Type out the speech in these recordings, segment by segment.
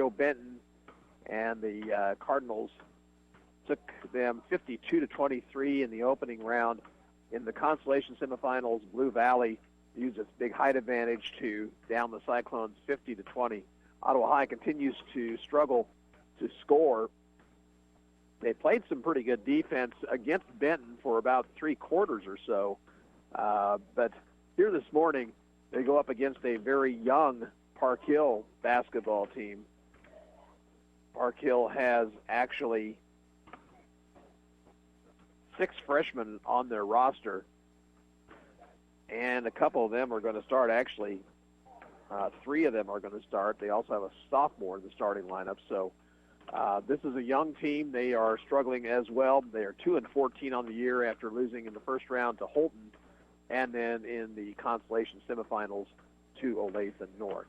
Joe Benton and the Cardinals took them 52-23 in the opening round. In the consolation semifinals, Blue Valley used its big height advantage to down the Cyclones 50-20. Ottawa High continues to struggle to score. They played some pretty good defense against Benton for about 3 quarters or so. But here this morning, they go up against a very young Park Hill basketball team. Park Hill has actually 6 freshmen on their roster, and a couple of them are going to start. Actually, 3 of them are going to start. They also have a sophomore in the starting lineup. So this is a young team. They are struggling as well. They are 2-14 on the year after losing in the first round to Holton, and then in the consolation semifinals to Olathe North.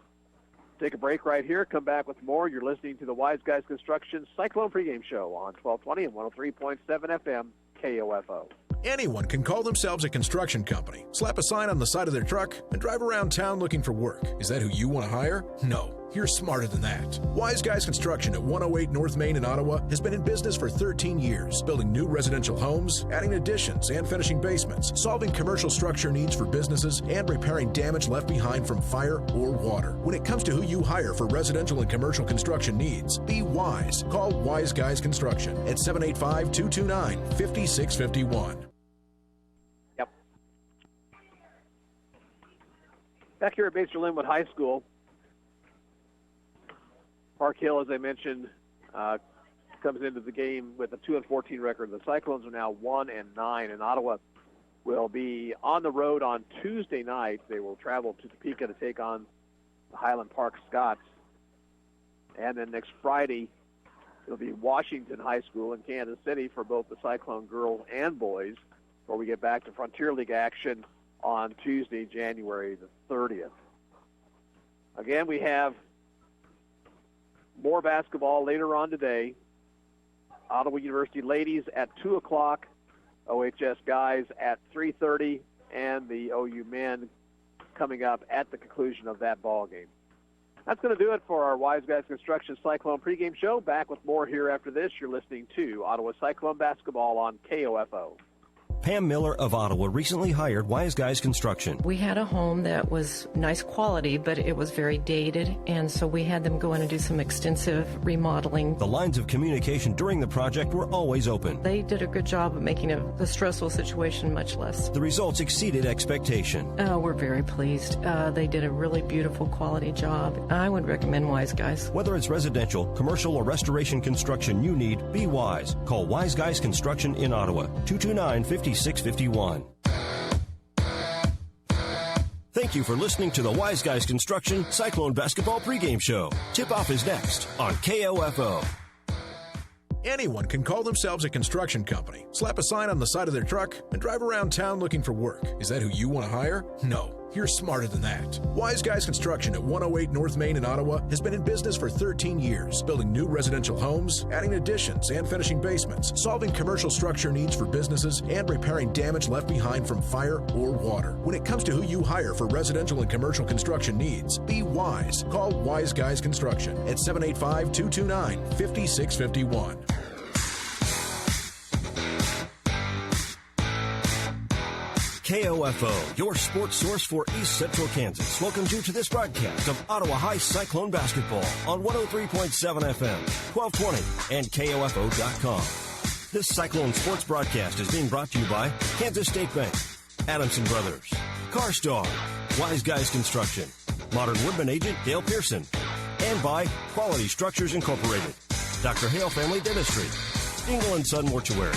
Take a break right here. Come back with more. You're listening to the Wise Guys Construction Cyclone pregame show on 1220 and 103.7 FM KOFO. Anyone can call themselves a construction company, slap a sign on the side of their truck, and drive around town looking for work. Is that who you want to hire? No. You're smarter than that. Wise Guys Construction at 108 North Main in Ottawa has been in business for 13 years, building new residential homes, adding additions, and finishing basements, solving commercial structure needs for businesses, and repairing damage left behind from fire or water. When it comes to who you hire for residential and commercial construction needs, be wise. Call Wise Guys Construction at 785-229-5651. Back here at Basel Linwood High School, Park Hill, as I mentioned, comes into the game with a 2-14 record. The Cyclones are now 1-9, and Ottawa will be on the road on Tuesday night. They will travel to Topeka to take on the Highland Park Scots. And then next Friday, it'll be Washington High School in Kansas City for both the Cyclone girls and boys, before we get back to Frontier League action on Tuesday, January the 30th. Again, we have more basketball later on today. Ottawa University ladies at 2 o'clock, OHS guys at 3:30, and the OU men coming up at the conclusion of that ball game. That's going to do it for our Wise Guys Construction Cyclone pregame show. Back with more here after this. You're listening to Ottawa Cyclone basketball on KOFO. Pam Miller of Ottawa recently hired Wise Guys Construction. We had a home that was nice quality, but it was very dated, and so we had them go in and do some extensive remodeling. The lines of communication during the project were always open. They did a good job of making the stressful situation much less. The results exceeded expectation. We're very pleased. They did a really beautiful quality job. I would recommend Wise Guys. Whether it's residential, commercial, or restoration construction you need, be wise. Call Wise Guys Construction in Ottawa, 229-5651. Thank you for listening to the Wise Guys Construction Cyclone Basketball pregame show. Tip-off is next on KOFO. Anyone can call themselves a construction company, slap a sign on the side of their truck, and drive around town looking for work. Is that who you want to hire? No. You're smarter than that. Wise Guys Construction at 108 North Main in Ottawa has been in business for 13 years, building new residential homes, adding additions, and finishing basements, solving commercial structure needs for businesses, and repairing damage left behind from fire or water. When it comes to who you hire for residential and commercial construction needs, be wise. Call Wise Guys Construction at 785-229-5651. KOFO, your sports source for East Central Kansas, welcomes you to this broadcast of Ottawa High Cyclone basketball on 103.7 FM, 1220, and KOFO.com. This Cyclone sports broadcast is being brought to you by Kansas State Bank, Adamson Brothers, CarStar, Wise Guys Construction, Modern Woodman Agent Dale Pearson, and by Quality Structures Incorporated, Dr. Hale Family Dentistry, Engel & Son Mortuary.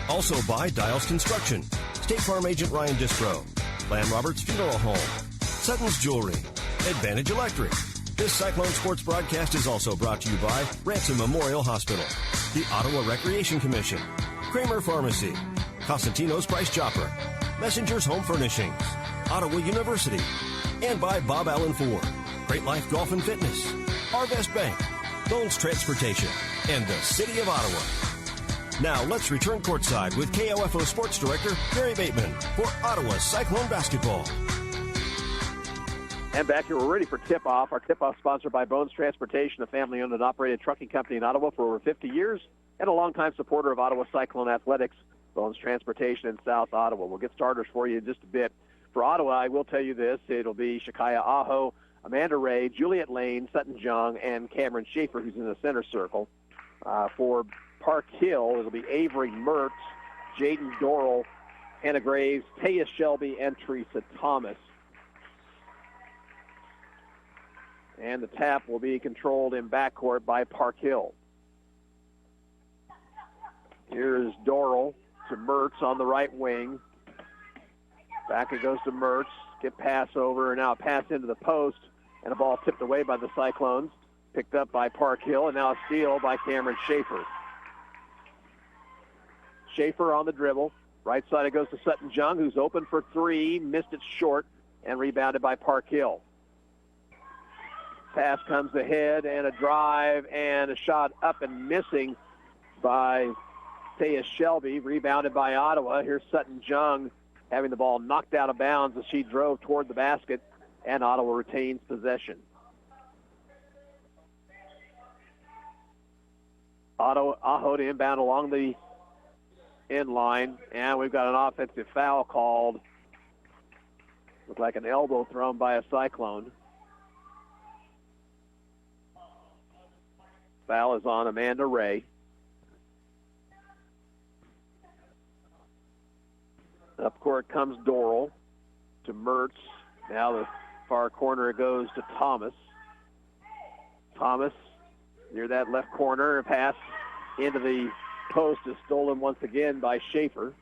Also by Dials Construction, State Farm Agent Ryan Dispro, Lamb Roberts Funeral Home, Sutton's Jewelry, Advantage Electric. This Cyclone Sports broadcast is also brought to you by Ransom Memorial Hospital, the Ottawa Recreation Commission, Kramer Pharmacy, Costantino's Price Chopper, Messenger's Home Furnishings, Ottawa University, and by Bob Allen Ford, Great Life Golf and Fitness, Arvest Bank, Bones Transportation, and the City of Ottawa. Now let's return courtside with KOFO Sports Director Gary Bateman for Ottawa Cyclone basketball. And back here, we're ready for tip-off. Our tip-off sponsored by Bones Transportation, a family-owned and operated trucking company in Ottawa for over 50 years, and a longtime supporter of Ottawa Cyclone Athletics, Bones Transportation in South Ottawa. We'll get starters for you in just a bit. For Ottawa, I will tell you this. It'll be Shakaya Aho, Amanda Ray, Juliet Lane, Sutton Jung, and Cameron Schaefer, who's in the center circle. For Park Hill, it'll be Avery Mertz, Jaden Dorrell, Hannah Graves, Taya Shelby, and Teresa Thomas. And the tap will be controlled in backcourt by Park Hill. Here's Dorrell to Mertz on the right wing. Back it goes to Mertz. Get pass over, and now a pass into the post, and a ball tipped away by the Cyclones. Picked up by Park Hill, and now a steal by Cameron Schaefer. Schaefer on the dribble. Right side it goes to Sutton Jung, who's open for three, missed it short, and rebounded by Park Hill. Pass comes ahead, and a drive, and a shot up and missing by Taya Shelby, rebounded by Ottawa. Here's Sutton Jung having the ball knocked out of bounds as she drove toward the basket, and Ottawa retains possession. Aho to inbound along the end line, and we've got an offensive foul called. Looked like an elbow thrown by a Cyclone. Foul is on Amanda Ray. Up court comes Dorrell to Mertz. Now the far corner goes to Thomas. Thomas near that left corner. A pass into the post is stolen once again by Schaefer.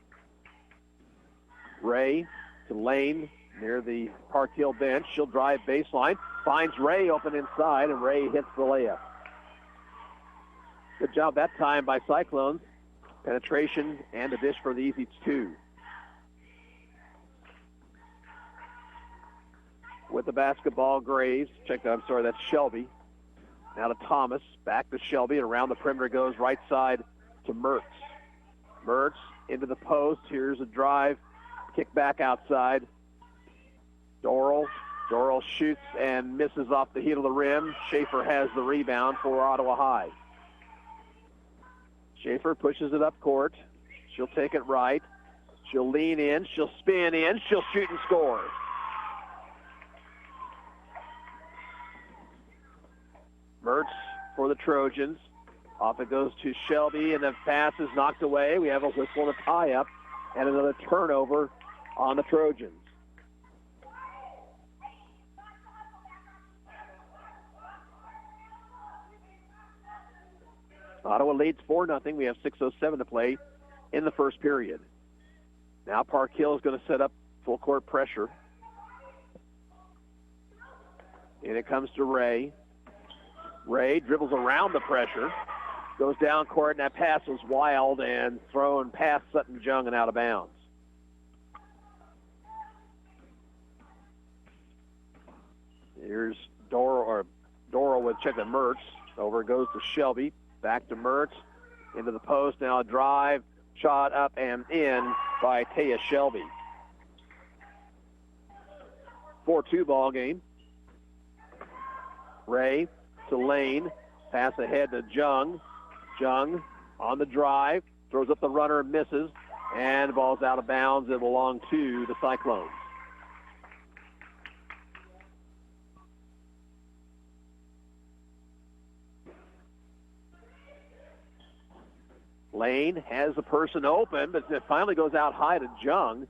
Ray to Lane near the Park Hill bench. She'll drive baseline. Finds Ray open inside, and Ray hits the layup. Good job that time by Cyclones. Penetration and a dish for the easy two. With the basketball, Graves. That's Shelby. Now to Thomas. Back to Shelby. And around the perimeter goes right side to Mertz. Mertz into the post. Here's a drive. Kick back outside. Dorrell. Dorrell shoots and misses off the heel of the rim. Schaefer has the rebound for Ottawa High. Schaefer pushes it up court. She'll take it right. She'll lean in. She'll spin in. She'll shoot and score. Mertz for the Trojans. Off it goes to Shelby, and the pass is knocked away. We have a whistle and a tie-up, and another turnover on the Trojans. Ottawa leads 4-0. We have 6:07 to play in the first period. Now Park Hill is going to set up full court pressure. And it comes to Ray. Ray dribbles around the pressure, goes down court, and that pass was wild and thrown past Sutton Jung and out of bounds. Here's Dorrell with check the Mertz. Over goes to Shelby. Back to Mertz, into the post. Now a drive, shot up and in by Taya Shelby. 4-2 ball game. Ray to Lane, pass ahead to Jung. Jung on the drive, throws up the runner, misses, and the ball's out of bounds. It belonged to the Cyclones. Lane has the person open, but it finally goes out high to Jung.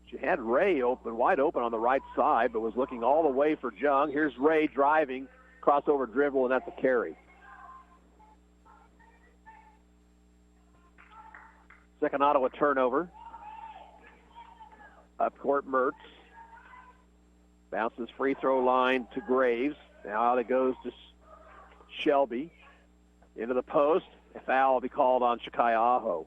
She had Ray wide open on the right side, but was looking all the way for Jung. Here's Ray driving, crossover dribble, and that's a carry. Second Ottawa turnover. Up court, Mertz. Bounces free throw line to Graves. Now out it goes to Shelby. Into the post. A foul will be called on Shakaya Aho.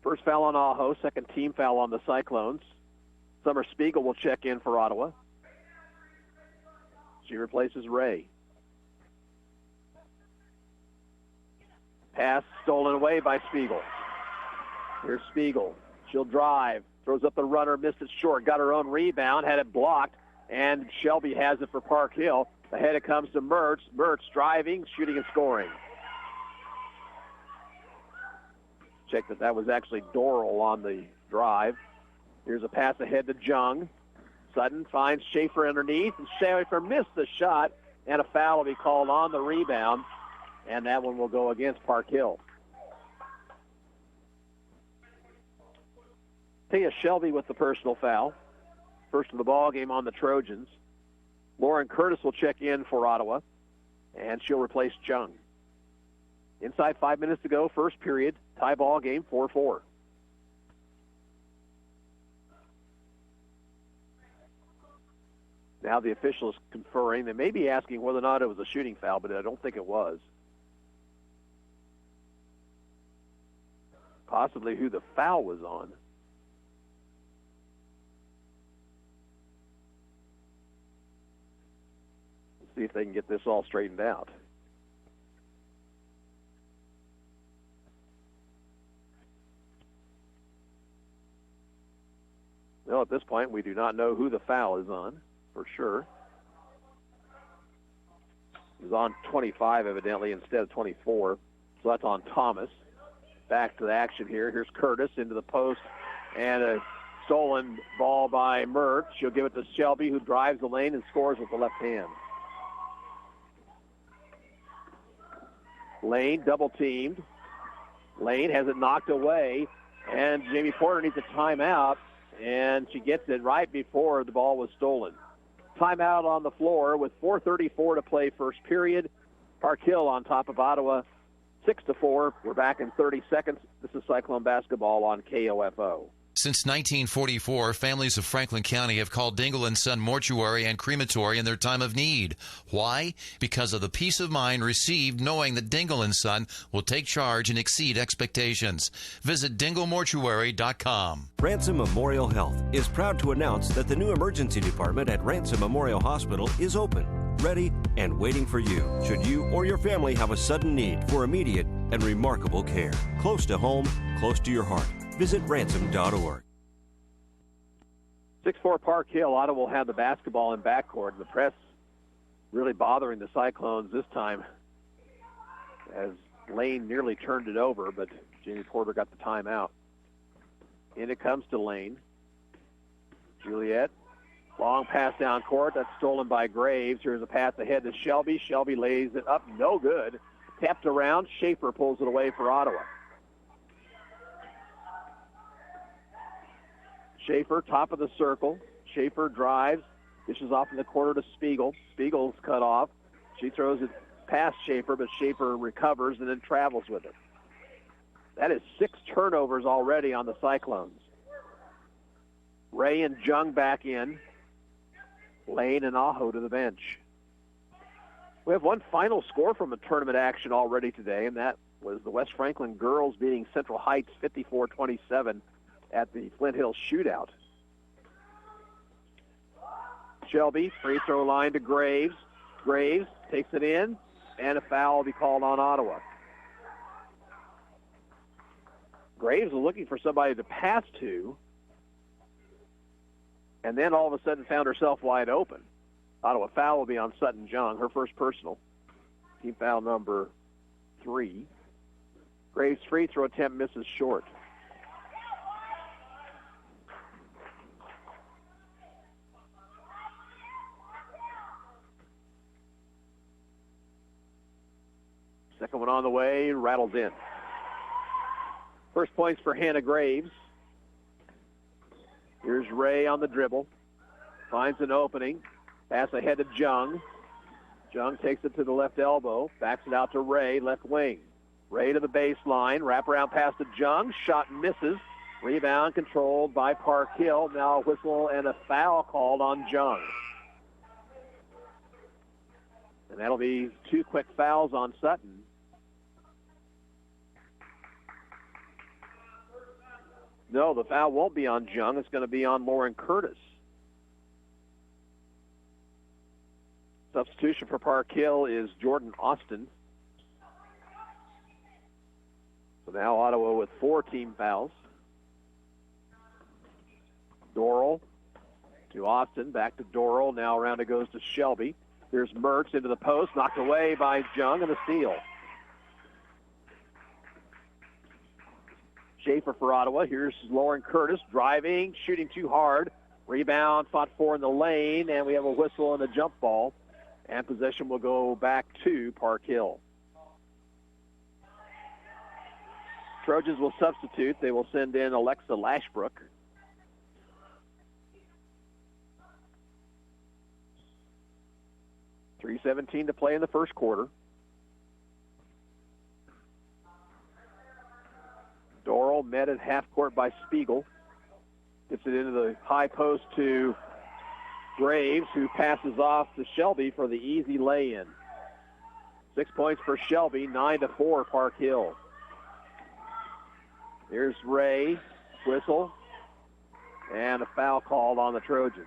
First foul on Aho, second team foul on the Cyclones. Summer Spiegel will check in for Ottawa. She replaces Ray. Pass stolen away by Spiegel. Here's Spiegel. She'll drive. Throws up the runner, missed it short. Got her own rebound, had it blocked, and Shelby has it for Park Hill. Ahead it comes to Mertz. Mertz driving, shooting, and scoring. Check that was actually Dorrell on the drive. Here's a pass ahead to Jung. Sutton finds Schaefer underneath, and Schaefer missed the shot, and a foul will be called on the rebound, and that one will go against Park Hill. Tia Shelby with the personal foul. First of the ball game on the Trojans. Lauren Curtis will check in for Ottawa, and she'll replace Jung. Inside 5 minutes to go, first period, tie ball game, 4-4. Now the official is conferring. They may be asking whether or not it was a shooting foul, but I don't think it was. Possibly who the foul was on. Let's see if they can get this all straightened out. Well, at this point, we do not know who the foul is on, for sure. It was on 25, evidently, instead of 24. So that's on Thomas. Back to the action here. Here's Curtis into the post, and a stolen ball by Mertz. She'll give it to Shelby, who drives the lane and scores with the left hand. Lane double-teamed. Lane has it knocked away, and Jamie Porter needs a timeout, and she gets it right before the ball was stolen. Timeout on the floor with 4:34 to play first period. Park Hill on top of Ottawa, 6-4. We're back in 30 seconds. This is Cyclone Basketball on KOFO. Since 1944, families of Franklin County have called Dingle & Son Mortuary and Crematory in their time of need. Why? Because of the peace of mind received knowing that Dingle & Son will take charge and exceed expectations. Visit dinglemortuary.com. Ransom Memorial Health is proud to announce that the new emergency department at Ransom Memorial Hospital is open, ready, and waiting for you should you or your family have a sudden need for immediate and remarkable care. Close to home, close to your heart. Visit ransom.org. 6-4 Park Hill. Ottawa will have the basketball in backcourt. The press really bothering the Cyclones this time as Lane nearly turned it over, but Jamie Porter got the timeout. In it comes to Lane. Juliet. Long pass down court. That's stolen by Graves. Here's a pass ahead to Shelby. Shelby lays it up. No good. Tapped around. Schaefer pulls it away for Ottawa. Schaefer, top of the circle. Schaefer drives, dishes off in the corner to Spiegel. Spiegel's cut off. She throws it past Schaefer, but Schaefer recovers and then travels with it. That is 6 turnovers already on the Cyclones. Ray and Jung back in. Lane and Aho to the bench. We have one final score from a tournament action already today, and that was the West Franklin girls beating Central Heights 54-27. At the Flint Hills shootout. Shelby, free throw line to Graves. Graves takes it in, and a foul will be called on Ottawa. Graves was looking for somebody to pass to, and then all of a sudden found herself wide open. Ottawa foul will be on Sutton Jung, her first personal. Team foul number 3. Graves' free throw attempt misses short. Second one on the way, rattles in. First points for Hannah Graves. Here's Ray on the dribble. Finds an opening. Pass ahead to Jung. Jung takes it to the left elbow. Backs it out to Ray, left wing. Ray to the baseline. Wraparound pass to Jung. Shot misses. Rebound controlled by Park Hill. Now a whistle and a foul called on Jung. And that'll be 2 quick fouls on Sutton. No, the foul won't be on Jung. It's going to be on Lauren Curtis. Substitution for Park Hill is Jordan Austin. So now Ottawa with 4 team fouls. Doral to Austin, back to Doral. Now around it goes to Shelby. Here's Mertz into the post, knocked away by Jung, and a steal. Schaefer for Ottawa. Here's Lauren Curtis driving, shooting too hard. Rebound, fought for in the lane, and we have a whistle and a jump ball. And possession will go back to Park Hill. Trojans will substitute. They will send in Alexa Lashbrook. .3:17 to play in the first quarter. Doral met at half court by Spiegel. Gets it into the high post to Graves, who passes off to Shelby for the easy lay-in. 6 points for Shelby, 9-4 Park Hill. Here's Ray, whistle, and a foul called on the Trojans.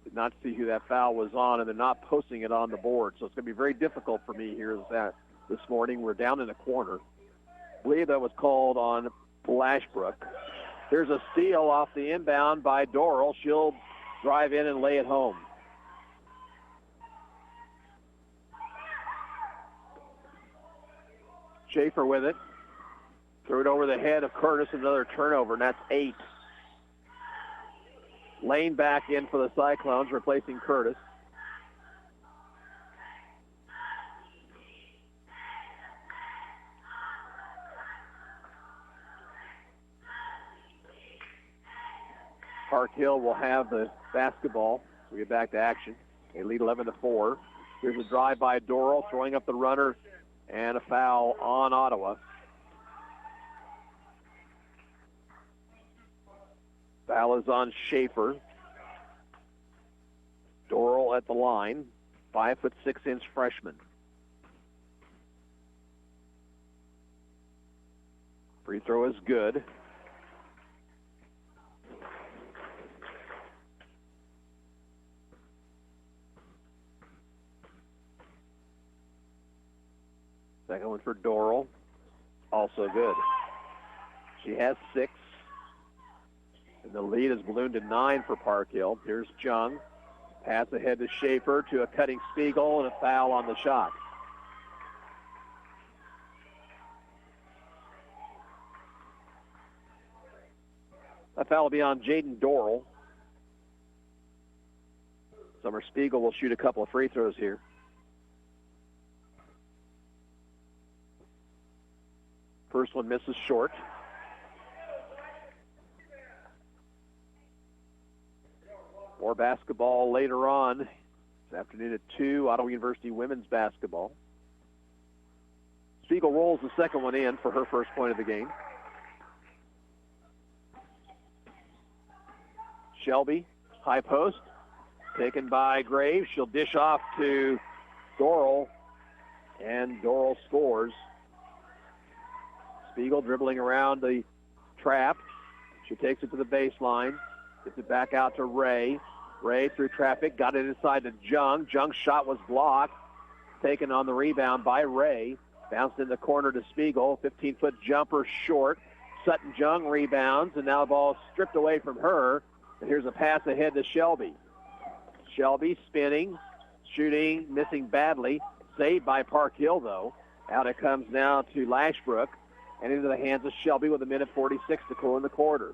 Did not see who that foul was on, and they're not posting it on the board, so it's going to be very difficult for me here this morning. We're down in a corner. I believe that was called on Lashbrook. Here's a steal off the inbound by Doral. She'll drive in and lay it home. Schaefer with it. Threw it over the head of Curtis, another turnover, and that's 8. Lane back in for the Cyclones, replacing Curtis. Park Hill will have the basketball. We get back to action. They lead 11-4. Here's a drive by Doral, throwing up the runner, and a foul on Ottawa. Foul is on Schaefer. Doral at the line, 5'6" freshman. Free throw is good. Second one for Doral, also good. She has 6. And the lead has ballooned to 9 for Park Hill. Here's Jung. Pass ahead to Schaefer to a cutting Spiegel, and a foul on the shot. That foul will be on Jaden Doral. Summer Spiegel will shoot a couple of free throws here. First one misses short. More basketball later on this afternoon at 2, Ottawa University women's basketball. Spiegel rolls the second one in for her first point of the game. Shelby, high post, taken by Graves. She'll dish off to Doral, and Doral scores. Spiegel dribbling around the trap. She takes it to the baseline. Gets it back out to Ray. Ray through traffic, got it inside to Jung. Jung's shot was blocked. Taken on the rebound by Ray. Bounced in the corner to Spiegel. 15-foot jumper short. Sutton Jung rebounds, and now the ball stripped away from her. And here's a pass ahead to Shelby. Shelby spinning, shooting, missing badly. Saved by Park Hill, though. Out it comes now to Lashbrook, and into the hands of Shelby with 1:46 to go in the quarter.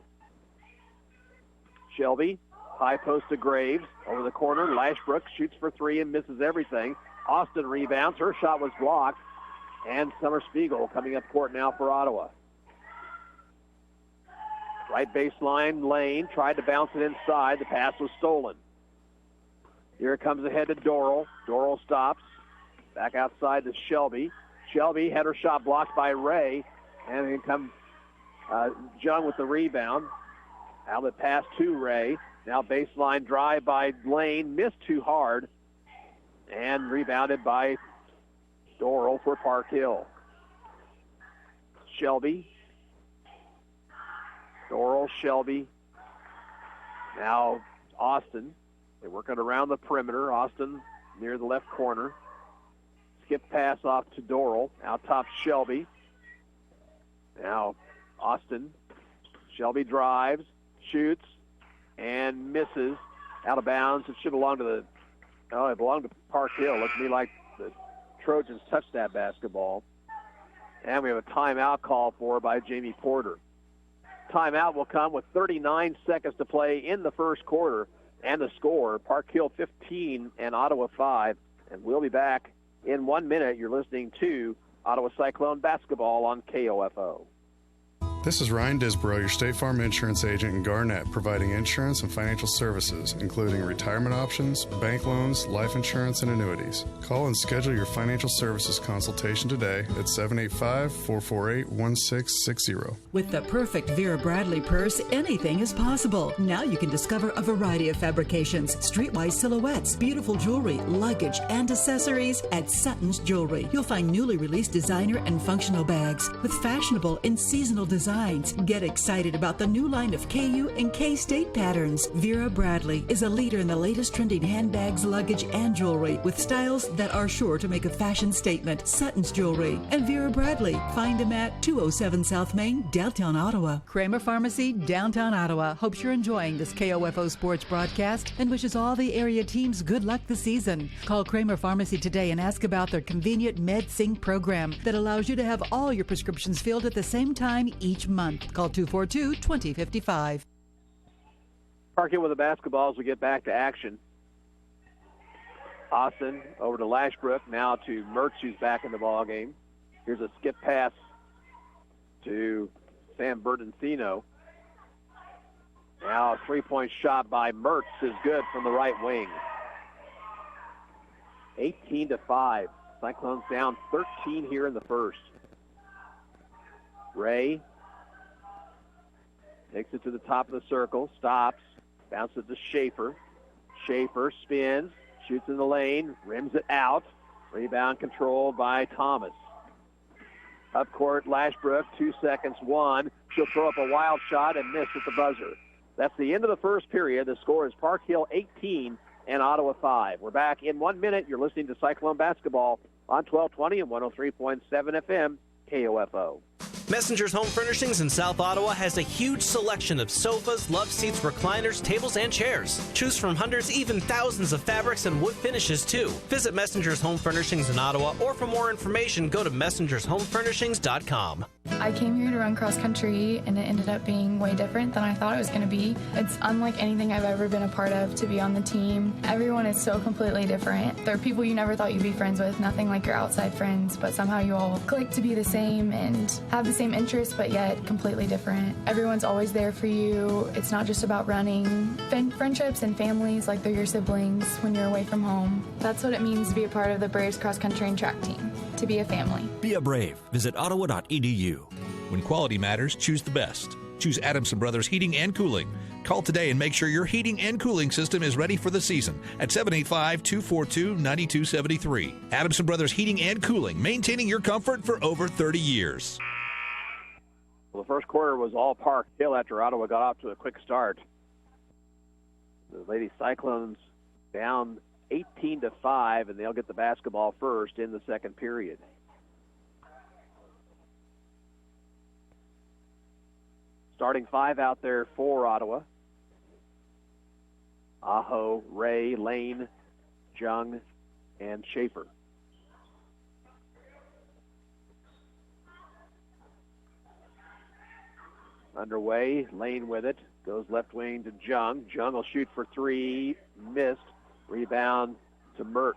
Shelby, high post to Graves, over the corner. Lashbrook shoots for 3 and misses everything. Austin rebounds. Her shot was blocked. And Summer Spiegel coming up court now for Ottawa. Right baseline lane, tried to bounce it inside. The pass was stolen. Here it comes ahead to Doral. Doral stops. Back outside to Shelby. Shelby had her shot blocked by Ray. And here comes Jung with the rebound. Outlet pass to Ray. Now baseline drive by Lane. Missed too hard. And rebounded by Doral for Park Hill. Shelby. Doral, Shelby. Now Austin. They're working around the perimeter. Austin near the left corner. Skip pass off to Doral. Out top Shelby. Now Austin. Shelby drives, shoots, and misses. Out of bounds. It should belong to it belonged to Park Hill. Looks to me like the Trojans touched that basketball. And we have a timeout call for by Jamie Porter. Timeout will come with 39 seconds to play in the first quarter. And the score, Park Hill 15 and Ottawa 5. And we'll be back in 1 minute. You're listening to Ottawa Cyclone basketball on KOFO. This is Ryan Disborough, your State Farm insurance agent in Garnett, providing insurance and financial services, including retirement options, bank loans, life insurance, and annuities. Call and schedule your financial services consultation today at 785-448-1660. With the perfect Vera Bradley purse, anything is possible. Now you can discover a variety of fabrications, streetwise silhouettes, beautiful jewelry, luggage, and accessories at Sutton's Jewelry. You'll find newly released designer and functional bags with fashionable and seasonal designs. Get excited about the new line of KU and K-State patterns. Vera Bradley is a leader in the latest trending handbags, luggage, and jewelry with styles that are sure to make a fashion statement. Sutton's Jewelry and Vera Bradley. Find them at 207 South Main, downtown Ottawa. Kramer Pharmacy, downtown Ottawa, hopes you're enjoying this KOFO sports broadcast and wishes all the area teams good luck this season. Call Kramer Pharmacy today and ask about their convenient MedSync program that allows you to have all your prescriptions filled at the same time each month. Call 242-2055. Park Hill with the basketball as we get back to action. Austin over to Lashbrook, now to Mertz, who's back in the ball game. Here's a skip pass to Sam Bertensino. Now a three-point shot by Mertz is good from the right wing. 18-5. Cyclones down 13 here in the first. Ray takes it to the top of the circle, stops, bounces to Schaefer. Schaefer spins, shoots in the lane, rims it out. Rebound controlled by Thomas. Up court, Lashbrook, 2 seconds, one. She'll throw up a wild shot and miss at the buzzer. That's the end of the first period. The score is Park Hill 18 and Ottawa 5. We're back in 1 minute. You're listening to Cyclone Basketball on 1220 and 103.7 FM, KOFO. Messenger's Home Furnishings in South Ottawa has a huge selection of sofas, love seats, recliners, tables, and chairs. Choose from hundreds, even thousands of fabrics and wood finishes, too. Visit Messenger's Home Furnishings in Ottawa, or for more information, go to messengershomefurnishings.com. I came here to run cross country, and it ended up being way different than I thought it was going to be. It's unlike anything I've ever been a part of to be on the team. Everyone is so completely different. There are people you never thought you'd be friends with, nothing like your outside friends, but somehow you all click to be the same and have the same interests, but yet completely different. Everyone's always there for you. It's not just about running. Friendships and families, like they're your siblings when you're away from home. That's what it means to be a part of the Braves cross country and track team, to be a family. Be a Brave. Visit ottawa.edu. When quality matters, choose the best. Choose Adamson Brothers Heating and Cooling. Call today and make sure your heating and cooling system is ready for the season at 785-242-9273. Adamson Brothers Heating and Cooling, maintaining your comfort for over 30 years. Well, the first quarter was all Park Hill after Ottawa got off to a quick start. The Lady Cyclones down 18-5, and they'll get the basketball first in the second period. Starting five out there for Ottawa. Aho, Ray, Lane, Jung, and Schaefer. Underway, Lane with it. Goes left wing to Jung. Jung will shoot for three. Missed. Rebound to Mertz.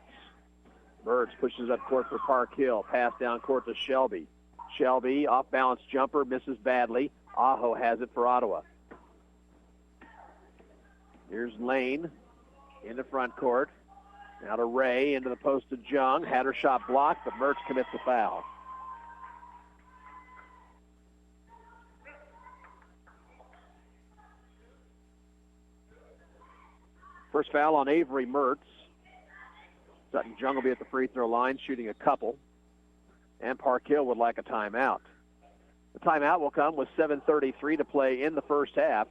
Mertz pushes up court for Park Hill. Pass down court to Shelby. Shelby, off-balance jumper, misses badly. Aho has it for Ottawa. Here's Lane into front court. Now to Ray, into the post to Jung. Had her shot blocked, but Mertz commits the foul. First foul on Avery Mertz. Sutton Jung will be at the free throw line, shooting a couple. And Park Hill would like a timeout. The timeout will come with 7:33 to play in the first half.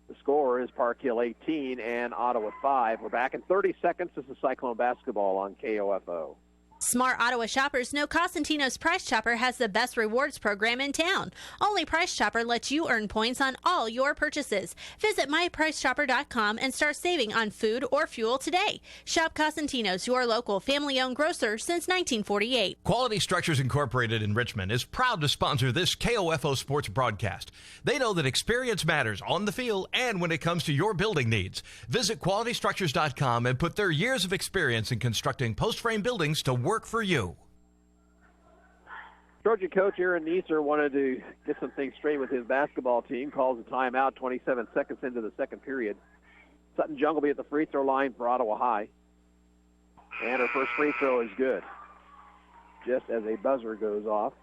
The score is Park Hill 18 and Ottawa 5. We're back in 30 seconds. This is Cyclone Basketball on KOFO. Smart Ottawa shoppers know Costantino's Price Chopper has the best rewards program in town. Only Price Chopper lets you earn points on all your purchases. Visit mypricechopper.com and start saving on food or fuel today. Shop Costantino's, your local family-owned grocer since 1948. Quality Structures Incorporated in Richmond is proud to sponsor this KOFO sports broadcast. They know that experience matters on the field and when it comes to your building needs. Visit qualitystructures.com and put their years of experience in constructing post-frame buildings to work for you. Trojan coach Aaron Neeser wanted to get some things straight with his basketball team. Calls a timeout 27 seconds into the second period. Sutton Jung will be at the free throw line for Ottawa High. And her first free throw is good, just as a buzzer goes off.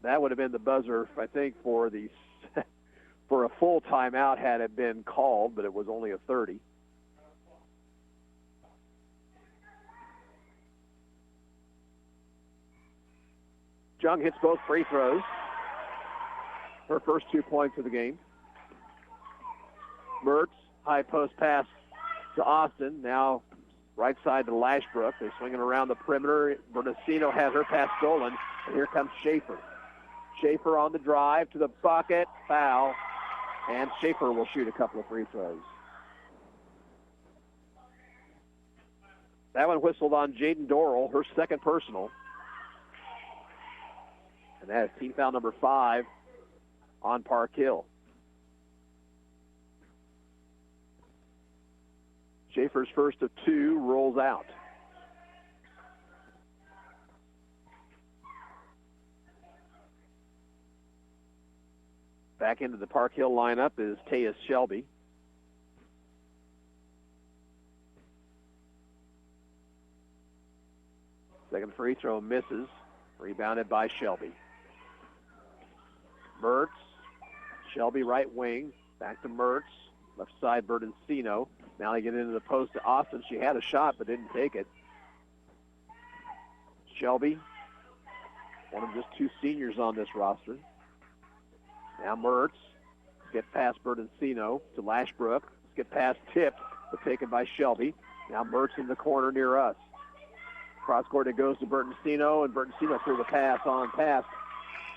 That would have been the buzzer, I think, for a full timeout had it been called, but it was only a 30. Jung hits both free throws. Her first 2 points of the game. Mertz, high post pass to Austin. Now right side to Lashbrook. They're swinging around the perimeter. Bernardino has her pass stolen. And here comes Schaefer. Schaefer on the drive to the bucket. Foul. And Schaefer will shoot a couple of free throws. That one whistled on Jaden Dorrell, her second personal. And that is team foul number 5 on Park Hill. Schaefer's first of 2 rolls out. Back into the Park Hill lineup is Tayus Shelby. Second free throw misses. Rebounded by Shelby. Mertz. Shelby right wing. Back to Mertz. Left side, Bertensino. Now they get into the post to Austin. She had a shot but didn't take it. Shelby, one of just 2 seniors on this roster. Now Mertz. Get past Bertensino to Lashbrook. Get past tipped, but taken by Shelby. Now Mertz in the corner near us. Cross court it goes to Bertensino, and Bertensino threw the pass on past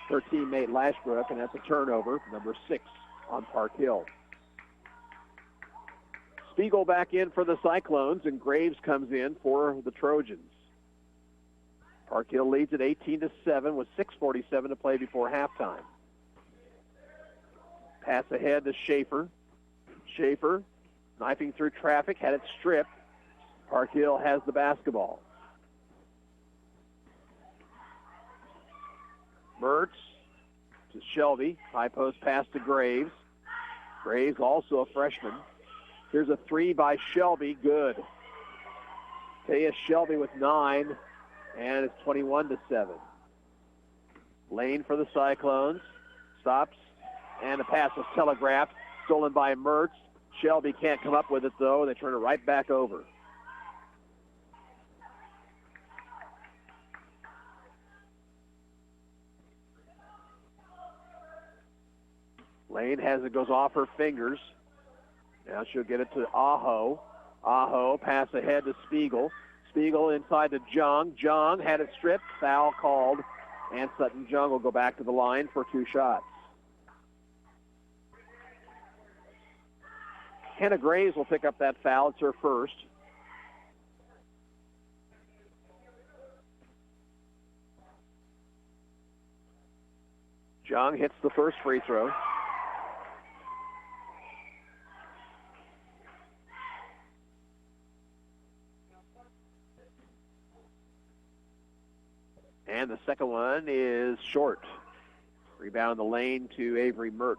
her teammate Lashbrook, and that's a turnover, number 6 on Park Hill. Spiegel back in for the Cyclones, and Graves comes in for the Trojans. Park Hill leads at 18-7 with 6:47 to play before halftime. Pass ahead to Schaefer. Schaefer, knifing through traffic, had it stripped. Park Hill has the basketball. Mertz to Shelby. High post pass to Graves. Graves, also a freshman. Here's a 3 by Shelby. Good. Taya Shelby with 9, and it's 21-7. Lane for the Cyclones. Stops, and the pass was telegraphed. Stolen by Mertz. Shelby can't come up with it, though. They turn it right back over. Lane has it, goes off her fingers. Now she'll get it to Aho. Aho, pass ahead to Spiegel. Spiegel inside to Jung. Jung had it stripped. Foul called. And Sutton Jung will go back to the line for 2 shots. Hannah Graves will pick up that foul. It's her first. Jung hits the first free throw. And the second one is short. Rebound in the lane to Avery Mertz.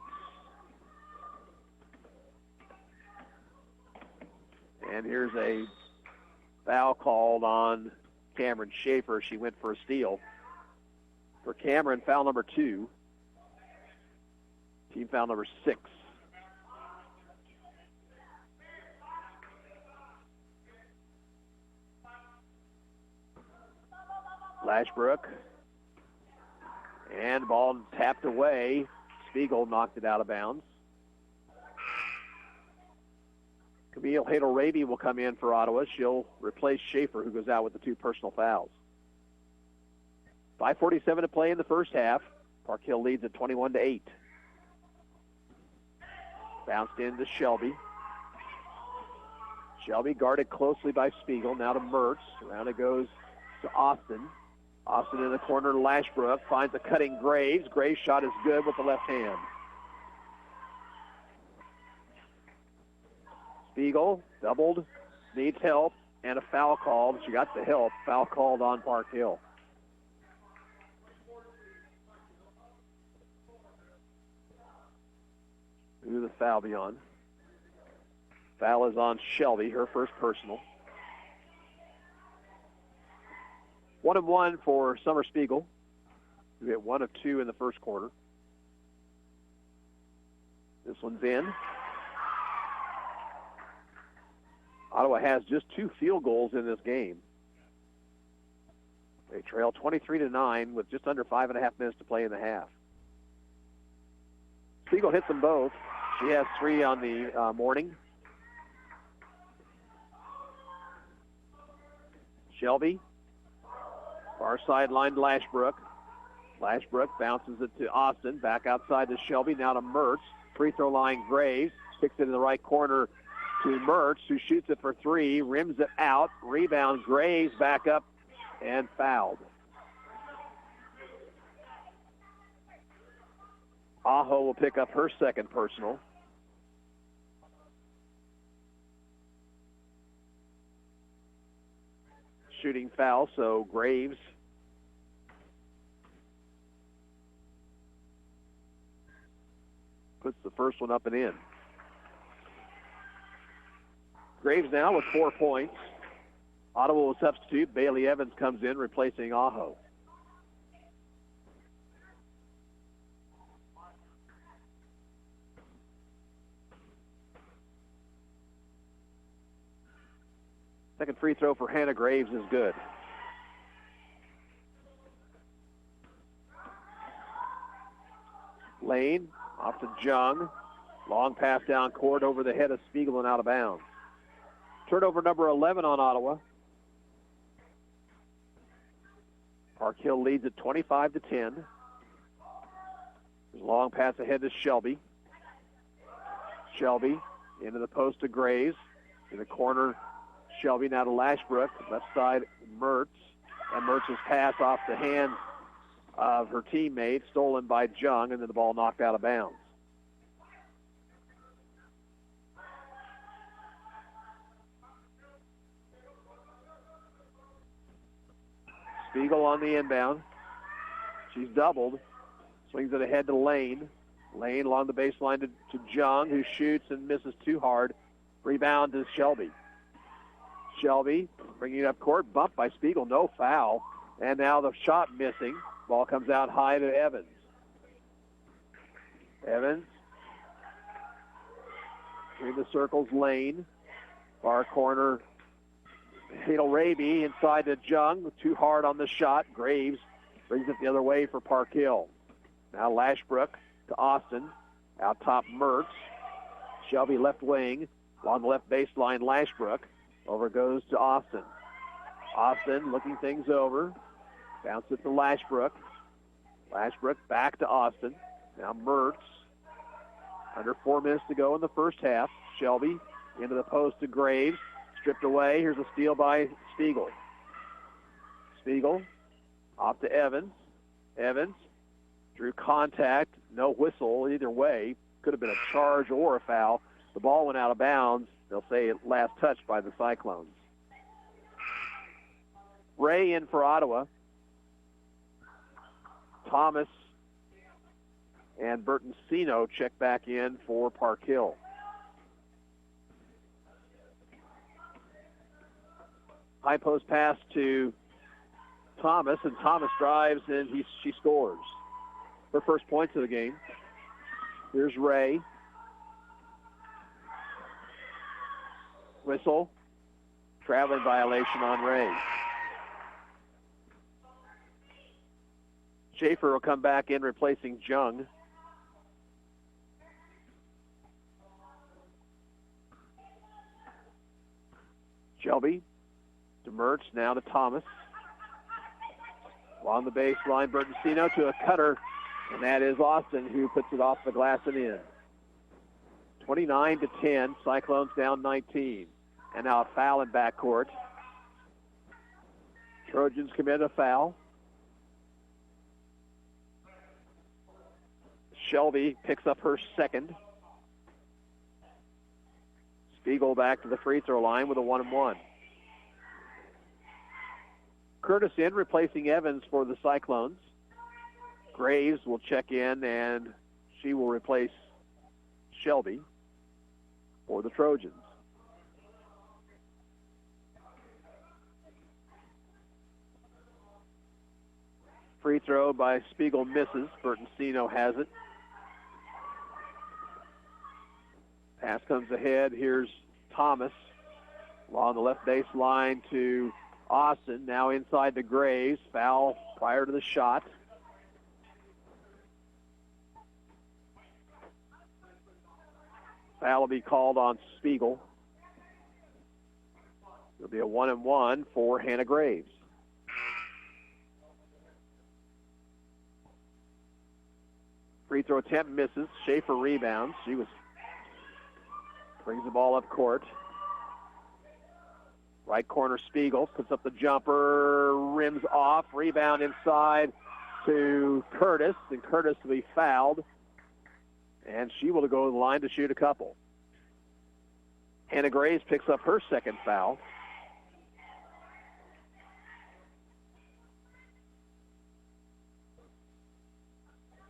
And here's a foul called on Cameron Schaefer. She went for a steal. For Cameron, foul number 2. Team foul number 6. Lashbrook. And ball tapped away. Spiegel knocked it out of bounds. Camille Hadel-Raby will come in for Ottawa. She'll replace Schaefer, who goes out with the 2 personal fouls. 5:47 to play in the first half. Park Hill leads at 21-8. Bounced into Shelby. Shelby guarded closely by Spiegel. Now to Mertz. Around it goes to Austin. Austin in the corner to Lashbrook. Finds a cutting Graves. Graves' shot is good with the left hand. Spiegel doubled, needs help, and a foul called. She got the help. Foul called on Park Hill. Who will the foul be on? Foul is on Shelby, her first personal. 1-1 for Summer Spiegel. We hit 1 of 2 in the first quarter. This one's in. Ottawa has just 2 field goals in this game. They trail 23-9 with just under 5.5 minutes to play in the half. Spiegel hits them both. She has 3 on the morning. Shelby, far sideline to Lashbrook. Lashbrook bounces it to Austin. Back outside to Shelby. Now to Mertz. Free throw line Graves. Kicks it in the right corner to Mertz, who shoots it for 3. Rims it out. Rebound Graves back up and fouled. Aho will pick up her second personal. Shooting foul, so Graves puts the first one up and in. Graves now with 4 points. Ottawa will substitute. Bailey Evans comes in, replacing Aho. Second free throw for Hannah Graves is good. Lane off to Jung. Long pass down court over the head of Spiegel and out of bounds. Turnover number 11 on Ottawa. Park Hill leads at 25-10. Long pass ahead to Shelby. Shelby into the post to Graves. In the corner, Shelby now to Lashbrook. Left side, Mertz. And Mertz's pass off the hands of her teammate, stolen by Jung, and then the ball knocked out of bounds. Spiegel on the inbound. She's doubled. Swings it ahead to Lane. Lane along the baseline to Jung, who shoots and misses too hard. Rebound to Shelby. Shelby bringing it up court. Bumped by Spiegel. No foul. And now the shot missing. Ball comes out high to Evans. Evans. Between the circles, Lane. Far corner, Hadel-Raby inside to Jung. Too hard on the shot. Graves brings it the other way for Park Hill. Now Lashbrook to Austin. Out top, Mertz. Shelby left wing. Along the left baseline, Lashbrook. Over goes to Austin. Austin looking things over. Bounce it to Lashbrook. Lashbrook back to Austin. Now Mertz. Under 4 minutes to go in the first half. Shelby into the post to Graves. Stripped away. Here's a steal by Spiegel. Spiegel off to Evans. Evans drew contact. No whistle either way. Could have been a charge or a foul. The ball went out of bounds. They'll say it last touched by the Cyclones. Ray in for Ottawa. Thomas and Bertoncino check back in for Park Hill. High post pass to Thomas, and Thomas drives and she scores. Her first points of the game. Here's Ray. Whistle. Traveling violation on Ray. Schaefer will come back in, replacing Jung. Shelby to Mertz, now to Thomas. Along the baseline, Bertensino to a cutter, and that is Austin who puts it off the glass and in. 29-10, Cyclones down 19. And now a foul in backcourt. Trojans commit a foul. Shelby picks up her second. Spiegel back to the free throw line with a 1-and-1. Curtis in, replacing Evans for the Cyclones. Graves will check in, and she will replace Shelby for the Trojans. Free throw by Spiegel misses. Bertensino has it. Pass comes ahead. Here's Thomas along the left baseline to Austin. Now inside to Graves. Foul prior to the shot. Foul will be called on Spiegel. It'll be a 1-and-1 for Hannah Graves. Free throw attempt misses. Schaefer rebounds. Brings the ball up court. Right corner Spiegel puts up the jumper, rims off, rebound inside to Curtis, and Curtis will be fouled. And she will go to the line to shoot a couple. Hannah Graves picks up her second foul.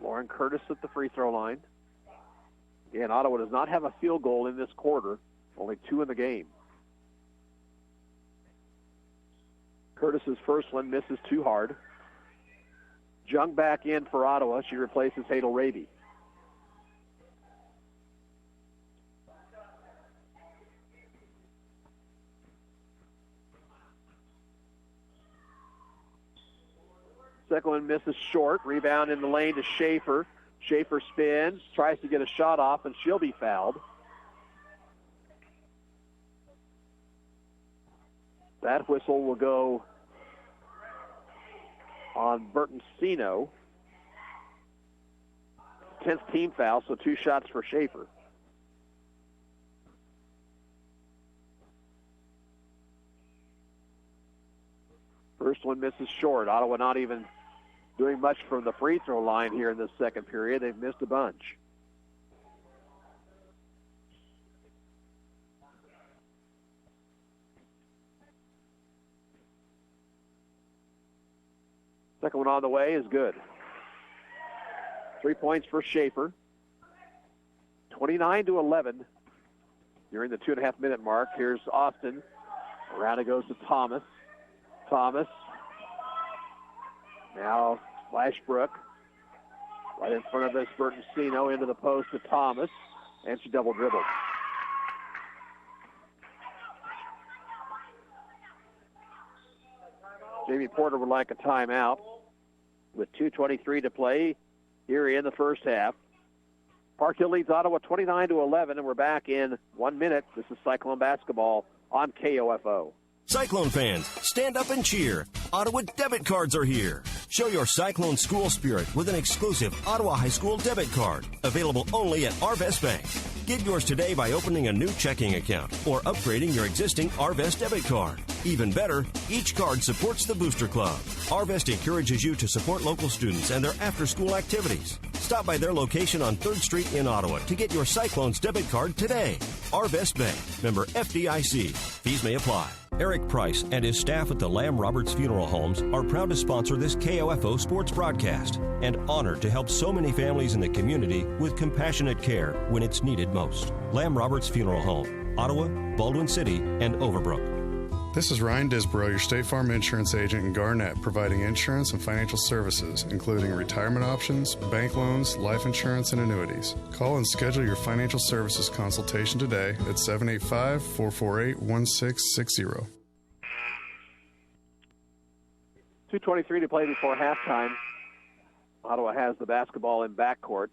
Lauren Curtis at the free throw line. Again, Ottawa does not have a field goal in this quarter, only 2 in the game. Curtis's first one misses too hard. Jung back in for Ottawa. She replaces Hadel Raby. Second one misses short. Rebound in the lane to Schaefer. Schaefer spins, tries to get a shot off, and she'll be fouled. That whistle will go on Bertensino. 10th team foul, so 2 shots for Schaefer. First one misses short. Ottawa not even doing much from the free throw line here in this second period. They've missed a bunch. Second one on the way is good. 3 points for Schaefer. 29-11 during the 2.5-minute mark. Here's Austin. Around it goes to Thomas. Thomas. Now Flashbrook. Right in front of this, Bertensino into the post to Thomas. And she double dribbled. Jamie Porter would like a timeout with 2:23 to play here in the first half. Park Hill leads Ottawa 29-11, and we're back in 1 minute. This is Cyclone basketball on KOFO. Cyclone fans, stand up and cheer. Ottawa debit cards are here. Show your Cyclone school spirit with an exclusive Ottawa High School debit card, available only at Arvest Bank. Get yours today by opening a new checking account or upgrading your existing Arvest debit card. Even better, each card supports the Booster Club. Arvest encourages you to support local students and their after-school activities. Stop by their location on 3rd Street in Ottawa to get your Cyclones debit card today. Arvest Bank, member FDIC. Fees may apply. Eric Price and his staff at the Lamb Roberts Funeral Homes are proud to sponsor this KOFO sports broadcast and honored to help so many families in the community with compassionate care when it's needed most. Lamb Roberts Funeral Home, Ottawa, Baldwin City, and Overbrook. This is Ryan Disborough, your State Farm insurance agent in Garnett, providing insurance and financial services, including retirement options, bank loans, life insurance, and annuities. Call and schedule your financial services consultation today at 785-448-1660. 2:23 to play before halftime. Ottawa has the basketball in backcourt,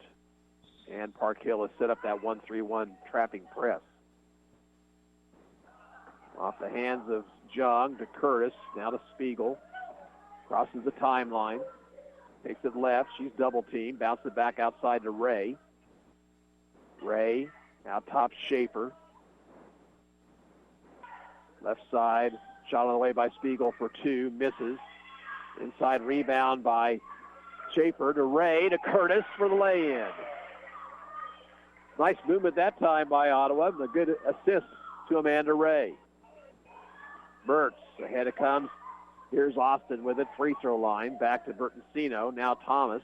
and Park Hill has set up that 1-3-1 trapping press. Off the hands of Jung to Curtis, now to Spiegel. Crosses the timeline. Takes it left. She's double-teamed. Bounces it back outside to Ray. Ray now top Schaefer. Left side. Shot on the way by Spiegel for two. Misses. Inside rebound by Schaefer to Ray to Curtis for the lay-in. Nice movement that time by Ottawa. A good assist to Amanda Ray. Mertz, ahead it comes. Here's Austin with it. Free throw line. Back to Bertensino. Now Thomas.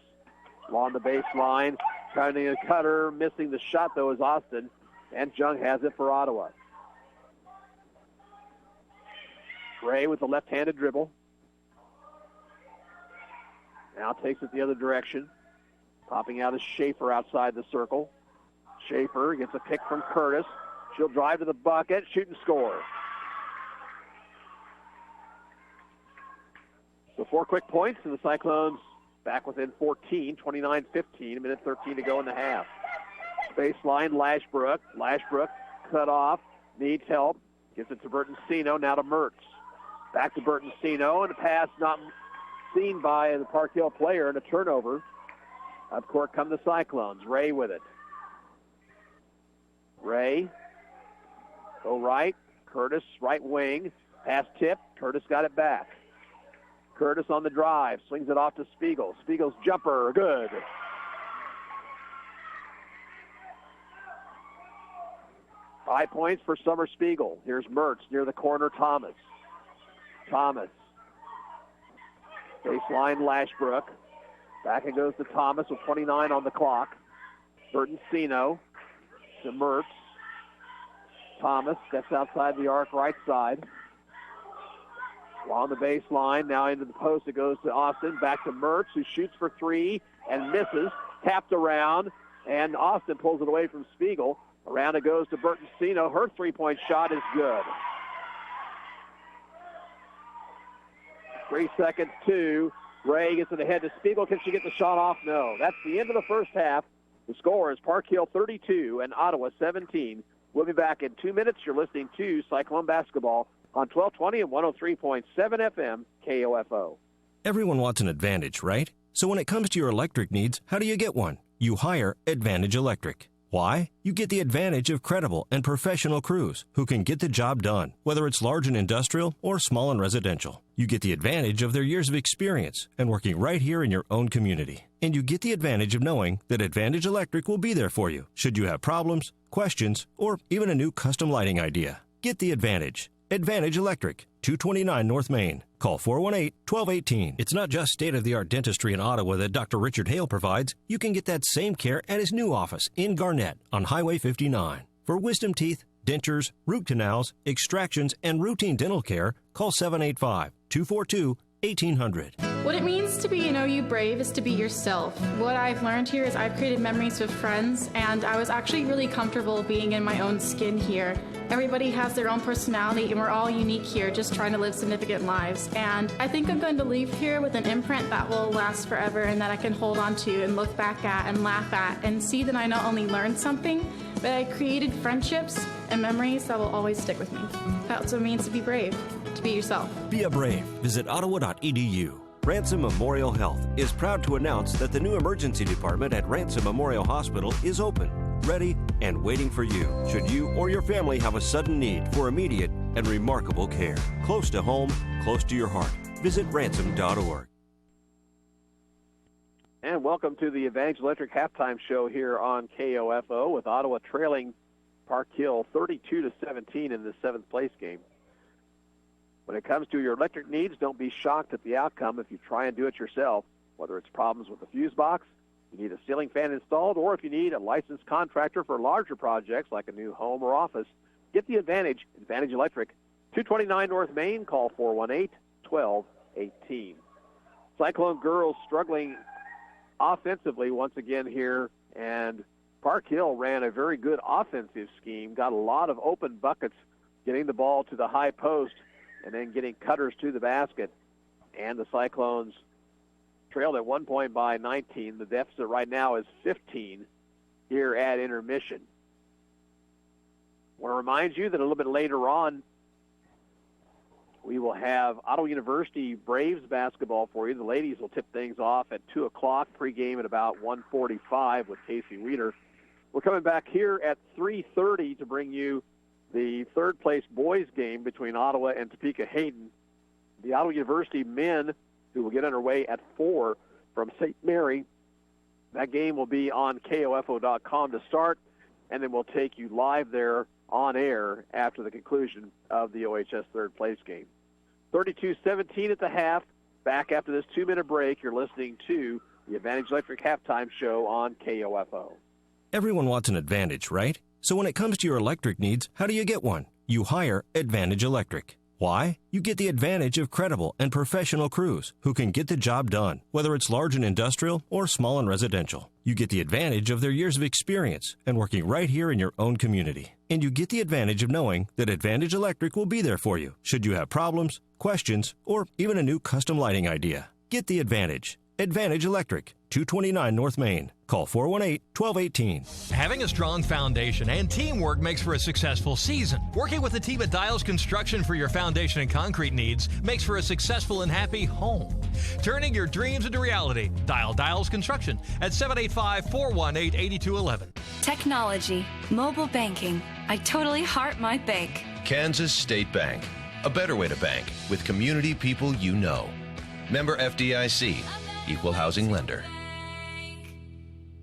Along the baseline. Trying to cut her. Missing the shot, though, is Austin. And Jung has it for Ottawa. Ray with the left-handed dribble. Now takes it the other direction. Popping out is Schaefer outside the circle. Schaefer gets a pick from Curtis. She'll drive to the bucket, shoot and score. So 4 quick points, and the Cyclones back within 14, 29-15, a minute 13 to go in the half. Baseline, Lashbrook. Lashbrook cut off, needs help. Gets it to Bertensino, now to Mertz. Back to Bertensino, and a pass not seen by the Park Hill player, and a turnover. Up court come the Cyclones. Ray with it. Ray, go right. Curtis, right wing. Pass tip. Curtis got it back. Curtis on the drive. Swings it off to Spiegel. Spiegel's jumper, good. Five points for Summer Spiegel. Here's Mertz near the corner, Thomas. Thomas. Baseline, Lashbrook. Back it goes to Thomas with 29 on the clock. Bertensino to Mertz. Thomas steps outside the arc, right side. Along the baseline, now into the post, it goes to Austin. Back to Mertz, who shoots for three and misses. Tapped around, and Austin pulls it away from Spiegel. Around it goes to Bertensino. Her three-point shot is good. 3 seconds, two. Ray gets it ahead to Spiegel. Can she get the shot off? No. That's the end of the first half. The score is Park Hill 32 and Ottawa 17. We'll be back in 2 minutes. You're listening to Cyclone Basketball on 1220 and 103.7 FM KOFO. Everyone wants an Advantage, right? So when it comes to your electric needs, how do you get one? You hire Advantage Electric. Why? You get the advantage of credible and professional crews who can get the job done, whether it's large and industrial or small and residential. You get the advantage of their years of experience and working right here in your own community. And you get the advantage of knowing that Advantage Electric will be there for you should you have problems, questions, or even a new custom lighting idea. Get the advantage. Advantage Electric, 229 North Main. Call 418-1218. It's not just state-of-the-art dentistry in Ottawa that Dr. Richard Hale provides. You can get that same care at his new office in Garnett on Highway 59. For wisdom teeth, dentures, root canals, extractions, and routine dental care, call 785-242-1800. What it means to be an OU Brave is to be yourself. What I've learned here is I've created memories with friends, and I was actually really comfortable being in my own skin here. Everybody has their own personality, and we're all unique here, just trying to live significant lives. And I think I'm going to leave here with an imprint that will last forever and that I can hold on to and look back at and laugh at and see that I not only learned something, but I created friendships and memories that will always stick with me. That's what it means to be brave, to be yourself. Be a brave. Visit ottawa.edu. Ransom Memorial Health is proud to announce that the new emergency department at Ransom Memorial Hospital is open, ready, and waiting for you should you or your family have a sudden need for immediate and remarkable care. Close to home, close to your heart. Visit ransom.org. And welcome to the Advantage Electric halftime show here on KOFO, with Ottawa trailing Park Hill 32-17 in the seventh place game. When it comes to your electric needs, don't be shocked at the outcome if you try and do it yourself, whether it's problems with the fuse box, you need a ceiling fan installed, or if you need a licensed contractor for larger projects like a new home or office. Get the Advantage, Advantage Electric, 229 North Main. Call 418-1218. Cyclone girls struggling offensively once again here, and Park Hill ran a very good offensive scheme, got a lot of open buckets, getting the ball to the high post, and then getting cutters to the basket. And the Cyclones trailed at 1 point by 19. The deficit right now is 15 here at intermission. I want to remind you that a little bit later on we will have Ottawa University Braves basketball for you. The ladies will tip things off at 2 o'clock, pregame at about 1:45 with Casey Reeder. We're coming back here at 3:30 to bring you the third-place boys game between Ottawa and Topeka Hayden. The Ottawa University men, who will get underway at 4 from St. Mary. That game will be on KOFO.com to start, and then we'll take you live there on air after the conclusion of the OHS third-place game. 32-17 at the half. Back after this 2-minute break, you're listening to the Advantage Electric Halftime Show on KOFO. Everyone wants an Advantage, right? So when it comes to your electric needs, how do you get one? You hire Advantage Electric. Why? You get the advantage of credible and professional crews who can get the job done, whether it's large and industrial or small and residential. You get the advantage of their years of experience and working right here in your own community. And you get the advantage of knowing that Advantage Electric will be there for you should you have problems, questions, or even a new custom lighting idea. Get the advantage. Advantage Electric, 229 North Main. Call 418-1218. Having a strong foundation and teamwork makes for a successful season. Working with a team at Dials Construction for your foundation and concrete needs makes for a successful and happy home. Turning your dreams into reality. Dial Dials Construction at 785-418-8211. Technology, mobile banking. I totally heart my bank. Kansas State Bank. A better way to bank with community people you know. Member FDIC. Equal housing lender.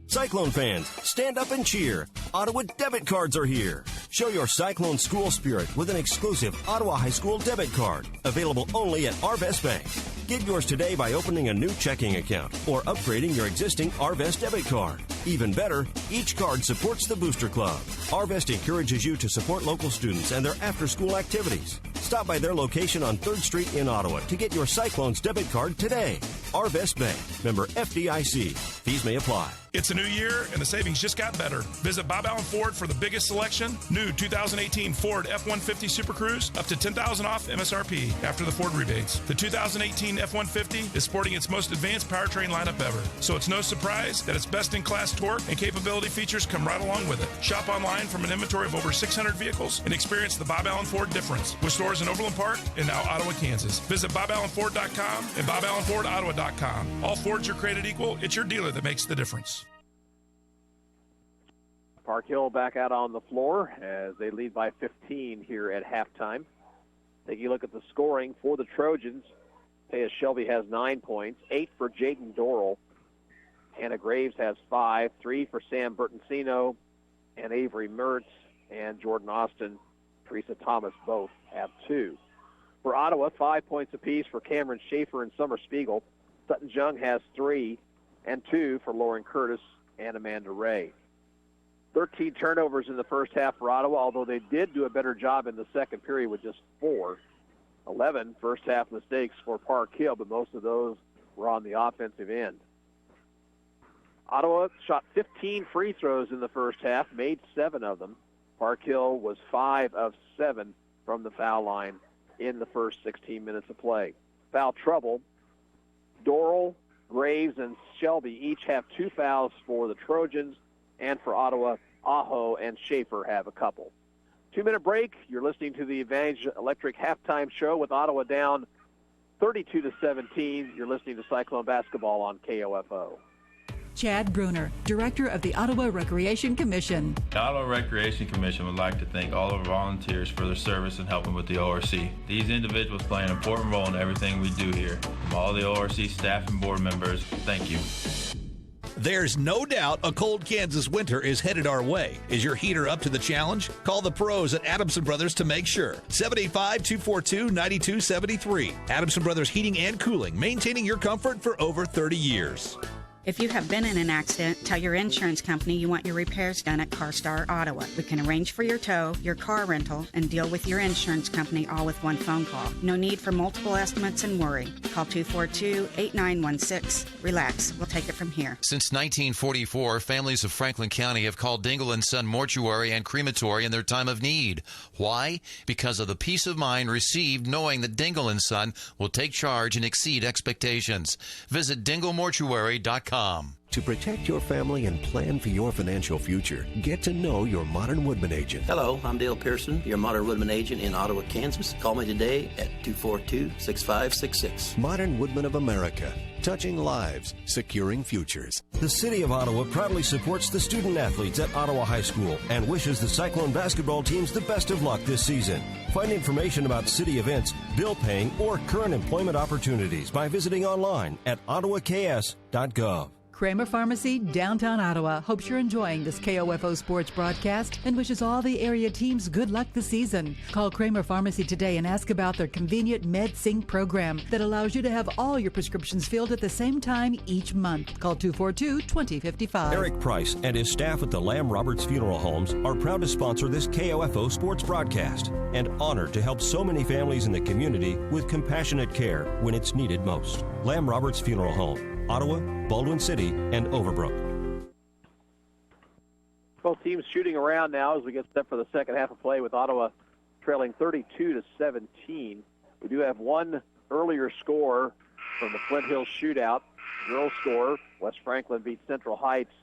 Cyclone fans, stand up and cheer. Ottawa debit cards are here. Show your Cyclone school spirit with an exclusive Ottawa High School debit card, available only at Arvest Bank. Get yours today by opening a new checking account or upgrading your existing Arvest debit card. Even better, each card supports the Booster Club. Arvest encourages you to support local students and their after-school activities. Stop by their location on 3rd Street in Ottawa to get your Cyclones debit card today. Arvest Bank, member FDIC. Fees may apply. It's a new year, and the savings just got better. Visit Bob Allen Ford for the biggest selection. New 2018 Ford F-150 Super Cruise, up to $10,000 off MSRP after the Ford rebates. The 2018 F-150 is sporting its most advanced powertrain lineup ever, so it's no surprise that its best-in-class torque and capability features come right along with it. Shop online from an inventory of over 600 vehicles and experience the Bob Allen Ford difference with stores in Overland Park and now Ottawa, Kansas. Visit BobAllenFord.com and BobAllenFordOttawa.com. All Fords are created equal. It's your dealer that makes the difference. Park Hill back out on the floor as they lead by 15 here at halftime. Taking a look at the scoring for the Trojans. Thea Shelby has 9 points, 8 for Jaden Dorrell. Hannah Graves has 5, 3 for Sam Bertensino and Avery Mertz, and Jordan Austin, Teresa Thomas both have 2. For Ottawa, 5 points apiece for Cameron Schaefer and Summer Spiegel. Sutton Jung has 3 and 2 for Lauren Curtis and Amanda Ray. 13 turnovers in the first half for Ottawa, although they did do a better job in the second period with just 4. 11 first-half mistakes for Park Hill, but most of those were on the offensive end. Ottawa shot 15 free throws in the first half, made 7 of them. Park Hill was 5 of 7 from the foul line in the first 16 minutes of play. Foul trouble. Dorrell, Graves, and Shelby each have 2 fouls for the Trojans, and for Ottawa, Aho and Schaefer have a couple. 2-minute break. You're listening to the Advantage Electric Halftime Show with Ottawa down 32-17. You're listening to Cyclone Basketball on KOFO. Chad Bruner, Director of the Ottawa Recreation Commission. The Ottawa Recreation Commission would like to thank all of our volunteers for their service in helping with the ORC. These individuals play an important role in everything we do here. From all the ORC staff and board members, thank you. There's no doubt a cold Kansas winter is headed our way. Is your heater up to the challenge? Call the pros at Adamson Brothers to make sure. 785-242-9273. Adamson Brothers Heating and Cooling, maintaining your comfort for over 30 years. If you have been in an accident, tell your insurance company you want your repairs done at CarStar Ottawa. We can arrange for your tow, your car rental, and deal with your insurance company all with one phone call. No need for multiple estimates and worry. Call 242-8916. Relax. We'll take it from here. Since 1944, families of Franklin County have called Dingle & Son Mortuary and Crematory in their time of need. Why? Because of the peace of mind received knowing that Dingle & Son will take charge and exceed expectations. Visit dinglemortuary.com. To protect your family and plan for your financial future, get to know your Modern Woodman agent. Hello, I'm Dale Pearson, your Modern Woodman agent in Ottawa, Kansas. Call me today at 242-6566. Modern Woodman of America. Touching lives, securing futures. The City of Ottawa proudly supports the student athletes at Ottawa High School and wishes the Cyclone basketball teams the best of luck this season. Find information about city events, bill paying, or current employment opportunities by visiting online at ottawaks.gov. Kramer Pharmacy, downtown Ottawa, hopes you're enjoying this KOFO sports broadcast and wishes all the area teams good luck this season. Call Kramer Pharmacy today and ask about their convenient MedSync program that allows you to have all your prescriptions filled at the same time each month. Call 242-2055. Eric Price and his staff at the Lamb Roberts Funeral Homes are proud to sponsor this KOFO sports broadcast and honored to help so many families in the community with compassionate care when it's needed most. Lamb Roberts Funeral Home, Ottawa, Baldwin City, and Overbrook. Both teams shooting around now as we get set for the second half of play, with Ottawa trailing 32-17. We do have one earlier score from the Flint Hills shootout. Girls score, West Franklin beat Central Heights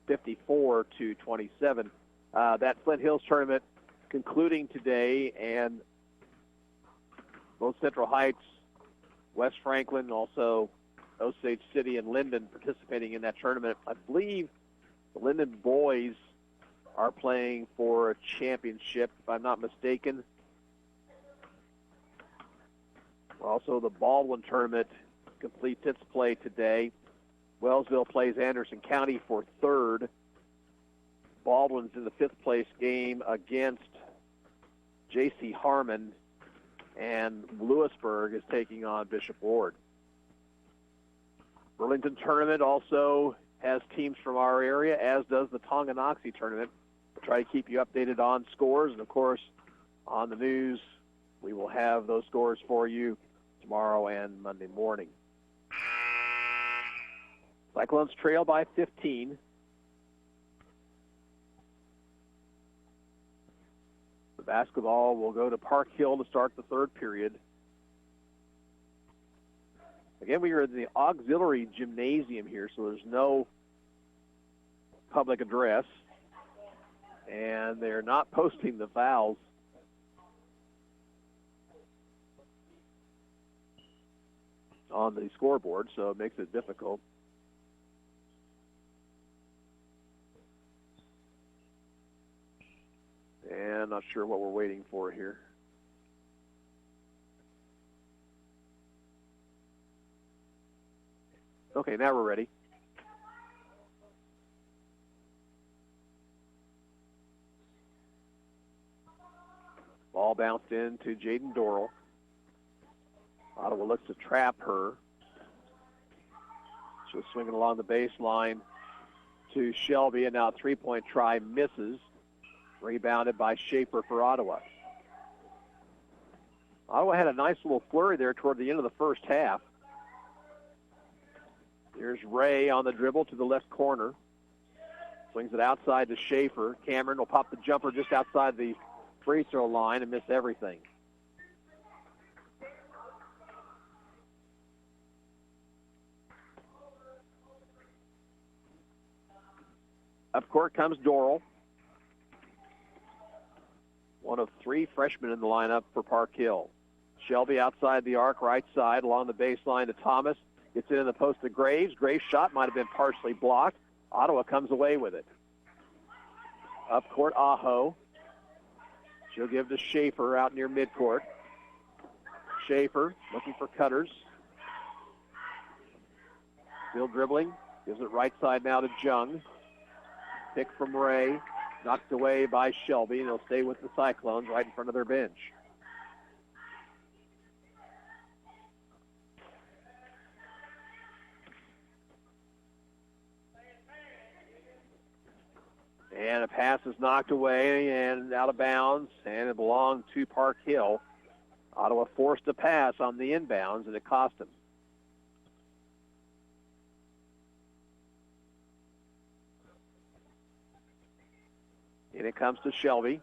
54-27. That Flint Hills tournament concluding today, and both Central Heights, West Franklin, also Osage City and Linden participating in that tournament. I believe the Linden boys are playing for a championship, if I'm not mistaken. Also, the Baldwin tournament completes its play today. Wellsville plays Anderson County for third. Baldwin's in the fifth place game against J.C. Harmon, and Lewisburg is taking on Bishop Ward. Burlington tournament also has teams from our area, as does the Tonganoxie tournament. We'll try to keep you updated on scores, and of course, on the news, we will have those scores for you tomorrow and Monday morning. Cyclones trail by 15. The basketball will go to Park Hill to start the third period. Again, we are in the auxiliary gymnasium here, so there's no public address. And they're not posting the fouls. On the scoreboard, so it makes it difficult. And not sure what we're waiting for here. Okay, now we're ready. Ball bounced in to Jaden Dorrell. Ottawa looks to trap her. She was swinging along the baseline to Shelby, and now a three-point try misses. Rebounded by Schaefer for Ottawa. Ottawa had a nice little flurry there toward the end of the first half. Here's Ray on the dribble to the left corner. Swings it outside to Schaefer. Cameron will pop the jumper just outside the free throw line and miss everything. Up court comes Dorrell. One of three freshmen in the lineup for Park Hill. Shelby outside the arc, right side, along the baseline to Thomas. Gets it in the post to Graves. Graves' shot might have been partially blocked. Ottawa comes away with it. Up court, Aho. She'll give to Schaefer out near midcourt. Schaefer looking for cutters. Still dribbling. Gives it right side now to Jung. Pick from Ray. Knocked away by Shelby, and they'll stay with the Cyclones right in front of their bench. And a pass is knocked away and out of bounds, and it belonged to Park Hill. Ottawa forced a pass on the inbounds, and it cost them. And it comes to Shelby.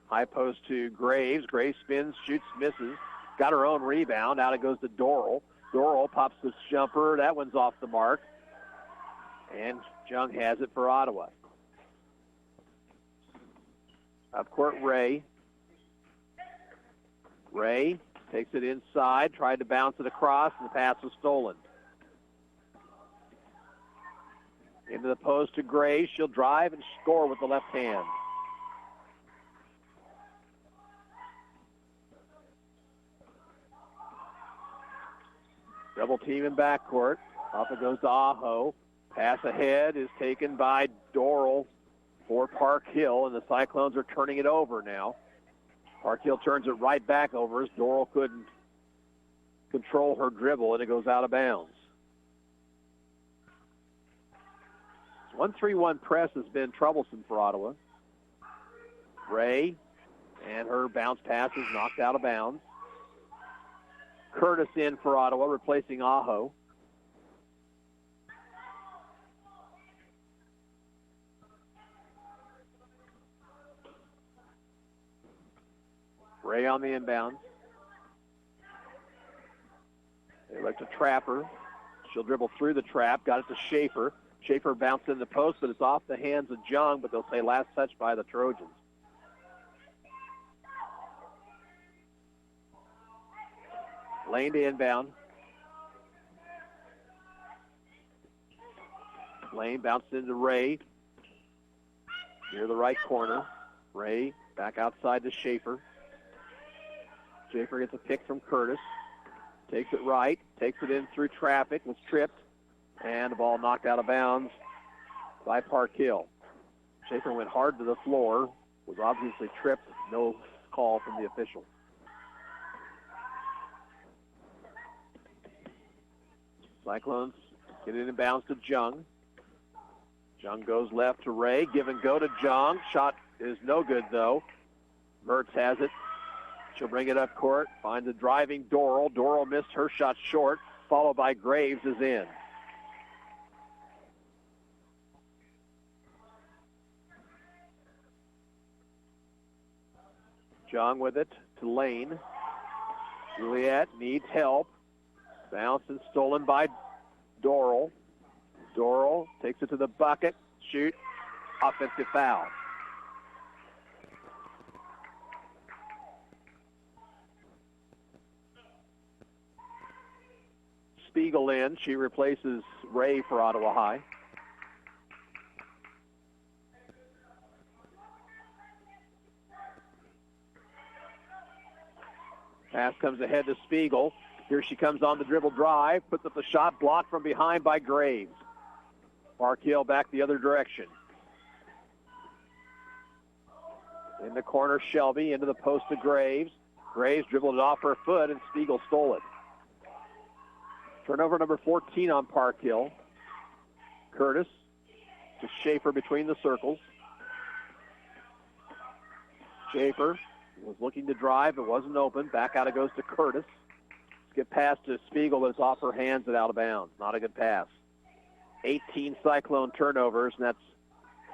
High post to Graves. Graves spins, shoots, misses. Got her own rebound. Out it goes to Dorrell. Dorrell pops this jumper. That one's off the mark. And Jung has it for Ottawa. Up court, Ray. Ray takes it inside, tried to bounce it across, and the pass was stolen. Into the post to Gray. She'll drive and score with the left hand. Double team in backcourt. Off it goes to Aho. Pass ahead is taken by Doral for Park Hill, and the Cyclones are turning it over now. Park Hill turns it right back over as Doral couldn't control her dribble, and it goes out of bounds. 1-3-1 press has been troublesome for Ottawa. Ray, and her bounce pass is knocked out of bounds. Curtis in for Ottawa, replacing Aho. Ray on the inbound. They look to trap her. She'll dribble through the trap, got it to Schaefer. Schaefer bounced in the post, but it's off the hands of Jung, but they'll say last touch by the Trojans. Lane to inbound. Lane bounced into Ray. Near the right corner. Ray back outside to Schaefer. Schaefer gets a pick from Curtis. Takes it right. Takes it in through traffic. Was tripped. And the ball knocked out of bounds by Park Hill. Schaefer went hard to the floor. Was obviously tripped. No call from the official. Cyclones get it in bounds to Jung. Jung goes left to Ray. Give and go to Jung. Shot is no good, though. Mertz has it. She'll bring it up court. Finds a driving Doral. Doral missed her shot short, followed by Graves is in. Jung with it to Lane. Juliet needs help. Bounced and stolen by Doral. Doral takes it to the bucket. Shoot. Offensive foul. Spiegel in. She replaces Ray for Ottawa High. Pass comes ahead to Spiegel. Here she comes on the dribble drive. Puts up the shot, blocked from behind by Graves. Park Hill back the other direction. In the corner, Shelby into the post to Graves. Graves dribbled it off her foot, and Spiegel stole it. Turnover number 14 on Park Hill. Curtis to Schaefer between the circles. Schaefer was looking to drive. It wasn't open. Back out it goes to Curtis. Get past to Spiegel, but it's off her hands and out of bounds. Not a good pass. 18 Cyclone turnovers, and that's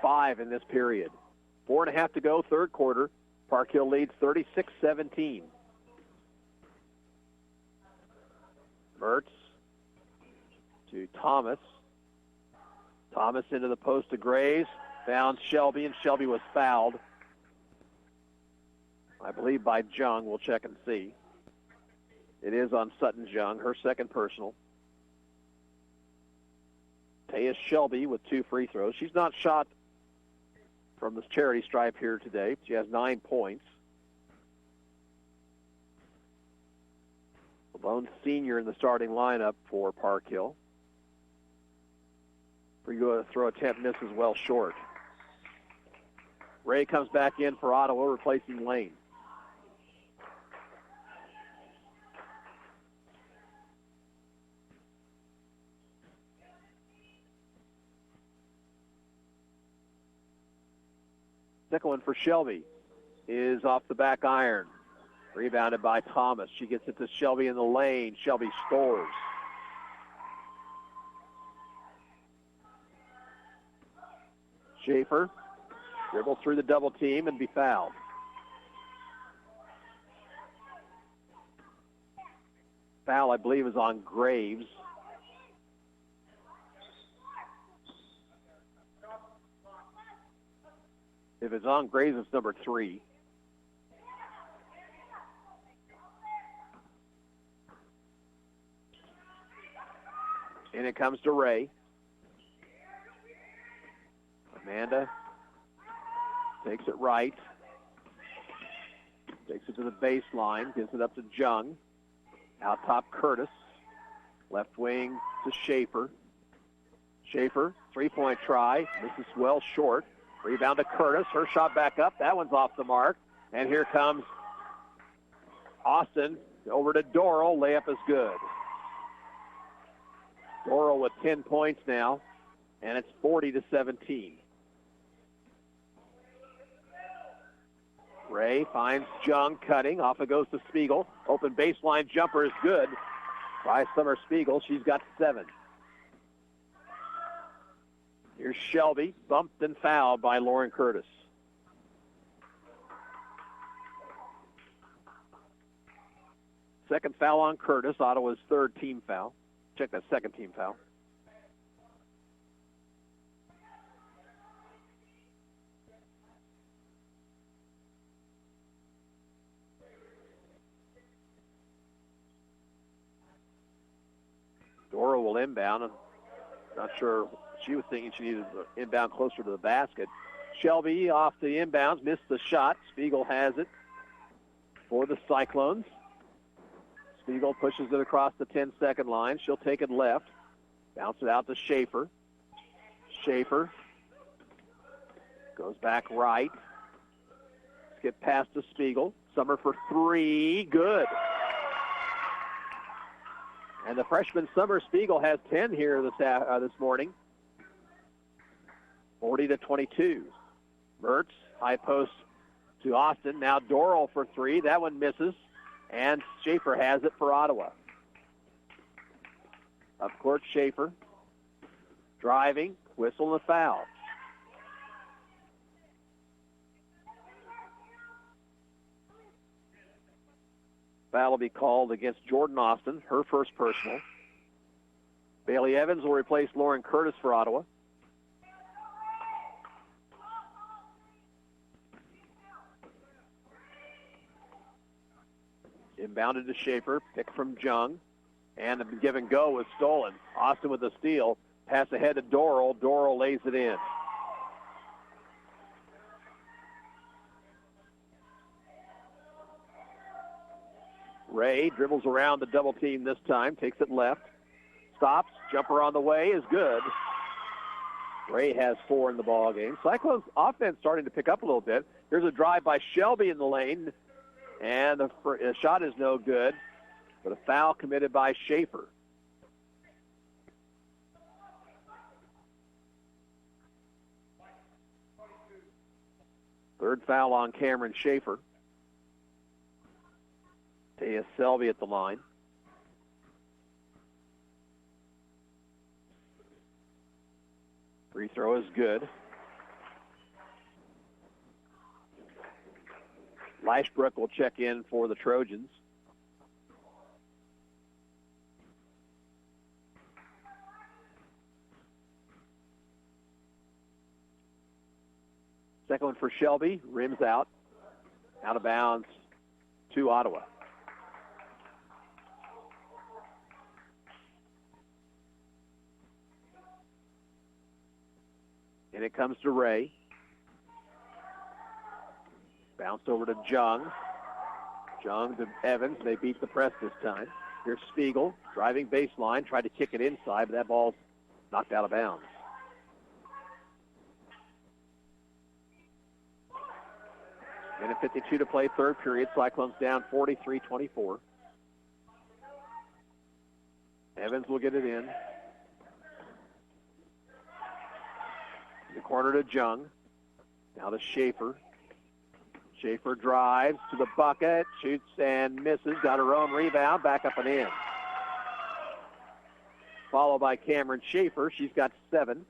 5 in this period. 4.5 to go, third quarter. Park Hill leads 36-17. Mertz to Thomas. Thomas into the post to Graves. Found Shelby, and Shelby was fouled. I believe by Jung. We'll check and see. It is on Sutton Jung, her second personal. Taya Shelby with 2 free throws. She's not shot from this charity stripe here today. She has 9 points. The lone senior in the starting lineup for Park Hill. Free throw attempt misses well short. Ray comes back in for Ottawa, replacing Lane. Second one for Shelby is off the back iron. Rebounded by Thomas. She gets it to Shelby in the lane. Shelby scores. Schaefer dribbles through the double team and be fouled. Foul, I believe, is on Graves. If it's on Graves, it's number 3. And it comes to Ray. Amanda takes it right. Takes it to the baseline. Gives it up to Jung. Out top, Curtis. Left wing to Schaefer. Schaefer, three-point try. Misses well short. Rebound to Curtis. Her shot back up. That one's off the mark. And here comes Austin over to Doral. Layup is good. Doral with 10 points now, and it's 40-17. Ray finds Jung cutting. Off it goes to Spiegel. Open baseline jumper is good by Summer Spiegel. She's got 7. Here's Shelby, bumped and fouled by Lauren Curtis. Second foul on Curtis, Ottawa's third team foul. Check that second team foul. Dora will inbound. I'm not sure. She was thinking she needed to inbound closer to the basket. Shelby off the inbounds, missed the shot. Spiegel has it for the Cyclones. Spiegel pushes it across the 10-second line. She'll take it left. Bounce it out to Schaefer. Schaefer goes back right. Skip past to Spiegel. Summer for 3. Good. And the freshman Summer Spiegel has 10 here this morning. 40-22. Mertz, high post to Austin. Now Doral for 3. That one misses. And Schaefer has it for Ottawa. Up court, Schaefer. Driving. Whistle and a foul. Foul will be called against Jordan Austin, her first personal. Bailey Evans will replace Lauren Curtis for Ottawa. Inbounded to Schaefer, pick from Jung, and the give and go was stolen. Austin with a steal, pass ahead to Doral. Doral lays it in. Ray dribbles around the double team this time, takes it left, stops, jumper on the way is good. Ray has 4 in the ball game. Cyclones offense starting to pick up a little bit. Here's a drive by Shelby in the lane. And the shot is no good, but a foul committed by Schaefer. Third foul on Cameron Schaefer. Taya Selby at the line. Free throw is good. Lashbrook will check in for the Trojans. Second one for Shelby, rims out of bounds to Ottawa. And it comes to Ray. Bounced over to Jung. Jung to Evans. They beat the press this time. Here's Spiegel driving baseline, tried to kick it inside, but that ball's knocked out of bounds. Minute 52 to play, third period. Cyclones down 43-24. Evans will get it in. The corner to Jung. Now to Schaefer. Schaefer drives to the bucket, shoots and misses, got her own rebound, back up and in. Followed by Cameron Schaefer. She's got 7.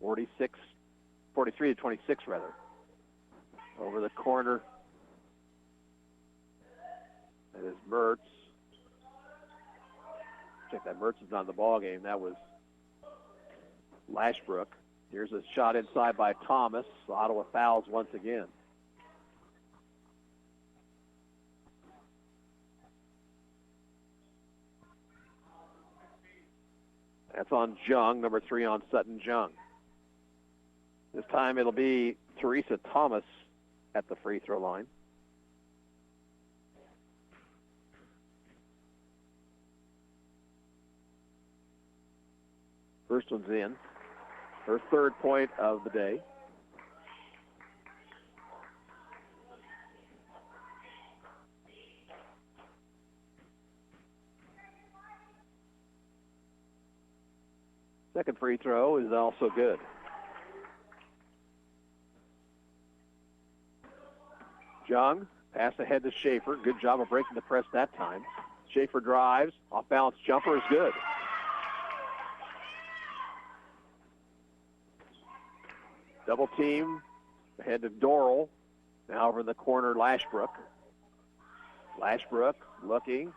43-26 rather. Over the corner. That is Mertz. Check that, Mertz is not in the ball game. That was Lashbrook. Here's a shot inside by Thomas. Ottawa fouls once again. That's on Jung, number 3 on Sutton Jung. This time it'll be Teresa Thomas at the free throw line. First one's in. Her third point of the day. Second free throw is also good. Jung, pass ahead to Schaefer. Good job of breaking the press that time. Schaefer drives. Off-balance jumper is good. Double team ahead to Dorrell. Now over in the corner, Lashbrook. Lashbrook looking.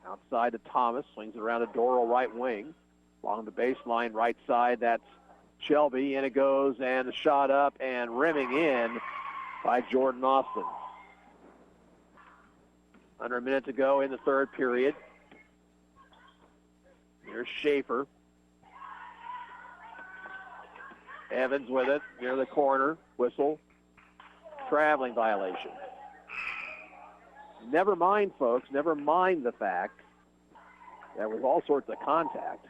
Outside to Thomas. Swings it around to Dorrell, right wing. Along the baseline, right side, that's Shelby. In it goes, and the shot up and rimming in by Jordan Austin. Under a minute to go in the third period. Here's Schaefer. Evans with it near the corner. Whistle. Traveling violation. Never mind, folks. Never mind the fact there was all sorts of contact.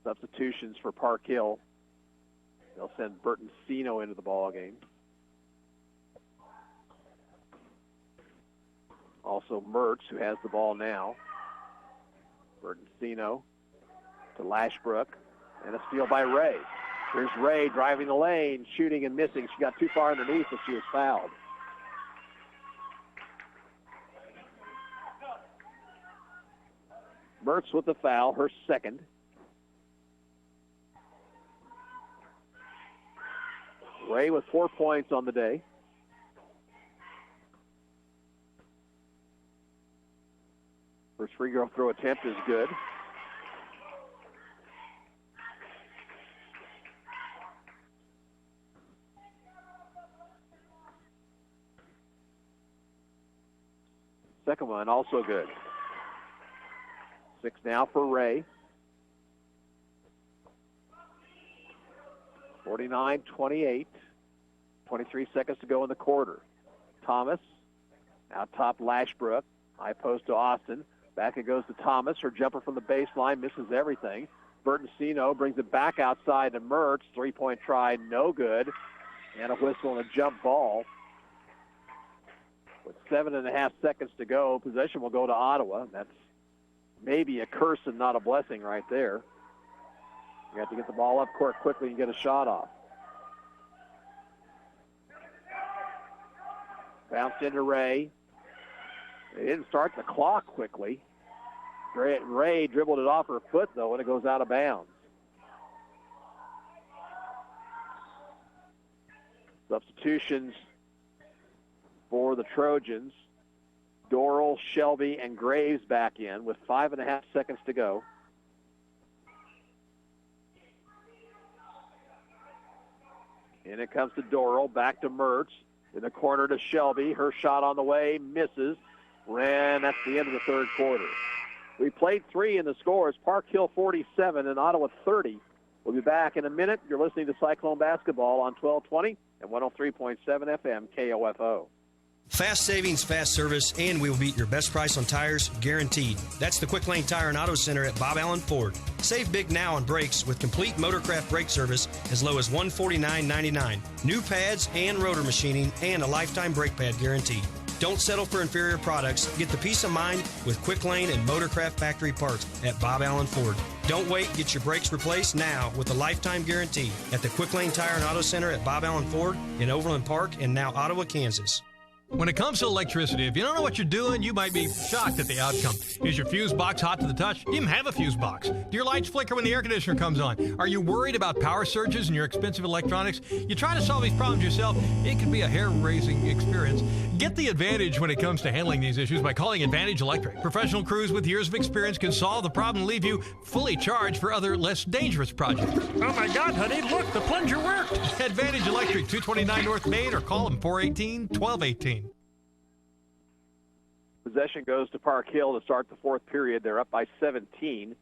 Substitutions for Park Hill. They'll send Burton Sino into the ball game. Also Mertz, who has the ball now. Burton Sino to Lashbrook. And a steal by Ray. Here's Ray driving the lane, shooting and missing. She got too far underneath, but she was fouled. Mertz with the foul, her second. Ray with 4 points on the day. First free throw attempt is good. Second one also good. 6 now for Ray. 49-28. 23 seconds to go in the quarter. Thomas, out top Lashbrook. High post to Austin. Back it goes to Thomas. Her jumper from the baseline misses everything. Burton Sino brings it back outside to Mertz. 3-point try, no good. And a whistle and a jump ball. With 7.5 seconds to go, possession will go to Ottawa. That's maybe a curse and not a blessing right there. You have to get the ball up court quickly and get a shot off. Bounced into Ray. They didn't start the clock quickly. Ray dribbled it off her foot, though, and it goes out of bounds. Substitutions for the Trojans. Dorrell, Shelby, and Graves back in with 5.5 seconds to go. And it comes to Dorrell, back to Mertz. In the corner to Shelby. Her shot on the way, misses. And that's the end of the third quarter. We played 3 in the scores. Park Hill 47 and Ottawa 30. We'll be back in a minute. You're listening to Cyclone Basketball on 1220 and 103.7 FM KOFO. Fast savings, fast service, and we will beat your best price on tires, guaranteed. That's the Quick Lane Tire and Auto Center at Bob Allen Ford. Save big now on brakes with complete Motorcraft brake service as low as $149.99. New pads and rotor machining and a lifetime brake pad guarantee. Don't settle for inferior products. Get the peace of mind with Quick Lane and Motorcraft factory parts at Bob Allen Ford. Don't wait. Get your brakes replaced now with a lifetime guarantee at the Quick Lane Tire and Auto Center at Bob Allen Ford in Overland Park and now Ottawa, Kansas. When it comes to electricity, if you don't know what you're doing, you might be shocked at the outcome. Is your fuse box hot to the touch? Do you even have a fuse box? Do your lights flicker when the air conditioner comes on? Are you worried about power surges in your expensive electronics? You try to solve these problems yourself, it can be a hair-raising experience. Get the advantage when it comes to handling these issues by calling Advantage Electric. Professional crews with years of experience can solve the problem and leave you fully charged for other, less dangerous projects. Oh my God, honey, look, the plunger worked. Advantage Electric, 229 North Main, or call them 418-1218. Possession goes to Park Hill to start the fourth period. They're up by 17.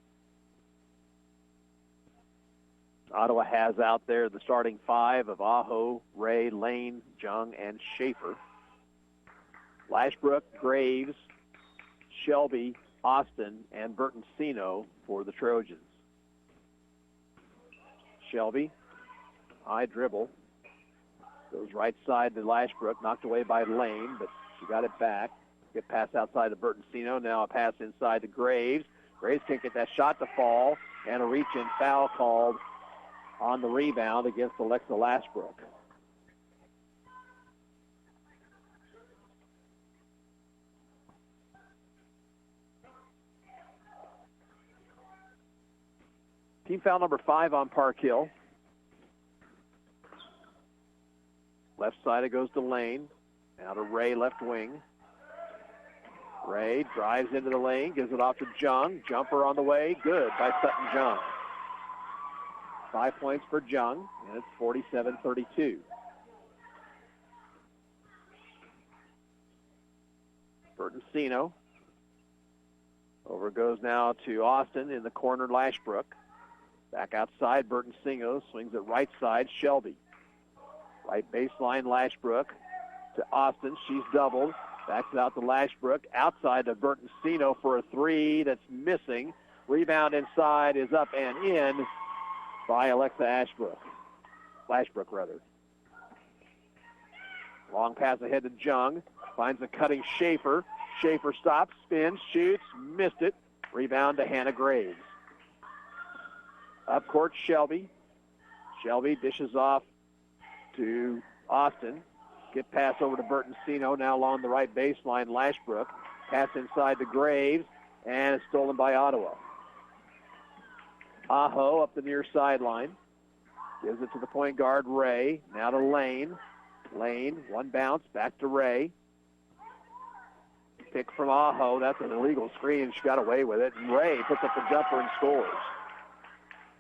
Ottawa has out there the starting five of Aho, Ray, Lane, Jung, and Schaefer. Lashbrook, Graves, Shelby, Austin, and Bertoncino for the Trojans. Shelby, high dribble, goes right side to Lashbrook, knocked away by Lane, but she got it back. Get pass outside to Bertoncino, now a pass inside to Graves. Graves can't get that shot to fall, and a reach-in foul called on the rebound against Alexa Lashbrook. Team foul number 5 on Park Hill. Left side it goes to Lane. Now to Ray, left wing. Ray drives into the lane, gives it off to Jung. Jumper on the way, good by Sutton Jung. 5 points for Jung, and it's 47-32. Bertoncino. Over goes now to Austin in the corner, Lashbrook. Back outside, Bertoncino swings it right side, Shelby. Right baseline, Lashbrook to Austin. She's doubled. Backs it out to Lashbrook. Outside to Bertoncino for a three that's missing. Rebound inside is up and in by Alexa Lashbrook, rather. Long pass ahead to Jung. Finds a cutting Schaefer. Schaefer stops, spins, shoots, missed it. Rebound to Hannah Graves. Up court, Shelby. Shelby dishes off to Austin. Get pass over to Bertoncino, now along the right baseline, Lashbrook. Pass inside to Graves, and it's stolen by Ottawa. Aho up the near sideline. Gives it to the point guard, Ray. Now to Lane. Lane, one bounce, back to Ray. Pick from Aho. That's an illegal screen. She got away with it. And Ray puts up the jumper and scores.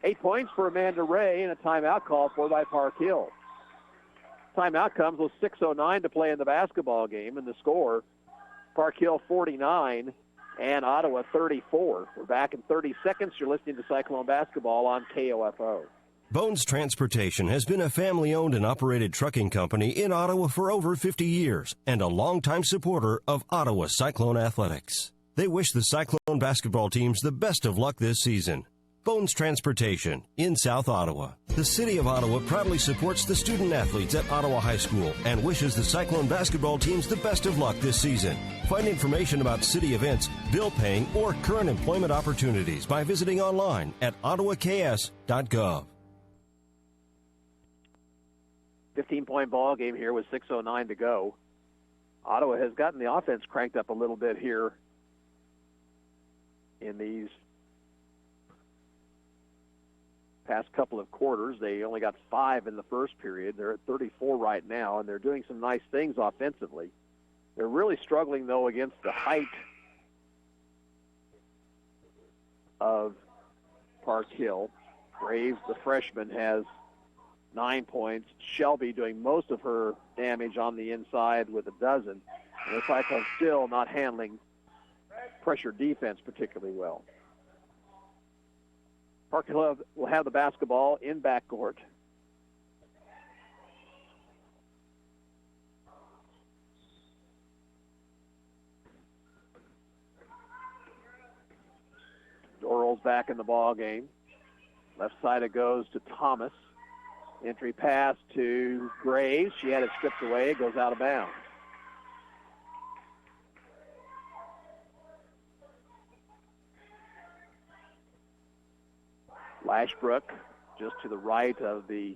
8 points for Amanda Ray, and a timeout called for by Park Hill. Timeout comes with 6:09 to play in the basketball game, and the score, Park Hill 49 and Ottawa 34. We're back in 30 seconds. You're listening to Cyclone Basketball on KOFO. Bones Transportation has been a family-owned and operated trucking company in Ottawa for over 50 years and a longtime supporter of Ottawa Cyclone Athletics. They wish the Cyclone basketball teams the best of luck this season. Bones Transportation in South Ottawa. The City of Ottawa proudly supports the student athletes at Ottawa High School and wishes the Cyclone basketball teams the best of luck this season. Find information about city events, bill paying, or current employment opportunities by visiting online at ottawaks.gov. 15-point ball game here with 6:09 to go. Ottawa has gotten the offense cranked up a little bit here in these past couple of quarters. They only got 5 in the first period. They're at 34 right now, and they're doing some nice things offensively. They're really struggling, though, against the height of Park Hill. Graves, the freshman, has 9 points. Shelby doing most of her damage on the inside with 12. And the Cyclones still not handling pressure defense particularly well. Park Hill will have the basketball in backcourt. Dorrell's back in the ball game. Left side it goes to Thomas. Entry pass to Graves. She had it stripped away. It goes out of bounds. Lashbrook just to the right of the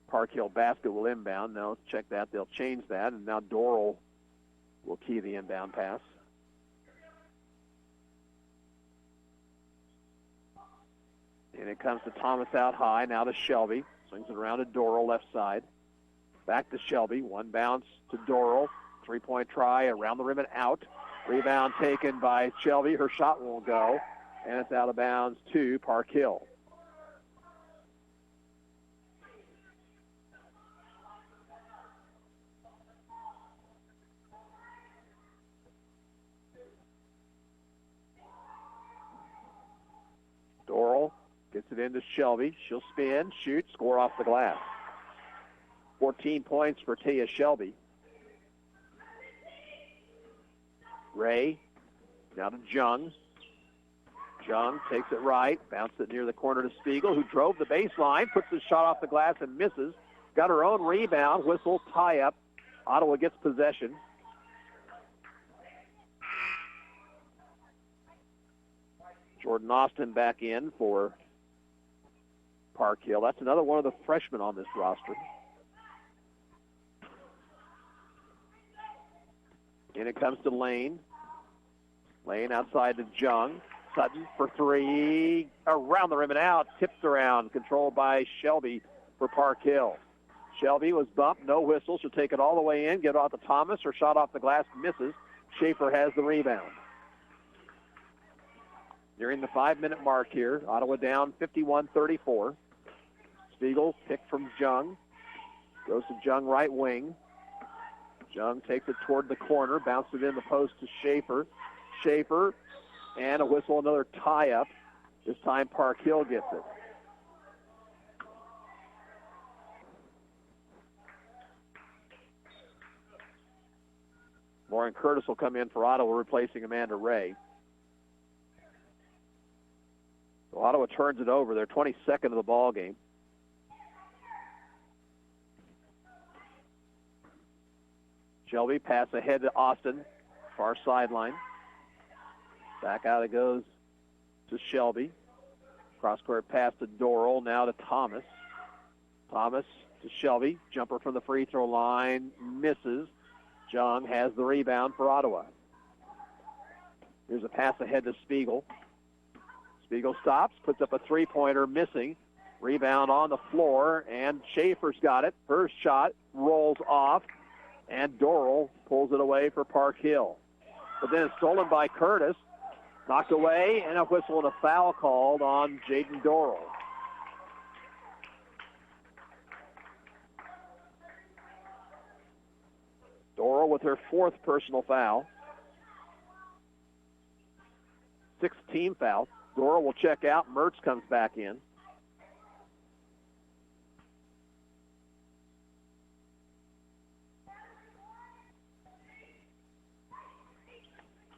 Park Hill basket will inbound. Now, check that. They'll change that. And now Dorrell will key the inbound pass. And it comes to Thomas out high. Now to Shelby. Swings it around to Dorrell, left side. Back to Shelby. One bounce to Dorrell. Three-point try around the rim and out. Rebound taken by Shelby. Her shot won't go, and it's out of bounds to Park Hill. Doral gets it into Shelby. She'll spin, shoot, score off the glass. 14 points for Tia Shelby. Ray, now to Jung. Jung takes it right, bounces it near the corner to Spiegel, who drove the baseline, puts his shot off the glass and misses. Got her own rebound, whistle, tie up. Ottawa gets possession. Jordan Austin back in for Park Hill. That's another one of the freshmen on this roster. And it comes to Lane. Lane outside to Jung. Sutton for three. Around the rim and out. Tipped around. Controlled by Shelby for Park Hill. Shelby was bumped. No whistle. She'll take it all the way in. Get it off to Thomas. Her shot off the glass misses. Schaefer has the rebound. Nearing the 5-minute mark here. Ottawa down 51-34. Spiegel picked from Jung. Goes to Jung right wing. Jung takes it toward the corner. Bounces it in the post to Schaefer. Schaefer and a whistle, another tie-up. This time Park Hill gets it. Lauren Curtis will come in for Ottawa, replacing Amanda Ray. So Ottawa turns it over. They're 22nd of the ball game. Shelby pass ahead to Austin, far sideline. Back out it goes to Shelby. Cross-court pass to Doral, now to Thomas. Thomas to Shelby. Jumper from the free throw line, misses. Jung has the rebound for Ottawa. Here's a pass ahead to Spiegel. Spiegel stops, puts up a three-pointer, missing. Rebound on the floor, and Schaefer's got it. Her shot rolls off, and Doral pulls it away for Park Hill. But then it's stolen by Curtis. Knocked away, and a whistle and a foul called on Jaden Doral. Doral with her fourth personal foul. 6th team foul. Doral will check out. Mertz comes back in.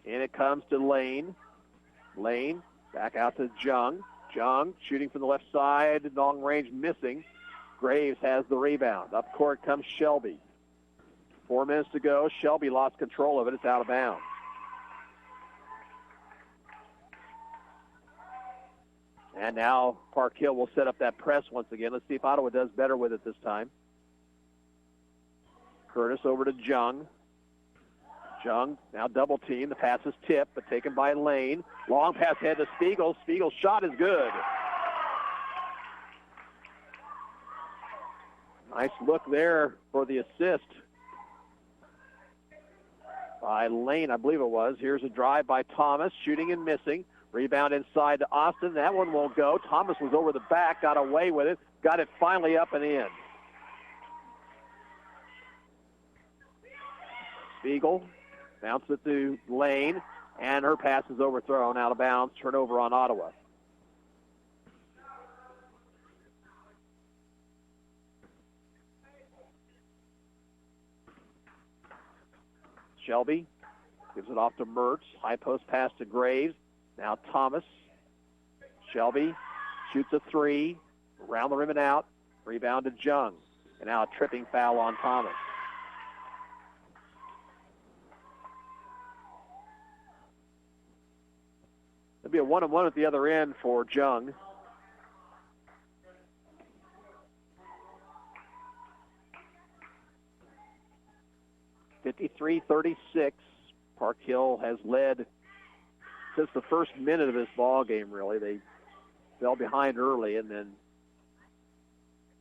And it comes to Lane. Lane back out to Jung. Jung shooting from the left side, long range missing. Graves has the rebound. Up court comes Shelby. 4 minutes to go. Shelby lost control of it. It's out of bounds. And now Park Hill will set up that press once again. Let's see if Ottawa does better with it this time. Curtis over to Jung. Jung now double team. The pass is tipped, but taken by Lane. Long pass ahead to Spiegel. Spiegel's shot is good. Nice look there for the assist by Lane, I believe it was. Here's a drive by Thomas, shooting and missing. Rebound inside to Austin. That one won't go. Thomas was over the back, got away with it. Got it finally up and in. Spiegel bounces it to Lane, and her pass is overthrown, out of bounds. Turnover on Ottawa. Shelby gives it off to Mertz. High post pass to Graves. Now Thomas. Shelby shoots a three. Around the rim and out. Rebound to Jung. And now a tripping foul on Thomas. There'll be a 1-on-1 at the other end for Jung. (53-36). Park Hill has led since the first minute of this ball game, really. They fell behind early and then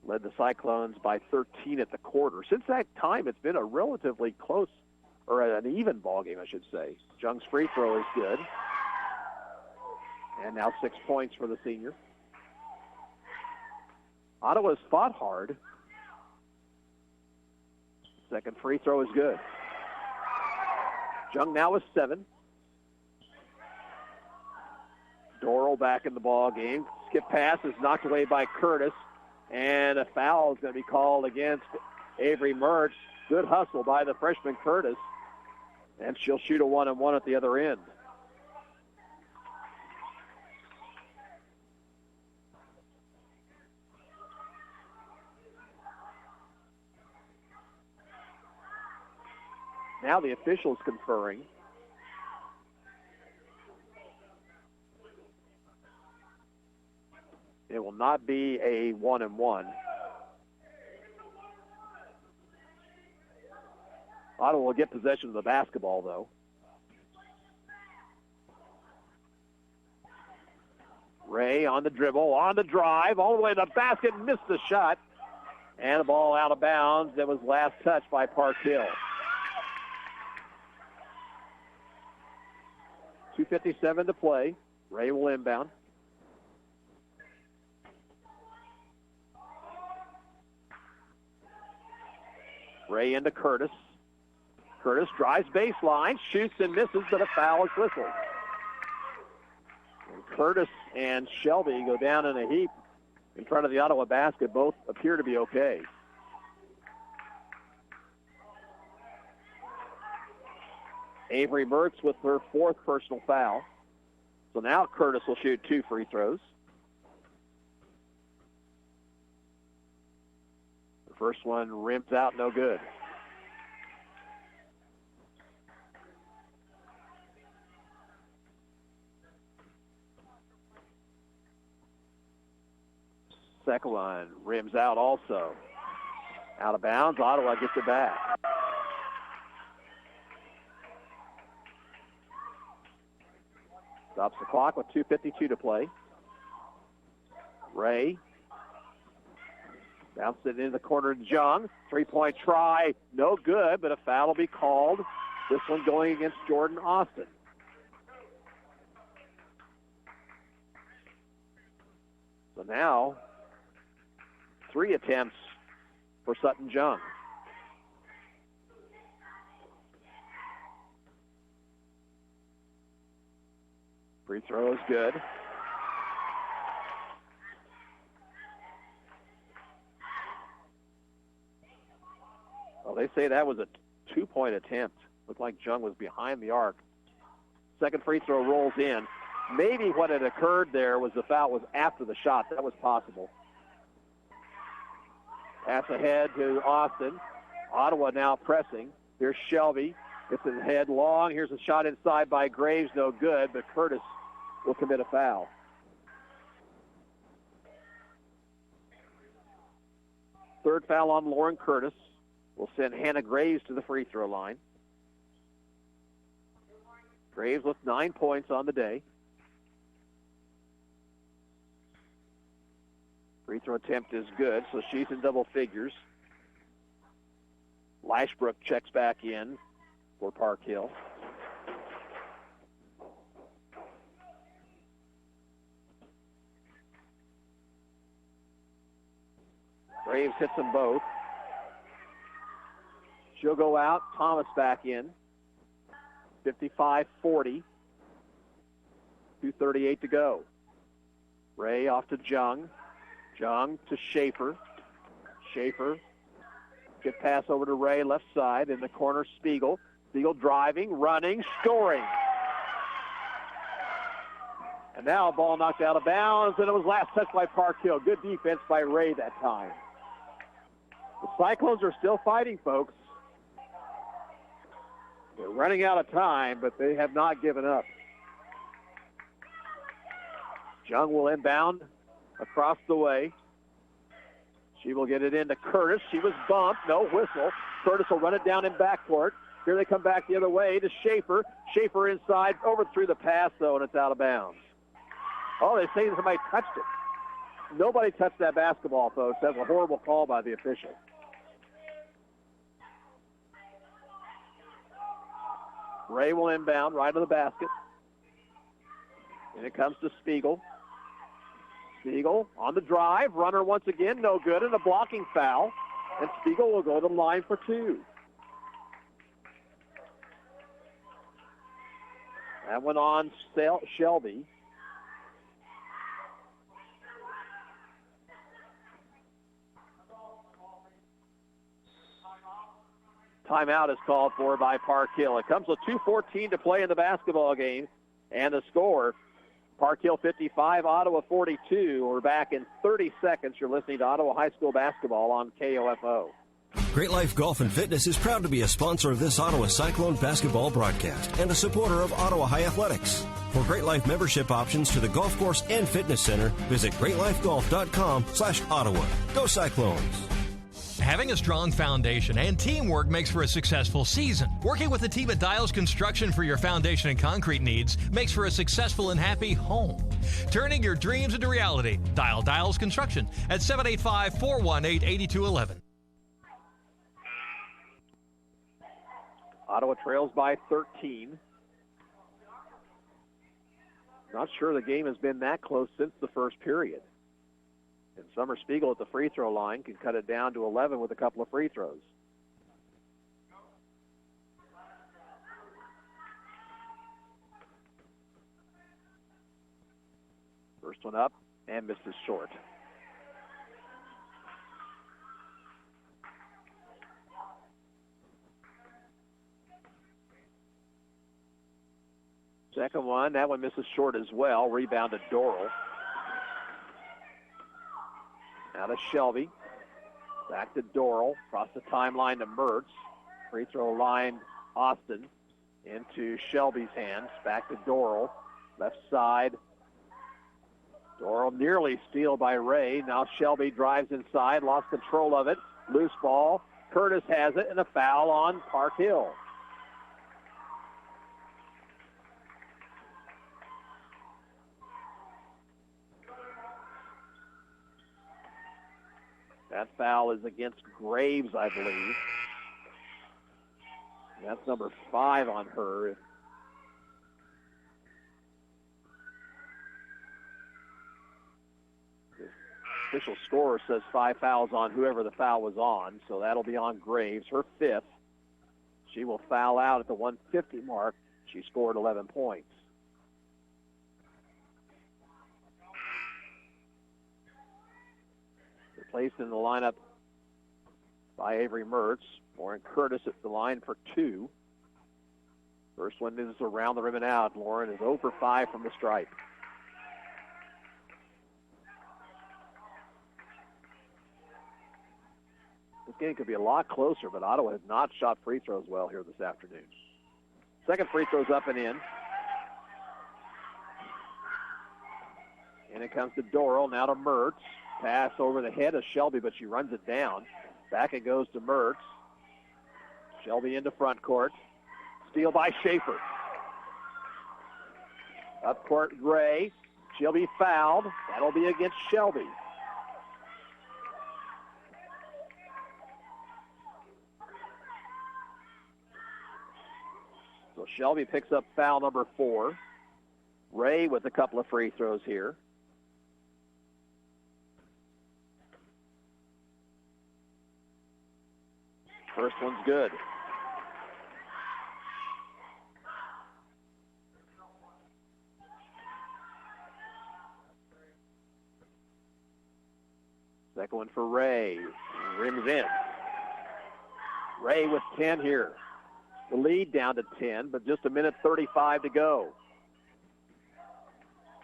led the Cyclones by 13 at the quarter. Since that time, it's been a relatively close or an even ball game, I should say. Jung's free throw is good. And now 6 points for the senior. Ottawa's fought hard. Second free throw is good. Jung now with 7. Doral back in the ball game. Skip pass is knocked away by Curtis. And a foul is going to be called against Avery Mertz. Good hustle by the freshman Curtis. And she'll shoot a 1-and-1 at the other end. Now the officials conferring. It will not be a 1-and-1. Ottawa will get possession of the basketball, though. Ray on the dribble, on the drive, all the way to the basket, missed the shot. And the ball out of bounds. That was last touched by Park Hill. 2:57 to play. Ray will inbound. Ray into Curtis. Curtis drives baseline, shoots and misses, but a foul is whistled. And Curtis and Shelby go down in a heap in front of the Ottawa basket. Both appear to be okay. Avery Mertz with her 4th personal foul. So now Curtis will shoot 2 free throws. The first one rims out, no good. Second one rims out also. Out of bounds, Ottawa gets it back. Stops the clock with 2:52 to play. Ray bounced it into the corner to Jung. 3-point try, no good, but a foul will be called. This one going against Jordan Austin. So now, 3 attempts for Sutton Jung. Free throw is good. Well, they say that was a 2-point attempt. Looked like Jung was behind the arc. Second free throw rolls in. Maybe what had occurred there was the foul was after the shot. That was possible. Pass ahead to Austin. Ottawa now pressing. Here's Shelby. Gets it ahead long. Here's a shot inside by Graves. No good, but Curtis will commit a foul. Third foul on Lauren Curtis will send Hannah Graves to the free throw line. Graves with 9 points on the day. Free throw attempt is good, so she's in double figures. Lashbrook checks back in for Park Hill. Graves hits them both. She'll go out. Thomas back in. 55-40. 2:38 to go. Ray off to Jung. Jung to Schaefer. Schaefer. Good pass over to Ray, left side. In the corner, Spiegel. Spiegel driving, running, scoring. And now a ball knocked out of bounds, and it was last touched by Park Hill. Good defense by Ray that time. The Cyclones are still fighting, folks. They're running out of time, but they have not given up. Jung will inbound across the way. She will get it into Curtis. She was bumped. No whistle. Curtis will run it down in backcourt. Here they come back the other way to Schaefer. Schaefer inside, overthrew the pass, though, and it's out of bounds. Oh, they say somebody touched it. Nobody touched that basketball, folks. That was a horrible call by the official. Ray will inbound right of the basket. And it comes to Spiegel. Spiegel on the drive. Runner once again, no good, and a blocking foul. And Spiegel will go to the line for two. That went on Shelby. Timeout is called for by Park Hill. It comes with 2:14 to play in the basketball game. And the score, Park Hill 55, Ottawa 42. We're back in 30 seconds. You're listening to Ottawa High School basketball on KOFO. Great Life Golf and Fitness is proud to be a sponsor of this Ottawa Cyclone basketball broadcast and a supporter of Ottawa High Athletics. For Great Life membership options to the golf course and fitness center, visit greatlifegolf.com/Ottawa. Go Cyclones! Having a strong foundation and teamwork makes for a successful season. Working with the team at Dials Construction for your foundation and concrete needs makes for a successful and happy home. Turning your dreams into reality. Dial Dials Construction at 785-418-8211. Ottawa trails by 13. Not sure the game has been that close since the first period. And Summer Spiegel at the free throw line can cut it down to 11 with a couple of free throws. First one up and misses short. Second one, that one misses short as well. Rebounded Doral. Now to Shelby. Back to Doral. Across the timeline to Mertz. Free throw line, Austin. Into Shelby's hands. Back to Doral. Left side. Doral nearly steal by Ray. Now Shelby drives inside. Lost control of it. Loose ball. Curtis has it, and a foul on Park Hill. That foul is against Graves, I believe. That's number 5 on her. The official scorer says 5 fouls on whoever the foul was on, so that'll be on Graves, her 5th. She will foul out at the 150 mark. She scored 11 points. Placed in the lineup by Avery Mertz. Lauren Curtis at the line for 2. First one is around the rim and out. Lauren is 0 for 5 from the stripe. This game could be a lot closer, but Ottawa has not shot free throws well here this afternoon. Second free throw's up and in. And it comes to Doral, now to Mertz. Pass over the head of Shelby, but she runs it down. Back it goes to Mertz. Shelby into front court. Steal by Schaefer. Up court, Ray. She'll be fouled. That'll be against Shelby. So Shelby picks up foul number 4. Ray with a couple of free throws here. First one's good. Second one for Ray. Rims in. Ray with 10 here. The lead down to 10, but just a minute 35 to go.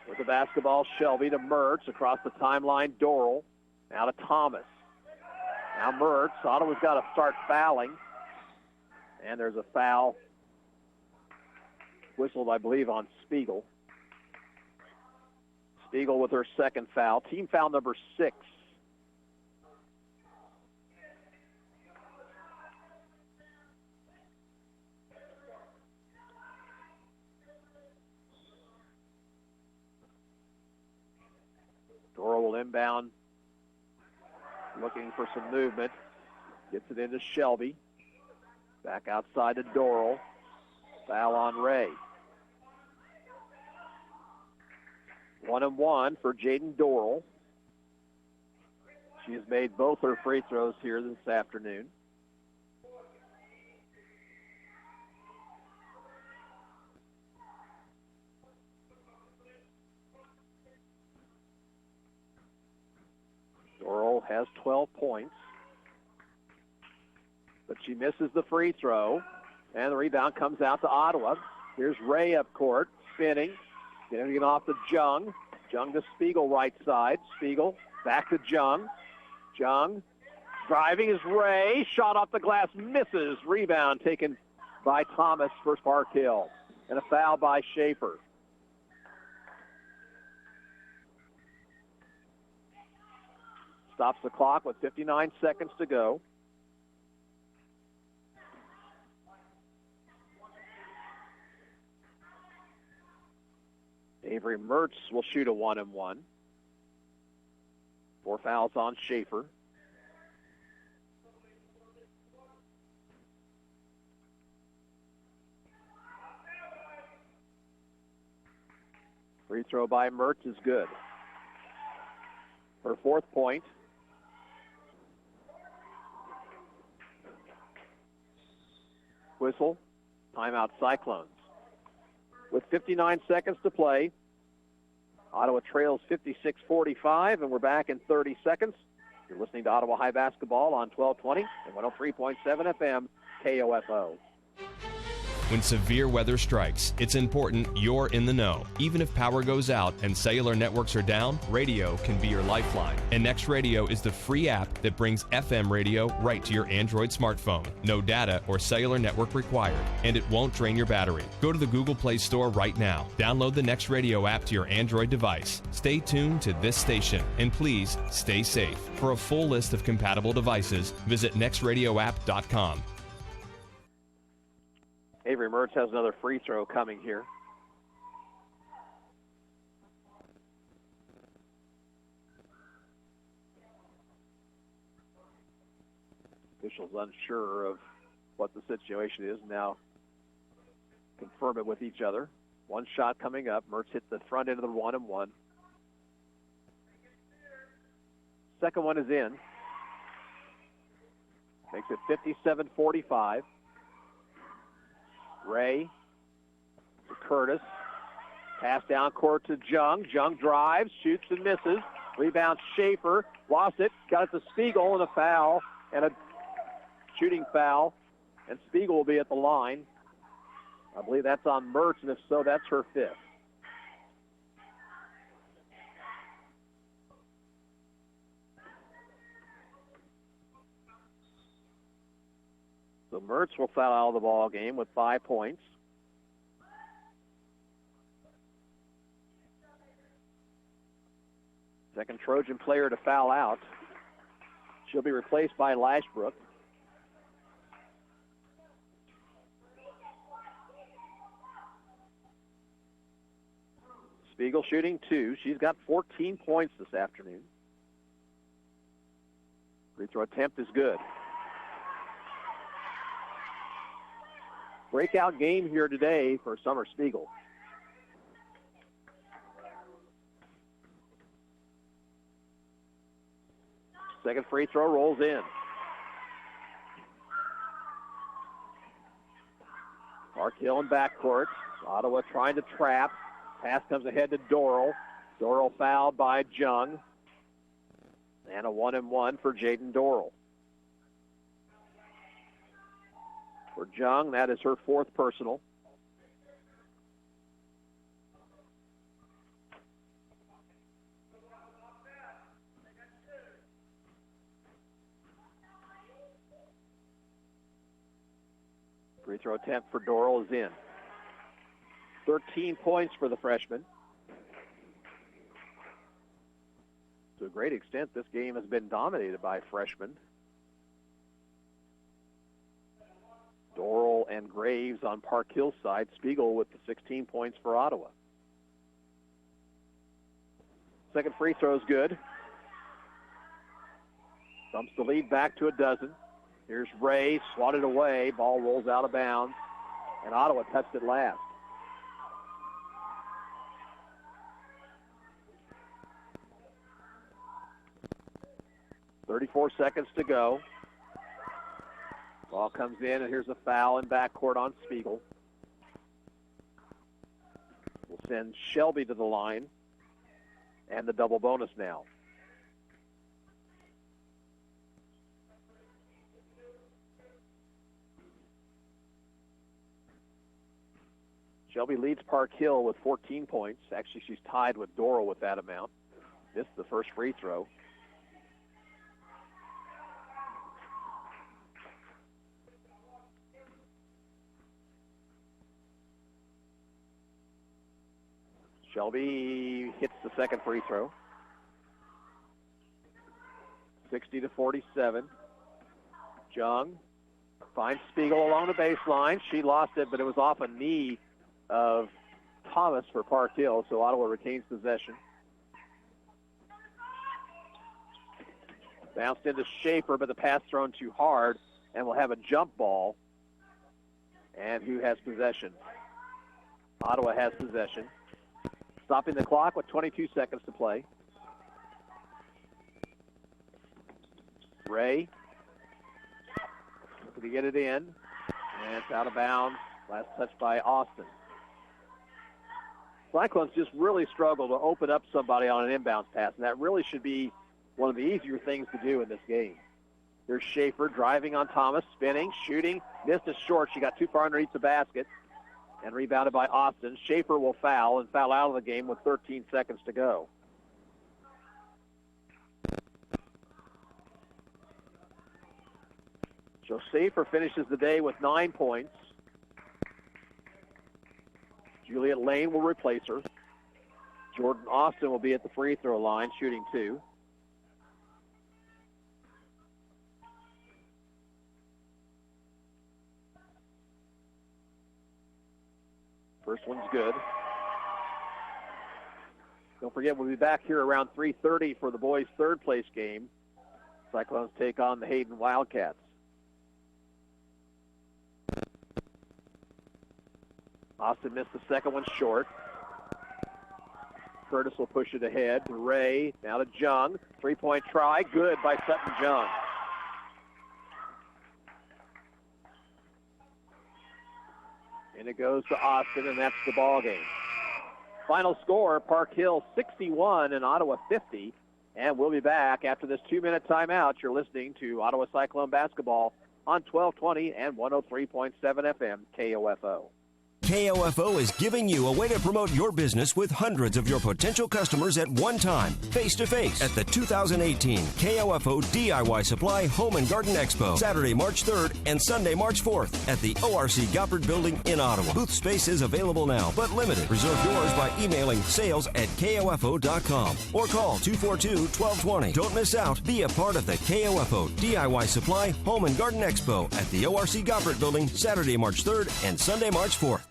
With the basketball, Shelby to Mertz. Across the timeline, Doral. Now to Thomas. Now Mertz. Ottawa's got to start fouling. And there's a foul whistled, I believe, on Spiegel. Spiegel with her second foul. Team foul number 6. Doral will inbound. Looking for some movement. Gets it into Shelby. Back outside to Doral. Foul on Ray. 1-1 for Jaden Dorrell. She has made both her free throws here this afternoon. Dorrell has 12 points, but she misses the free throw, and the rebound comes out to Ottawa. Here's Ray up court, spinning, getting it off to Jung. Jung to Spiegel right side. Spiegel back to Jung. Jung driving is Ray. Shot off the glass, misses. Rebound taken by Thomas for Park Hill. And a foul by Schaefer. Stops the clock with 59 seconds to go. Avery Mertz will shoot a 1-1. 4 fouls on Schaefer. Free throw by Mertz is good. Her 4th point. Whistle. Timeout Cyclones. With 59 seconds to play, Ottawa trails 56-45, and we're back in 30 seconds. You're listening to Ottawa High Basketball on 1220 and 103.7 FM KOFO. When severe weather strikes, it's important you're in the know. Even if power goes out and cellular networks are down, radio can be your lifeline. And Next Radio is the free app that brings FM radio right to your Android smartphone. No data or cellular network required, and it won't drain your battery. Go to the Google Play Store right now. Download the Next Radio app to your Android device. Stay tuned to this station, and please stay safe. For a full list of compatible devices, visit nextradioapp.com. Avery Mertz has another free throw coming here. Officials unsure of what the situation is now. Confirm it with each other. One shot coming up. Mertz hit the front end of the 1-1. Second one is in. Makes it 57-45. Ray to Curtis. Pass down court to Jung. Jung drives, shoots and misses. Rebound Schaefer. Lost it. Got it to Spiegel, and a foul. And a shooting foul. And Spiegel will be at the line. I believe that's on Mertz, and if so, that's her 5th. So Mertz will foul out of the ball game with 5 points. Second Trojan player to foul out. She'll be replaced by Lashbrook. Spiegel shooting 2. She's got 14 points this afternoon. Free throw attempt is good. Breakout game here today for Summer Spiegel. Second free throw rolls in. Park Hill in backcourt. Ottawa trying to trap. Pass comes ahead to Dorrell. Dorrell fouled by Jung. And a 1-1 for Jaden Dorrell. For Jung, that is her 4th personal. Free throw attempt for Dorrell is in. 13 points for the freshman. To a great extent, this game has been dominated by freshmen. Dorrell and Graves on Park Hill side. Spiegel with the 16 points for Ottawa. Second free throw is good. Bumps the lead back to a dozen. Here's Ray, swatted away. Ball rolls out of bounds. and Ottawa touched it last. .34 seconds to go. Ball comes in, and here's a foul in backcourt on Spiegel. We'll send Shelby to the line, and the double bonus now. Shelby leads Park Hill with 14 points. Actually, she's tied with Doral with that amount. Missed the first free throw. Shelby hits the second free throw. 60-47. Jung finds Spiegel along the baseline. She lost it, but it was off a knee of Thomas for Park Hill, so Ottawa retains possession. Bounced into Schaefer, but the pass thrown too hard, and we'll have a jump ball. And who has possession? Ottawa has possession. Stopping the clock with 22 seconds to play. Ray. Looking to get it in. And it's out of bounds. Last touch by Austin. Cyclones just really struggle to open up somebody on an inbounds pass, and that really should be one of the easier things to do in this game. Here's Schaefer driving on Thomas, spinning, shooting, missed it short. She got too far underneath the basket. And rebounded by Austin. Schaefer will foul and foul out of the game with 13 seconds to go. So Schaefer finishes the day with 9 points. Juliet Lane will replace her. Jordan Austin will be at the free throw line, shooting 2. First one's good. Don't forget, we'll be back here around 3:30 for the boys' third place game. Cyclones take on the Hayden Wildcats. Austin missed the second one short. Curtis will push it ahead to Ray. Now to Jung. Three-point try. Good by Sutton Jung. And it goes to Austin, and that's the ball game. Final score, Park Hill 61 and Ottawa 50. And we'll be back after this 2-minute timeout. You're listening to Ottawa Cyclone basketball on 1220 and 103.7 FM KOFO. KOFO is giving you a way to promote your business with hundreds of your potential customers at one time, face-to-face, at the 2018 KOFO DIY Supply Home and Garden Expo, Saturday, March 3rd and Sunday, March 4th at the ORC Goppert Building in Ottawa. Booth space is available now, but limited. Reserve yours by emailing sales@kofo.com or call 242-1220. Don't miss out. Be a part of the KOFO DIY Supply Home and Garden Expo at the ORC Goppert Building, Saturday, March 3rd and Sunday, March 4th.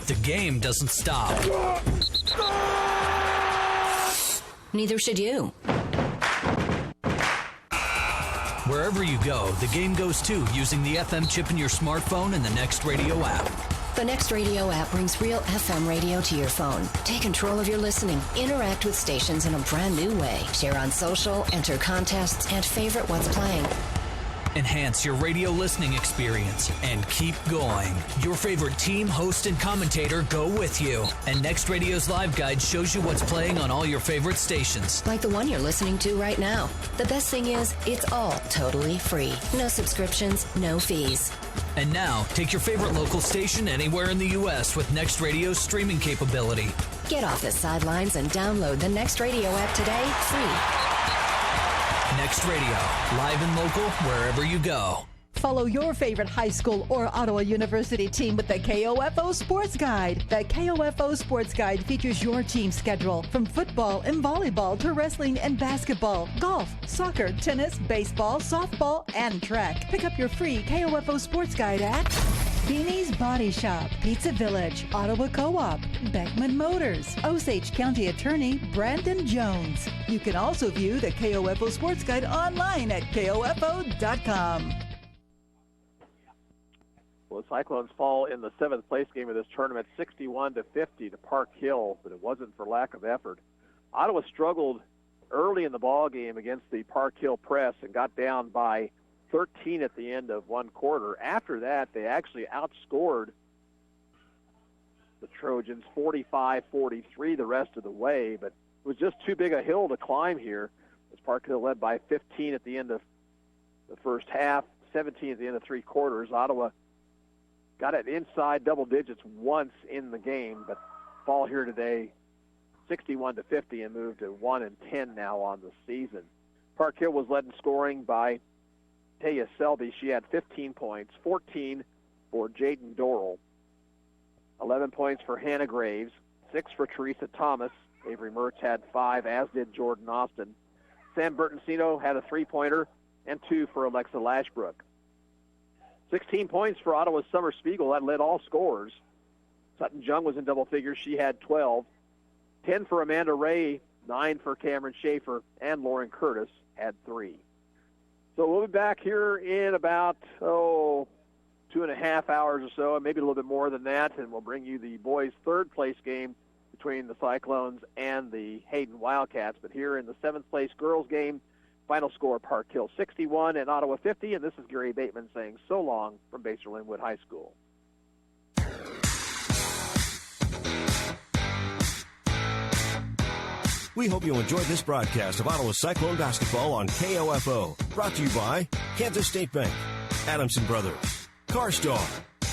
The game doesn't stop. Neither should you. Wherever you go, the game goes too, using the FM chip in your smartphone and the Next Radio app. The Next Radio app brings real FM radio to your phone. Take control of your listening. Interact with stations in a brand new way. Share on social, enter contests, and favorite what's playing. Enhance your radio listening experience and keep going. Your favorite team, host, and commentator go with you. And Next Radio's live guide shows you what's playing on all your favorite stations. Like the one you're listening to right now. The best thing is, it's all totally free. No subscriptions, no fees. And now, take your favorite local station anywhere in the U.S. with Next Radio's streaming capability. Get off the sidelines and download the Next Radio app today, free. Next Radio, live and local, wherever you go. Follow your favorite high school or Ottawa University team with the KOFO Sports Guide. The KOFO Sports Guide features your team's schedule from football and volleyball to wrestling and basketball, golf, soccer, tennis, baseball, softball, and track. Pick up your free KOFO Sports Guide at Beanie's Body Shop, Pizza Village, Ottawa Co-op, Beckman Motors, Osage County Attorney Brandon Jones. You can also view the KOFO Sports Guide online at KOFO.com. Well, the Cyclones fall in the 7th place game of this tournament, 61-50 to Park Hill, but it wasn't for lack of effort. Ottawa struggled early in the ball game against the Park Hill press and got down by 13 at the end of one quarter. After that, they actually outscored the Trojans 45-43 the rest of the way, but it was just too big a hill to climb here as Park Hill led by 15 at the end of the first half, 17 at the end of three quarters. Ottawa got it inside double digits once in the game, but fall here today 61-50 and moved to 1-10 now on the season. Park Hill was led in scoring by Taya Selby. She had 15 points, 14 for Jaden Dorrell, 11 points for Hannah Graves, 6 for Teresa Thomas. Avery Mertz had 5, as did Jordan Austin. Sam Bertoncino had a 3-pointer and 2 for Alexa Lashbrook. 16 points for Ottawa's Summer Spiegel. That led all scorers. Sutton Jung was in double figures. She had 12. 10 for Amanda Ray, 9 for Cameron Schaefer, and Lauren Curtis had 3. So we'll be back here in about, 2.5 hours or so, and maybe a little bit more than that, and we'll bring you the boys' third-place game between the Cyclones and the Hayden Wildcats. But here in the 7th-place girls' game, final score, Park Hill 61 and Ottawa 50, and this is Gary Bateman saying so long from Basel Linwood High School. We hope you enjoyed this broadcast of Ottawa Cyclone basketball on KOFO. Brought to you by Kansas State Bank, Adamson Brothers, CarStar,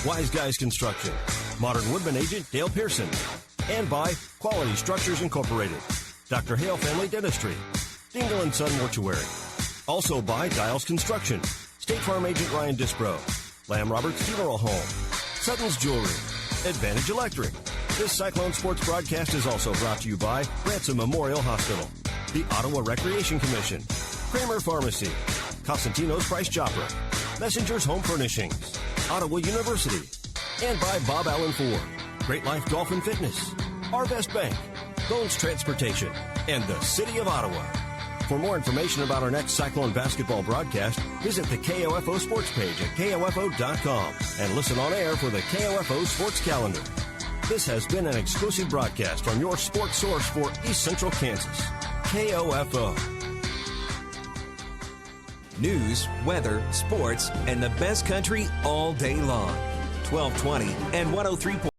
Wise Guys Construction, Modern Woodman Agent Dale Pearson, and by Quality Structures Incorporated, Dr. Hale Family Dentistry, Dingle & Son Mortuary. Also by Dials Construction, State Farm Agent Ryan Disbro, Lamb Roberts Funeral Home, Sutton's Jewelry, Advantage Electric. This Cyclone Sports broadcast is also brought to you by Ransom Memorial Hospital, the Ottawa Recreation Commission, Kramer Pharmacy, Cosentino's Price Chopper, Messenger's Home Furnishings, Ottawa University, and by Bob Allen Ford, Great Life Golf and Fitness, Our Best Bank, Bones Transportation, and the City of Ottawa. For more information about our next Cyclone basketball broadcast, visit the KOFO Sports page at KOFO.com and listen on air for the KOFO Sports Calendar. This has been an exclusive broadcast from your sports source for East Central Kansas, KOFO. News, weather, sports, and the best country all day long. 1220 and 103.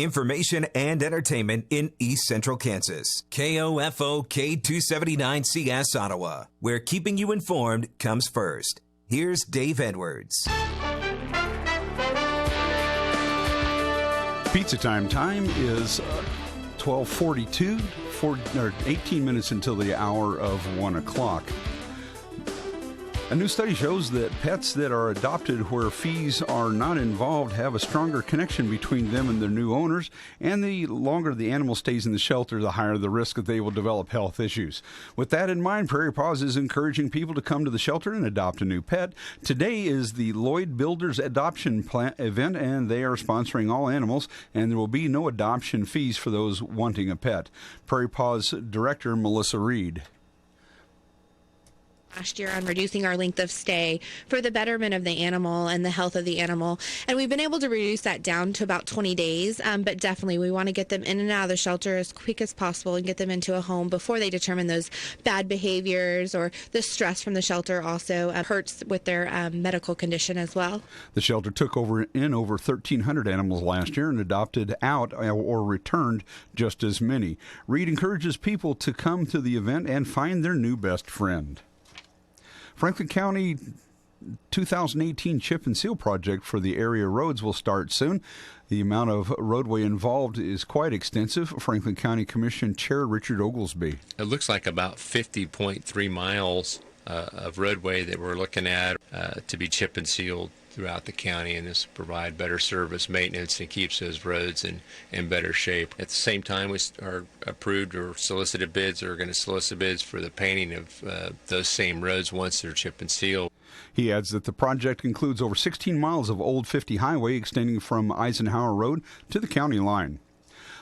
Information and entertainment in East Central Kansas. KOFO K279CS Ottawa, where keeping you informed comes first. Here's Dave Edwards. Pizza time is 12:42, 18 minutes until the hour of 1 o'clock. A new study shows that pets that are adopted where fees are not involved have a stronger connection between them and their new owners, and the longer the animal stays in the shelter, the higher the risk that they will develop health issues. With that in mind, Prairie Paws is encouraging people to come to the shelter and adopt a new pet. Today is the Lloyd Builders Adoption event, and they are sponsoring all animals, and there will be no adoption fees for those wanting a pet. Prairie Paws Director Melissa Reed. Last year on reducing our length of stay for the betterment of the animal and the health of the animal. And we've been able to reduce that down to about 20 days. But definitely we want to get them in and out of the shelter as quick as possible and get them into a home before they determine those bad behaviors, or the stress from the shelter also hurts with their medical condition as well. The shelter took in over 1,300 animals last year and adopted out or returned just as many. Reed encourages people to come to the event and find their new best friend. Franklin County 2018 Chip and Seal project for the area roads will start soon. The amount of roadway involved is quite extensive. Franklin County Commission Chair Richard Oglesby. It looks like about 50.3 miles of roadway that we're looking at to be chip and sealed throughout the county, and this will provide better service maintenance and keeps those roads in better shape. At the same time, we are approved or solicited bids, or are going to solicit bids for the painting of those same roads once they're chip and sealed. He adds that the project includes over 16 miles of Old 50 Highway extending from Eisenhower Road to the county line.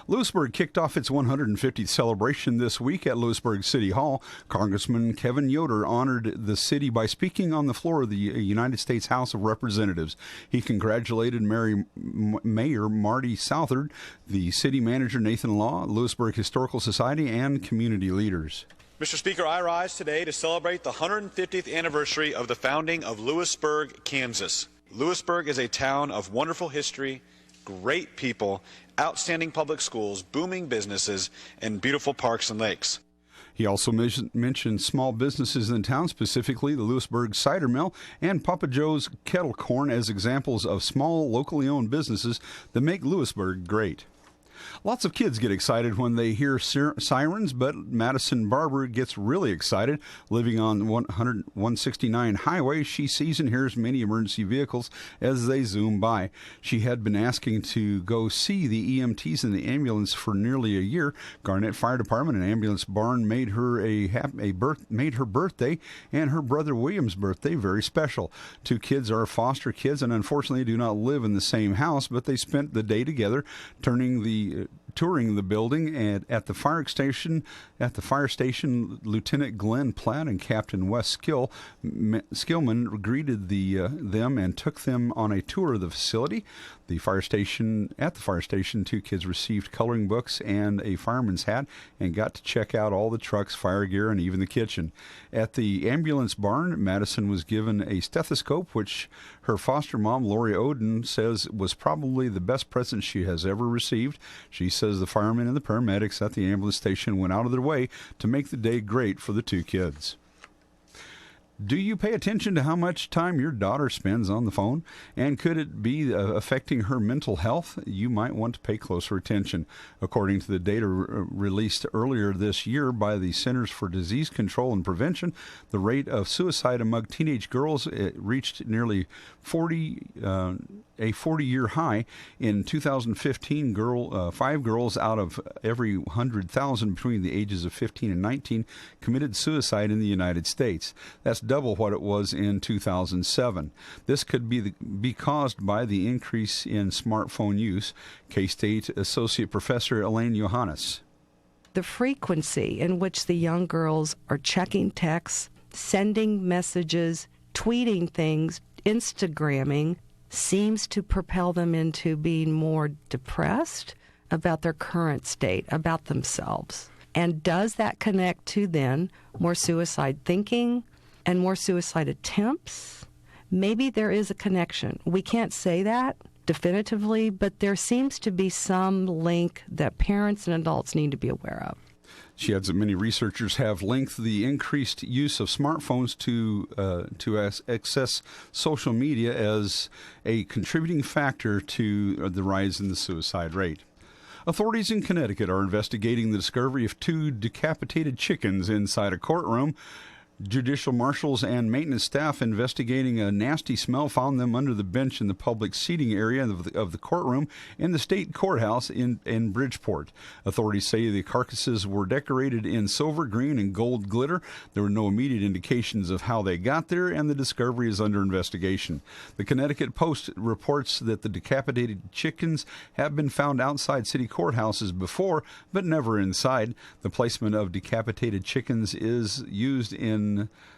Lewisburg kicked off its 150th celebration this week at Lewisburg City Hall. Congressman Kevin Yoder honored the city by speaking on the floor of the United States House of Representatives. He congratulated Mayor Marty Southard, the city manager Nathan Law, Lewisburg Historical Society, and community leaders. Mr. Speaker, I rise today to celebrate the 150th anniversary of the founding of Lewisburg, Kansas. Lewisburg is a town of wonderful history, great people, outstanding public schools, booming businesses, and beautiful parks and lakes. He also mentioned small businesses in town, specifically the Lewisburg Cider Mill and Papa Joe's Kettle Corn, as examples of small, locally owned businesses that make Lewisburg great. Lots of kids get excited when they hear sirens, but Madison Barber gets really excited. Living on 169 Highway, she sees and hears many emergency vehicles as they zoom by. She had been asking to go see the EMTs in the ambulance for nearly a year. Garnett Fire Department and Ambulance Barn made her made her birthday and her brother William's birthday very special. Two kids are foster kids and unfortunately do not live in the same house, but they spent the day together, touring the building, and at the fire station, Lieutenant Glenn Platt and Captain Wes Skillman greeted them and took them on a tour of the facility. At the fire station, two kids received coloring books and a fireman's hat and got to check out all the trucks, fire gear, and even the kitchen. At the ambulance barn, Madison was given a stethoscope, which her foster mom, Lori Oden, says was probably the best present she has ever received. She says the firemen and the paramedics at the ambulance station went out of their way to make the day great for the two kids. Do you pay attention to how much time your daughter spends on the phone? And could it be affecting her mental health? You might want to pay closer attention. According to the data released earlier this year by the Centers for Disease Control and Prevention, the rate of suicide among teenage girls reached nearly a 40-year high. In 2015, 5 girls out of every 100,000 between the ages of 15 and 19 committed suicide in the United States. That's double what it was in 2007. This could be caused by the increase in smartphone use. K-State Associate Professor Elaine Johannes. The frequency in which the young girls are checking texts, sending messages, tweeting things, Instagramming, seems to propel them into being more depressed about their current state, about themselves. And does that connect to then more suicide thinking and more suicide attempts? Maybe there is a connection. We can't say that, definitively, but there seems to be some link that parents and adults need to be aware of. She adds that many researchers have linked the increased use of smartphones to access social media as a contributing factor to the rise in the suicide rate. Authorities in Connecticut are investigating the discovery of 2 decapitated chickens inside a courtroom. Judicial marshals and maintenance staff investigating a nasty smell found them under the bench in the public seating area of the courtroom in the state courthouse in Bridgeport. Authorities say the carcasses were decorated in silver, green, and gold glitter. There were no immediate indications of how they got there, and the discovery is under investigation. The Connecticut Post reports that the decapitated chickens have been found outside city courthouses before, but never inside. The placement of decapitated chickens is used in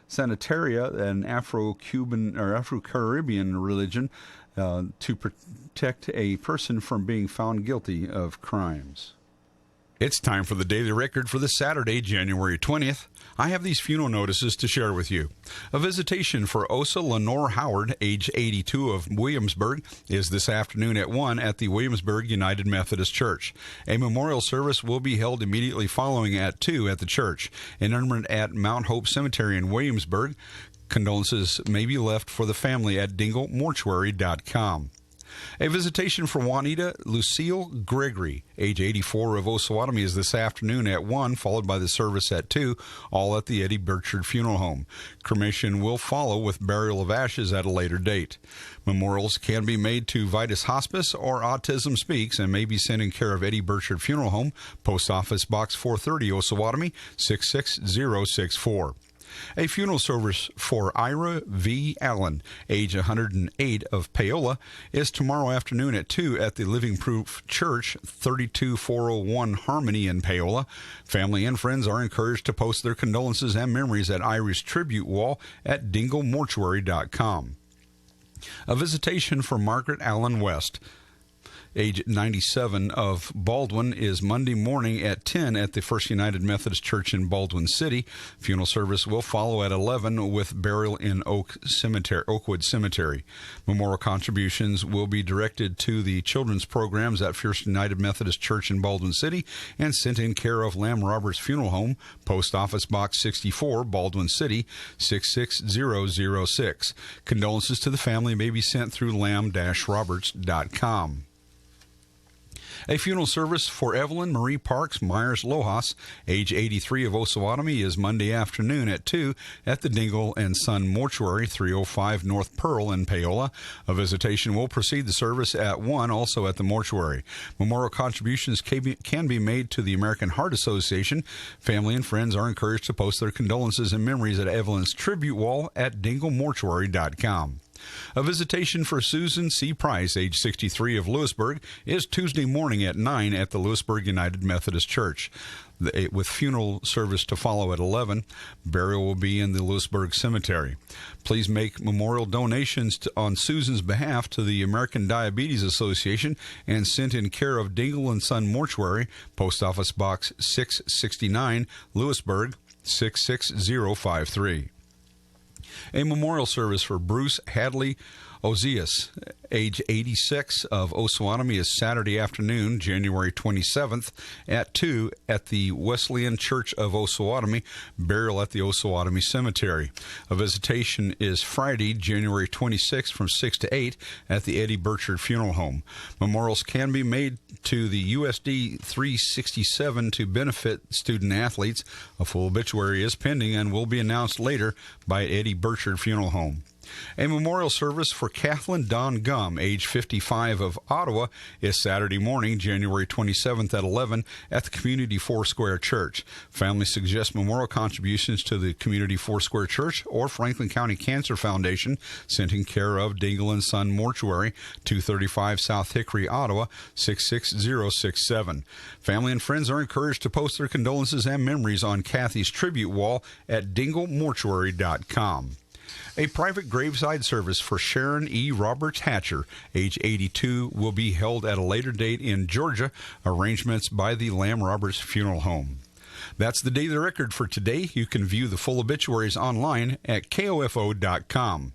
Santeria, an Afro-Cuban or Afro-Caribbean religion, to protect a person from being found guilty of crimes. It's time for the Daily Record for this Saturday, January 20th. I have these funeral notices to share with you. A visitation for Osa Lenore Howard, age 82, of Williamsburg, is this afternoon at 1 at the Williamsburg United Methodist Church. A memorial service will be held immediately following at 2 at the church. Interment at Mount Hope Cemetery in Williamsburg. Condolences may be left for the family at dinglemortuary.com. A visitation for Juanita Lucille Gregory, age 84, of Osawatomie, is this afternoon at 1, followed by the service at 2, all at the Eddie Burchard Funeral Home. Cremation will follow with burial of ashes at a later date. Memorials can be made to Vitus Hospice or Autism Speaks and may be sent in care of Eddie Burchard Funeral Home, Post Office Box 430, Osawatomie, 66064. A funeral service for Ira V. Allen, age 108, of Paola, is tomorrow afternoon at 2 at the Living Proof Church, 32401 Harmony in Paola. Family and friends are encouraged to post their condolences and memories at Ira's tribute wall at dinglemortuary.com. A visitation for Margaret Allen West, age 97, of Baldwin, is Monday morning at 10 at the First United Methodist Church in Baldwin City. Funeral service will follow at 11 with burial in Oakwood Cemetery. Memorial contributions will be directed to the children's programs at First United Methodist Church in Baldwin City and sent in care of Lamb Roberts Funeral Home, Post Office Box 64, Baldwin City, 66006. Condolences to the family may be sent through lamb-roberts.com. A funeral service for Evelyn Marie Parks Myers Lojas, age 83, of Osawatomie, is Monday afternoon at 2 at the Dingle and Son Mortuary, 305 North Pearl in Paola. A visitation will precede the service at 1, also at the mortuary. Memorial contributions can be made to the American Heart Association. Family and friends are encouraged to post their condolences and memories at Evelyn's tribute wall at dinglemortuary.com. A visitation for Susan C. Price, age 63, of Lewisburg, is Tuesday morning at 9 at the Lewisburg United Methodist Church, with funeral service to follow at 11. Burial will be in the Lewisburg Cemetery. Please make memorial donations on Susan's behalf to the American Diabetes Association and sent in care of Dingle and Son Mortuary, Post Office Box 669, Lewisburg, 66053. A memorial service for Bruce Hadley Ozias, age 86, of Osawatomie, is Saturday afternoon, January 27th, at 2 at the Wesleyan Church of Osawatomie, burial at the Osawatomie Cemetery. A visitation is Friday, January 26th, from 6 to 8 at the Eddie Burchard Funeral Home. Memorials can be made to the USD 367 to benefit student athletes. A full obituary is pending and will be announced later by Eddie Burchard Funeral Home. A memorial service for Kathleen Don Gum, age 55, of Ottawa, is Saturday morning, January 27th at 11 at the Community Foursquare Church. Family suggests memorial contributions to the Community Foursquare Church or Franklin County Cancer Foundation, sent in care of Dingle and Son Mortuary, 235 South Hickory, Ottawa, 66067. Family and friends are encouraged to post their condolences and memories on Kathy's tribute wall at dinglemortuary.com. A private graveside service for Sharon E. Roberts Hatcher, age 82, will be held at a later date in Georgia. Arrangements by the Lamb Roberts Funeral Home. That's the Daily Record for today. You can view the full obituaries online at KOFO.com.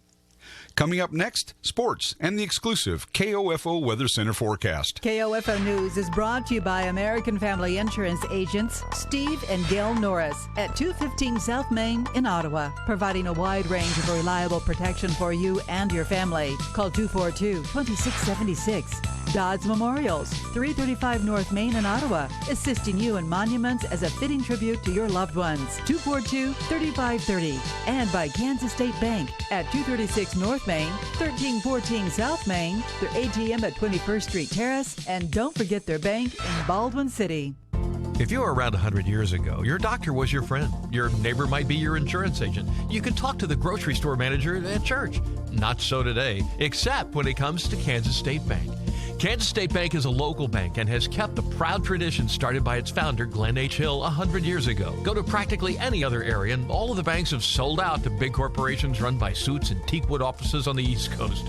Coming up next, sports and the exclusive KOFO Weather Center forecast. KOFO News is brought to you by American Family Insurance agents Steve and Gail Norris at 215 South Main in Ottawa, providing a wide range of reliable protection for you and your family. Call 242-2676. Dodds Memorials, 335 North Main in Ottawa, assisting you in monuments as a fitting tribute to your loved ones. 242-3530. And by Kansas State Bank at 236 North Main, 1314 South Main, their ATM at 21st Street Terrace, and don't forget their bank in Baldwin City. If you were around 100 years ago, your doctor was your friend. Your neighbor might be your insurance agent. You could talk to the grocery store manager at church. Not so today, except when it comes to Kansas State Bank. Kansas State Bank is a local bank and has kept the proud tradition started by its founder, Glenn H. Hill, 100 years ago. Go to practically any other area, and all of the banks have sold out to big corporations run by suits and teakwood offices on the East Coast.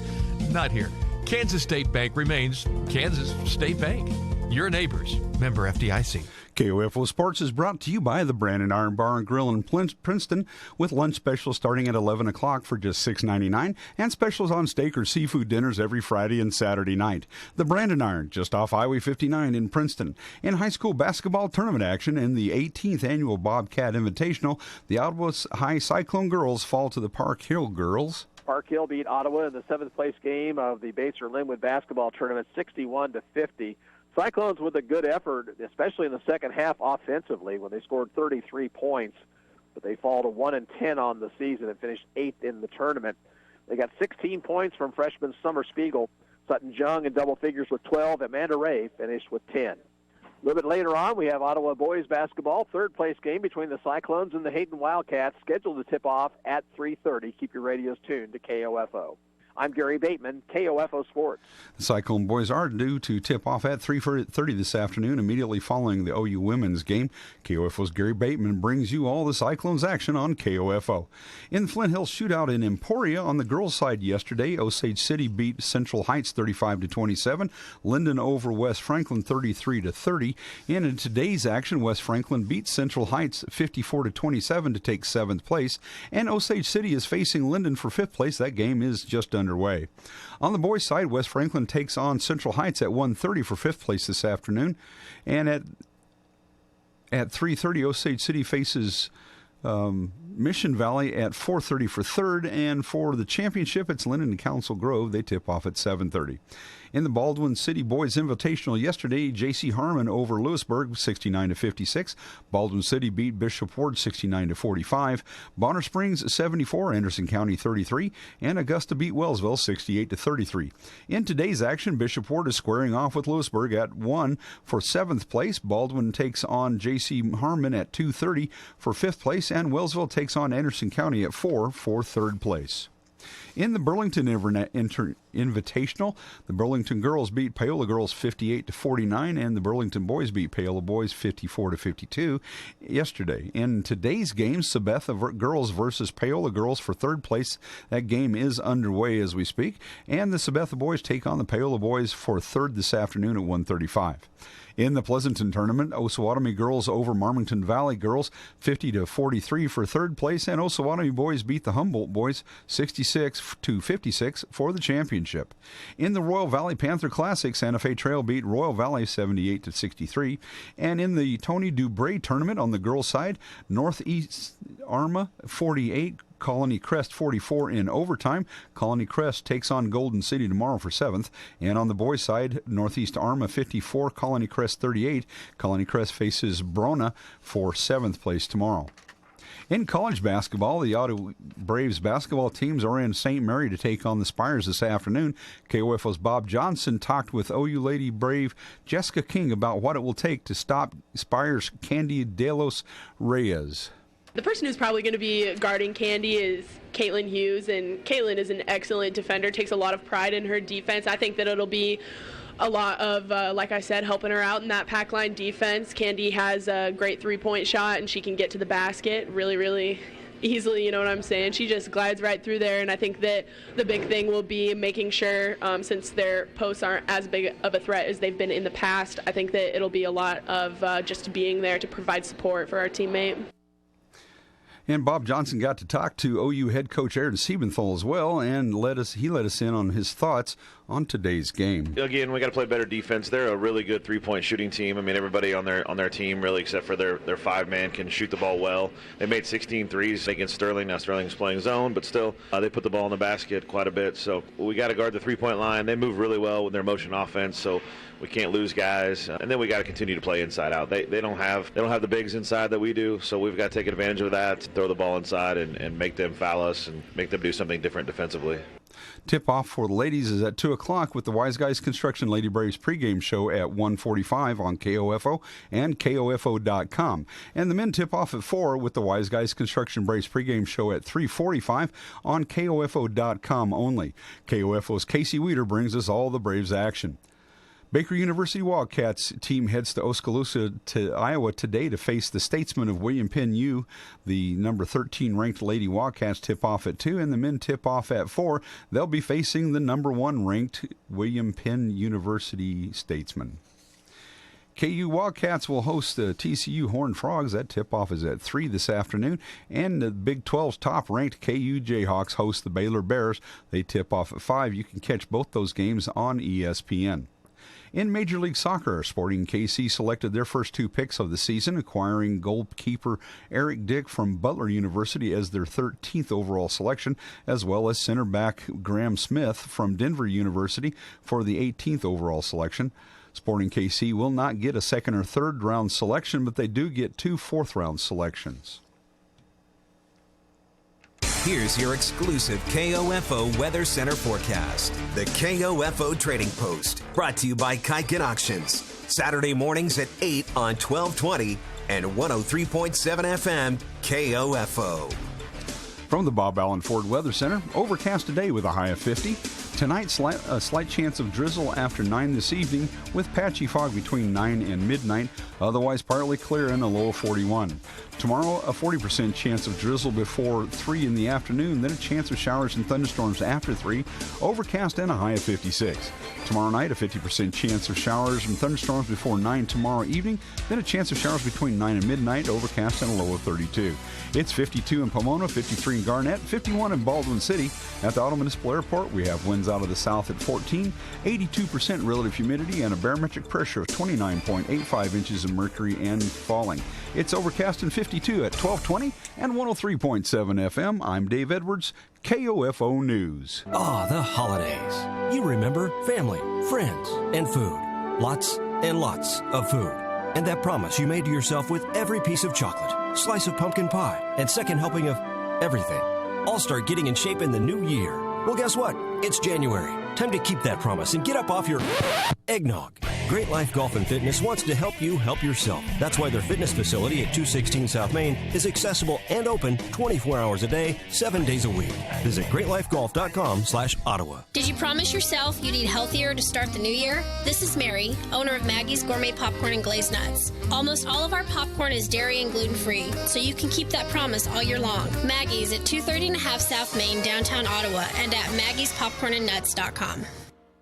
Not here. Kansas State Bank remains Kansas State Bank. Your neighbors. Member FDIC. KOFO Sports is brought to you by the Brandon Iron Bar and Grill in Princeton, with lunch specials starting at 11 o'clock for just $6.99 and specials on steak or seafood dinners every Friday and Saturday night. The Brandon Iron, just off Highway 59 in Princeton. In high school basketball tournament action in the 18th annual Bobcat Invitational, the Ottawa High Cyclone girls fall to the Park Hill girls. Park Hill beat Ottawa in the 7th place game of the Basehor-Linwood basketball tournament 61-50. Cyclones with a good effort, especially in the second half offensively when they scored 33 points, but they fall to 1-10 on the season and finished 8th in the tournament. They got 16 points from freshman Summer Spiegel. Sutton Jung in double figures with 12. Amanda Ray finished with 10. A little bit later on, we have Ottawa boys basketball, 3rd place game between the Cyclones and the Hayden Wildcats, scheduled to tip off at 3:30. Keep your radios tuned to KOFO. I'm Gary Bateman, KOFO Sports. The Cyclone boys are due to tip off at 3:30 this afternoon, immediately following the OU women's game. KOFO's Gary Bateman brings you all the Cyclones action on KOFO. In the Flint Hills shootout in Emporia on the girls' side yesterday, Osage City beat Central Heights 35-27. Linden over West Franklin 33-30. And in today's action, West Franklin beat Central Heights 54-27 to take 7th place. And Osage City is facing Linden for 5th place. That game is just underway. On the boys' side, West Franklin takes on Central Heights at 1:30 for 5th place this afternoon. And at 3:30, Osage City faces Mission Valley at 4:30 for 3rd. And for the championship, it's Linden and Council Grove. They tip off at 7:30. In the Baldwin City Boys Invitational yesterday, J.C. Harmon over Lewisburg 69-56. Baldwin City beat Bishop Ward 69-45. Bonner Springs 74, Anderson County 33, and Augusta beat Wellsville 68-33. In today's action, Bishop Ward is squaring off with Lewisburg at 1 for 7th place. Baldwin takes on J.C. Harmon at 2:30 for 5th place, and Wellsville takes on Anderson County at 4 for 3rd place. In the Burlington Invitational, the Burlington girls beat Paola girls 58-49, and the Burlington boys beat Paola boys 54-52 yesterday. In today's game, Sabetha girls versus Paola girls for 3rd place. That game is underway as we speak, and the Sabetha boys take on the Paola boys for 3rd this afternoon at 1:35. In the Pleasanton tournament, Osawatomie girls over Marmington Valley girls 50-43 for 3rd place, and Osawatomie boys beat the Humboldt boys 66-56 for the championship. In the Royal Valley Panther Classic, Santa Fe Trail beat Royal Valley 78-63, and in the Tony Dubray tournament on the girls' side, Northeast Arma 48, Colony Crest 44 in overtime. Colony Crest takes on Golden City tomorrow for 7th. And on the boys' side, Northeast Arma 54, Colony Crest 38. Colony Crest faces Brona for 7th place tomorrow. In college basketball, the Ottawa Braves basketball teams are in St. Mary to take on the Spires this afternoon. KOFO's Bob Johnson talked with OU Lady Brave Jessica King about what it will take to stop Spires' Candy De Los Reyes. The person who's probably going to be guarding Candy is Caitlin Hughes, and Caitlin is an excellent defender, takes a lot of pride in her defense. I think that it'll be a lot of, like I said, helping her out in that pack line defense. Candy has a great three-point shot, and she can get to the basket really, really easily, you know what I'm saying? She just glides right through there, and I think that the big thing will be making sure, since their posts aren't as big of a threat as they've been in the past, I think that it'll be a lot of just being there to provide support for our teammate. And Bob Johnson got to talk to OU head coach Aaron Siebenthal as well, and he let us in on his thoughts on today's game. Again, we got to play better defense. They're a really good three-point shooting team. I mean, everybody on their team, really, except for their five-man, can shoot the ball well. They made 16 threes against Sterling. Now Sterling's playing zone, but still, they put the ball in the basket quite a bit. So we got to guard the three-point line. They move really well with their motion offense, so we can't lose guys. And then we got to continue to play inside out. They don't have the bigs inside that we do, so we've got to take advantage of that, throw the ball inside and make them foul us and make them do something different defensively. Tip-off for the ladies is at 2 o'clock with the Wise Guys Construction Lady Braves pregame show at 1:45 on KOFO and KOFO.com. And the men tip-off at 4 with the Wise Guys Construction Braves pregame show at 3:45 on KOFO.com only. KOFO's Casey Weeder brings us all the Braves action. Baker University Wildcats team heads to Oskaloosa, Iowa today to face the Statesmen of William Penn U. The number 13 ranked Lady Wildcats tip off at 2 and the men tip off at 4. They'll be facing the number 1 ranked William Penn University Statesmen. KU Wildcats will host the TCU Horned Frogs. That tip-off is at 3 this afternoon. And the Big 12's top-ranked KU Jayhawks host the Baylor Bears. They tip off at 5. You can catch both those games on ESPN. In Major League Soccer, Sporting KC selected their first 2 picks of the season, acquiring goalkeeper Eric Dick from Butler University as their 13th overall selection, as well as center back Graham Smith from Denver University for the 18th overall selection. Sporting KC will not get a second or third round selection, but they do get 2 fourth-round selections. Here's your exclusive KOFO Weather Center forecast. The KOFO Trading Post, brought to you by Kiken Auctions. Saturday mornings at 8 on 1220 and 103.7 FM KOFO. From the Bob Allen Ford Weather Center, overcast today with a high of 50. Tonight, a slight chance of drizzle after 9 this evening with patchy fog between 9 and midnight, otherwise partly clear and a low of 41. Tomorrow, a 40% chance of drizzle before 3 in the afternoon, then a chance of showers and thunderstorms after 3, overcast and a high of 56. Tomorrow night, a 50% chance of showers and thunderstorms before 9 tomorrow evening, then a chance of showers between 9 and midnight, overcast and a low of 32. It's 52 in Pomona, 53 in Garnett, 51 in Baldwin City. At the Auto Municipal Airport, we have winds out of the south at 14, 82% relative humidity, and a barometric pressure of 29.85 inches of mercury and falling. It's overcast and 52 at 1220 and 103.7 FM. I'm Dave Edwards, KOFO News. The holidays. You remember family, friends, and food. Lots and lots of food. And that promise you made to yourself with every piece of chocolate, slice of pumpkin pie, and second helping of everything. All start getting in shape in the new year. Well, guess what? It's January. Time to keep that promise and get up off your eggnog. Great Life Golf and Fitness wants to help you help yourself. That's why their fitness facility at 216 South Main is accessible and open 24 hours a day, 7 days a week. Visit greatlifegolf.com/Ottawa. Did you promise yourself you'd eat healthier to start the new year? This is Mary, owner of Maggie's Gourmet Popcorn and Glazed Nuts. Almost all of our popcorn is dairy and gluten-free, so you can keep that promise all year long. Maggie's at 230.5 South Main, downtown Ottawa, and at maggie'spopcornandnuts.com.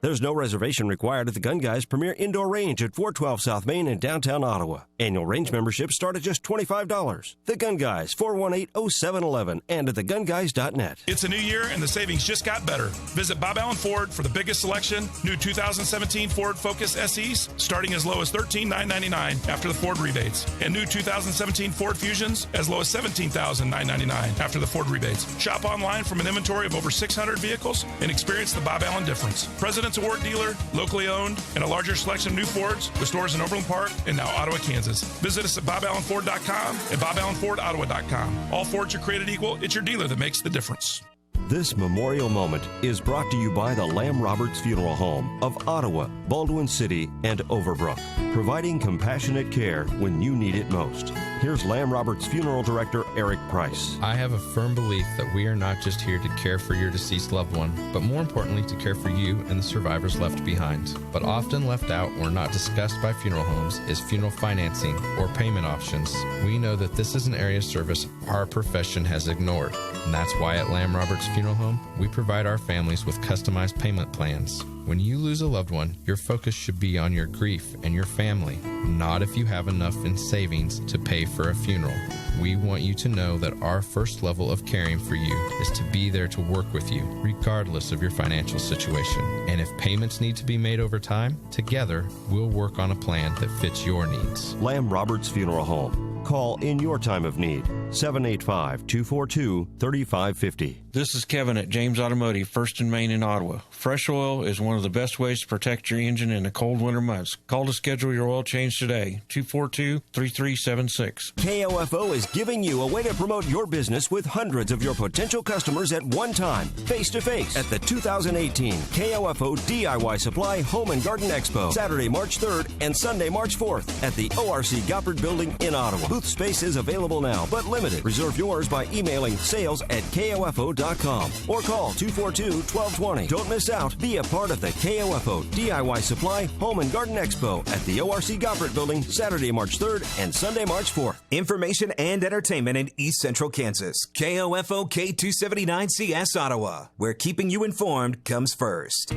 There's no reservation required at the Gun Guy's Premier Indoor Range at 412 South Main in downtown Ottawa. Annual range memberships start at just $25. The Gun Guys, 418-0711 and at thegunguys.net. It's a new year and the savings just got better. Visit Bob Allen Ford for the biggest selection. New 2017 Ford Focus SEs starting as low as $13,999 after the Ford rebates. And new 2017 Ford Fusions as low as $17,999 after the Ford rebates. Shop online from an inventory of over 600 vehicles and experience the Bob Allen difference. President's Award dealer, locally owned, and a larger selection of new Fords with stores in Overland Park and now Ottawa, Kansas. Visit us at BobAllenFord.com and BobAllenFordOttawa.com. All Fords are created equal. It's your dealer that makes the difference. This memorial moment is brought to you by the Lamb Roberts Funeral Home of Ottawa, Baldwin City, and Overbrook, providing compassionate care when you need it most. Here's Lamb Roberts Funeral Director Eric Price. I have a firm belief that we are not just here to care for your deceased loved one, but more importantly to care for you and the survivors left behind. But often left out or not discussed by funeral homes is funeral financing or payment options. We know that this is an area of service our profession has ignored, and that's why at Lamb Roberts Funeral Home, we provide our families with customized payment plans. When you lose a loved one, your focus should be on your grief and your family. family, not if you have enough in savings to pay for a funeral. We want you to know that our first level of caring for you is to be there to work with you, regardless of your financial situation. And if payments need to be made over time, together, we'll work on a plan that fits your needs. Lamb Roberts Funeral Home. Call in your time of need. 785-242-3550. This is Kevin at James Automotive, First and Main in Ottawa. Fresh oil is one of the best ways to protect your engine in the cold winter months. Call to schedule your oil change today, 242-3376. KOFO is giving you a way to promote your business with hundreds of your potential customers at one time, face-to-face, at the 2018 KOFO DIY Supply Home and Garden Expo, Saturday, March 3rd and Sunday, March 4th at the ORC Goppert Building in Ottawa. Booth space is available now, but limited. Reserve yours by emailing sales@kofo.com or call 242-1220. Don't miss out. Be a part of the KOFO DIY Supply Home and Garden Expo at the ORC Goppert Building, Saturday, March 3rd and Sunday, March 4th. Information and entertainment in East Central Kansas. KOFO K279CS Ottawa, where keeping you informed comes first.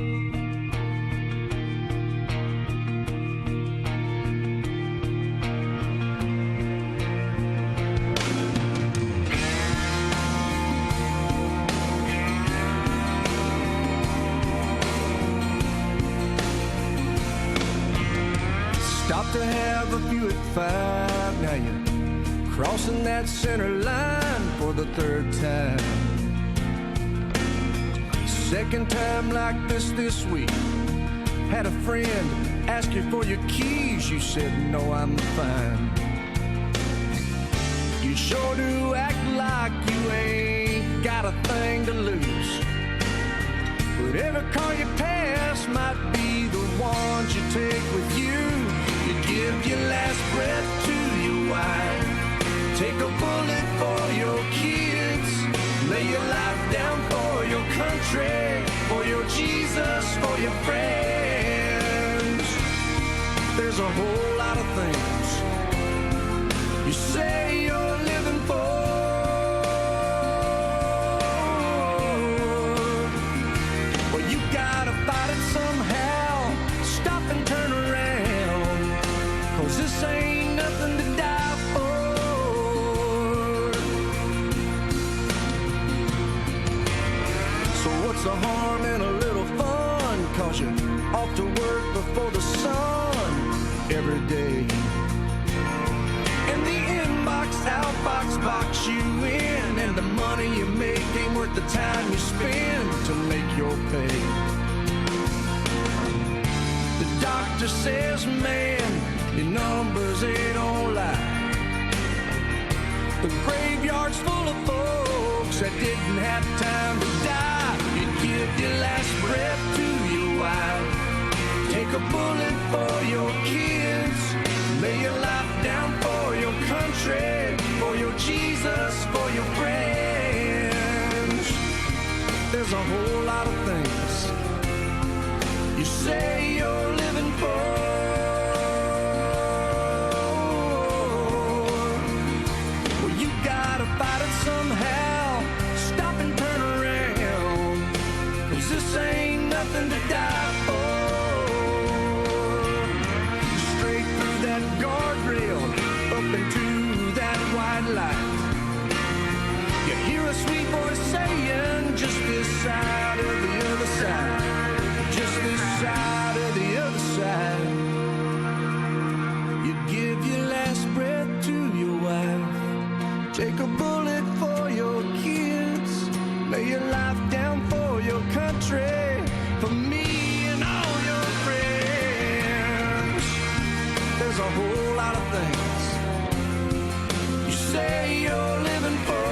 To have a few at 5. Now you're crossing that center line for the third time. Second time like this week. Had a friend ask you for your keys. You said, no, I'm fine. You sure do act like you ain't got a thing to lose. But every car you pass might be the ones you take with you. Give your last breath to your wife. Take a bullet for your kids. Lay your life down for your country, for your Jesus, for your friends. There's a whole lot of things you say you're living for. Well, you gotta fight it somehow. Stop and turn around. 'Cause this ain't nothing to die for. So what's the harm in a little fun? 'Cause you're off to work before the sun every day. And the inbox, outbox box you in. And the money you make ain't worth the time you spend to make your pay. The doctor says, man, your numbers, they don't lie. The graveyard's full of folks that didn't have time to die. You give your last breath to your wife. Take a bullet for your kids. Lay your life down for your country, for your Jesus, for your friends. There's a whole lot of things you say you're living for. Fight it somehow, stop and turn around, 'cause this ain't nothing to die for. Straight through that guardrail, up into that white light. You hear a sweet voice saying, just this side or the other side, just this side or the other side. You give your last breath to your wife. Take a bullet for your kids. Lay your life down for your country, for me and all your friends. There's a whole lot of things you say you're living for.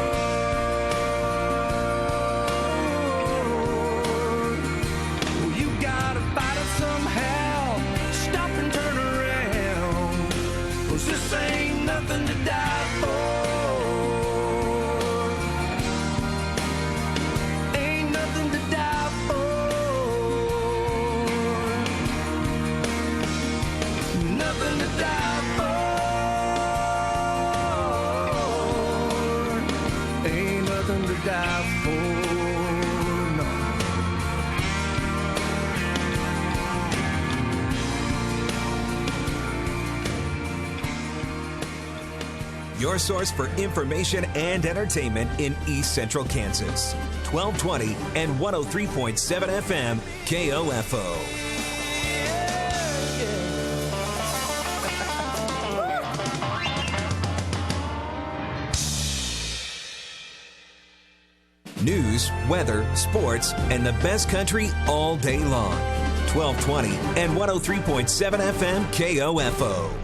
Well, you gotta fight it somehow. Stop and turn around, 'cause this ain't nothing to die for. Die for, no. your source for information and entertainment in East Central Kansas. 1220 and 103.7 FM, KOFO. News, weather, sports, and the best country all day long. 1220 and 103.7 FM, KOFO.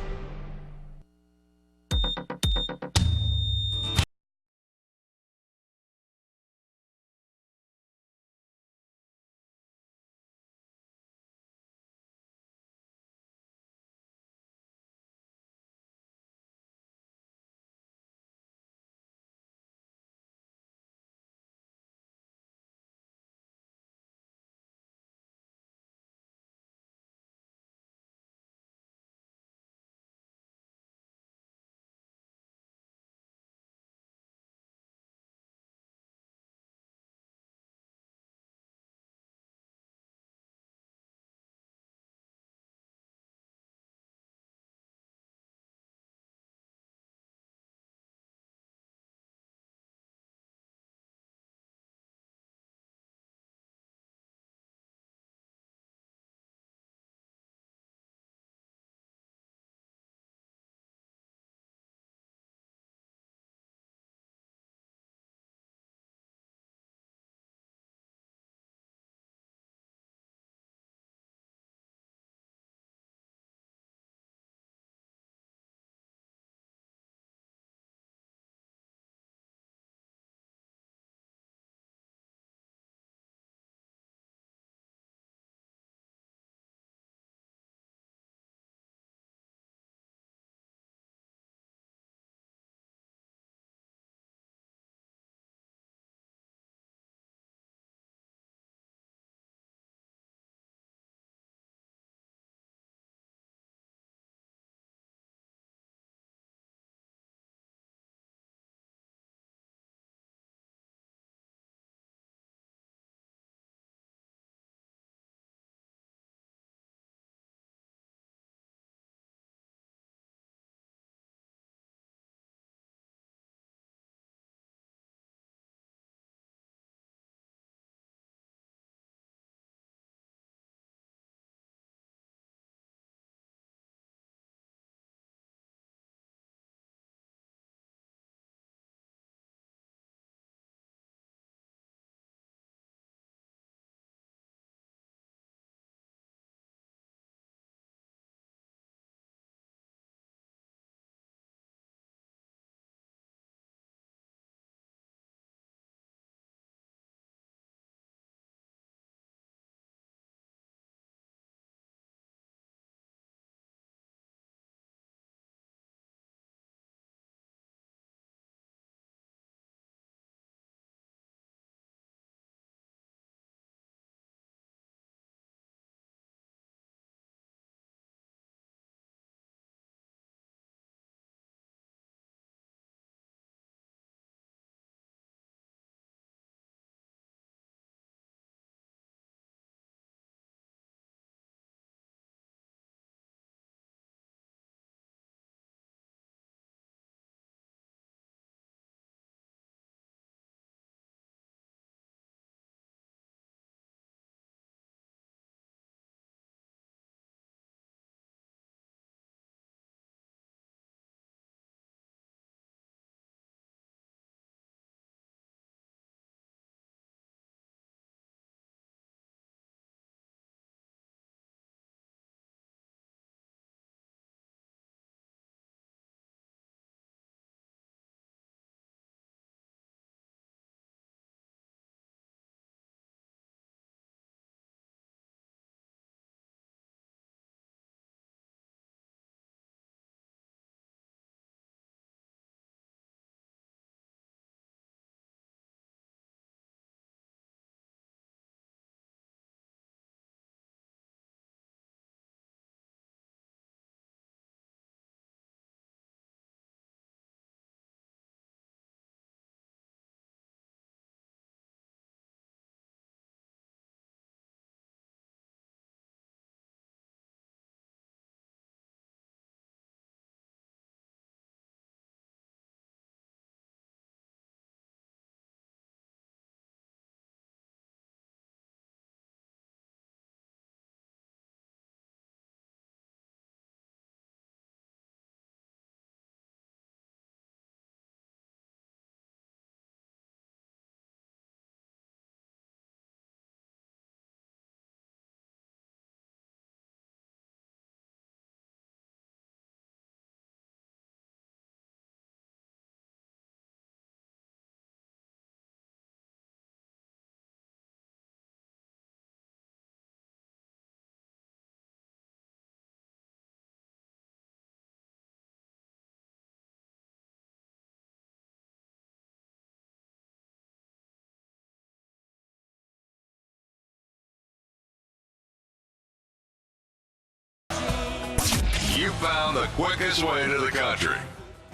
you found the quickest way to the country.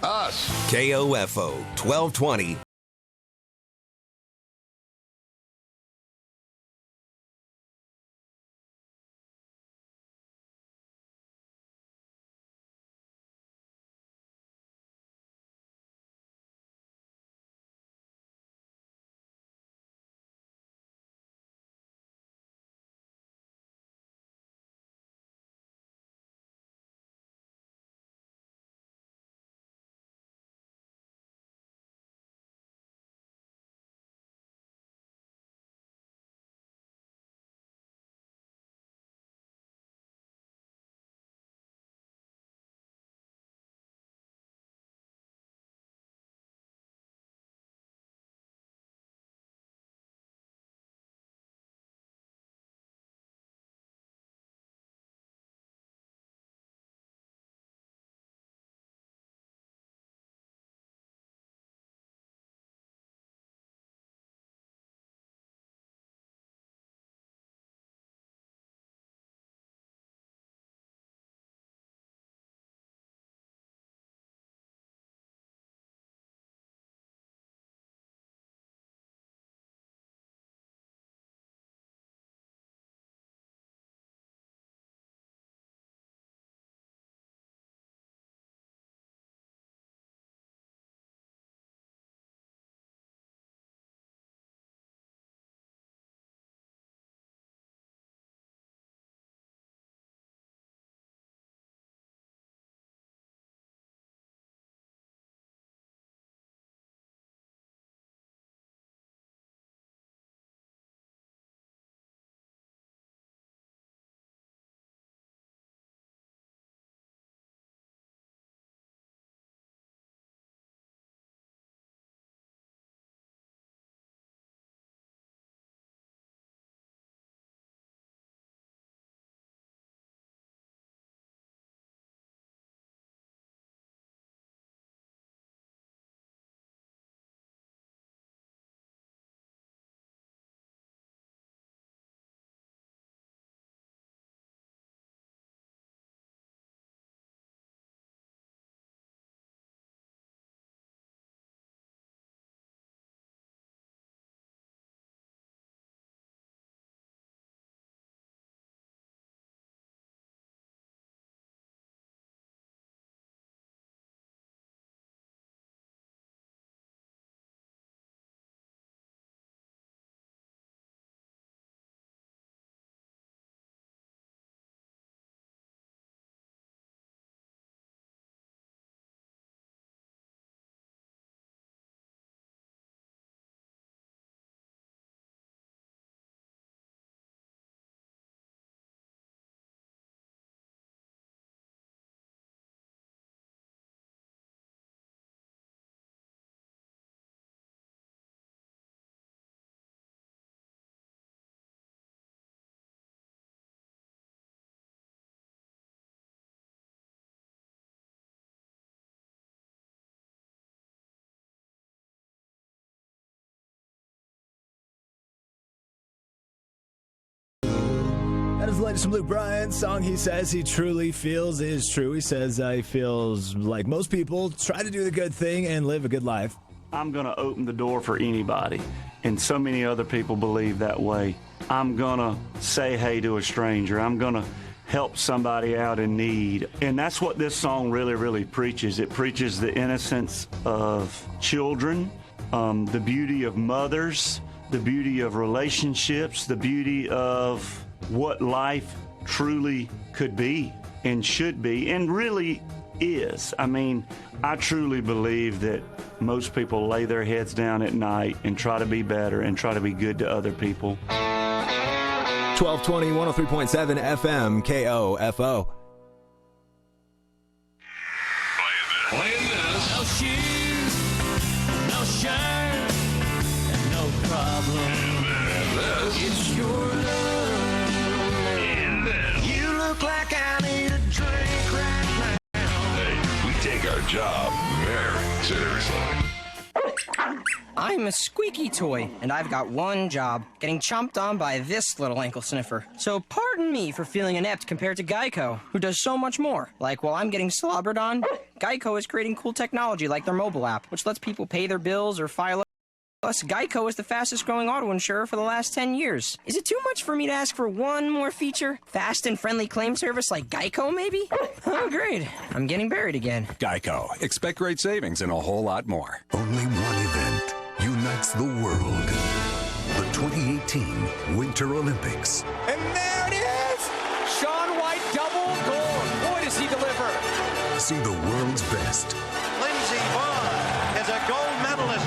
Us. KOFO 1220. That is the latest from Luke Bryan's song. He says he truly feels is true. He says he feels like most people try to do the good thing and live a good life. I'm going to open the door for anybody, and so many other people believe that way. I'm going to say hey to a stranger. I'm going to help somebody out in need. And that's what this song really, really preaches. It preaches the innocence of children, the beauty of mothers, the beauty of relationships, the beauty of what life truly could be and should be and really is. I mean, I truly believe that most people lay their heads down at night and try to be better and try to be good to other people. 1220, 103.7 FM, KOFO. Playing this. No shoes, no shirt, and no problem. And this. It's your love. And this. You look like I need a drink right now. Hey, we take our job very seriously. I'm a squeaky toy, and I've got one job, getting chomped on by this little ankle sniffer. So pardon me for feeling inept compared to Geico, who does so much more. Like while I'm getting slobbered on, Geico is creating cool technology like their mobile app, which lets people pay their bills or file. Plus, Geico is the fastest growing auto insurer for the last 10 years. Is it too much for me to ask for one more feature? Fast and friendly claim service like Geico, maybe? Oh, great. I'm getting buried again. Geico. Expect great savings and a whole lot more. Only one event unites the world. The 2018 Winter Olympics. And there it is! Shaun White double gold. Boy, does he deliver. See the world's best. Lindsey Vonn is a gold medalist.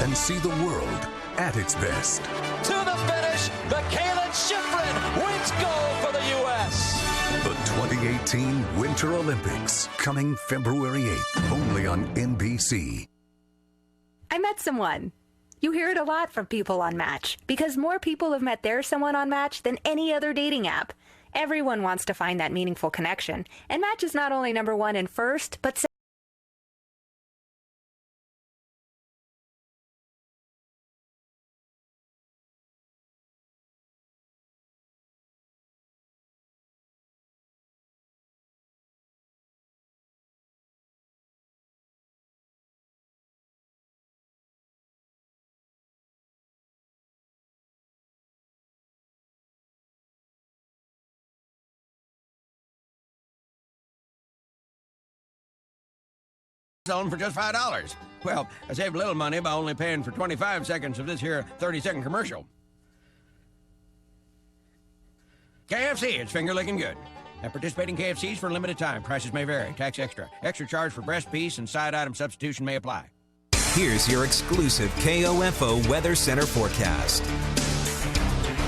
And see the world at its best. To the finish, the Kaylin Schifrin wins gold for the U.S. The 2018 Winter Olympics, coming February 8th, only on NBC. I met someone. You hear it a lot from people on Match, because more people have met their someone on Match than any other dating app. Everyone wants to find that meaningful connection, and Match is not only number one and first, but Zone for just $5. Well, I saved a little money by only paying for 25 seconds of this here 30-second commercial. KFC, it's finger-licking good. At participating KFCs for a limited time. Prices may vary. Tax extra. Extra charge for breast piece and side item substitution may apply. Here's your exclusive KOFO Weather Center forecast.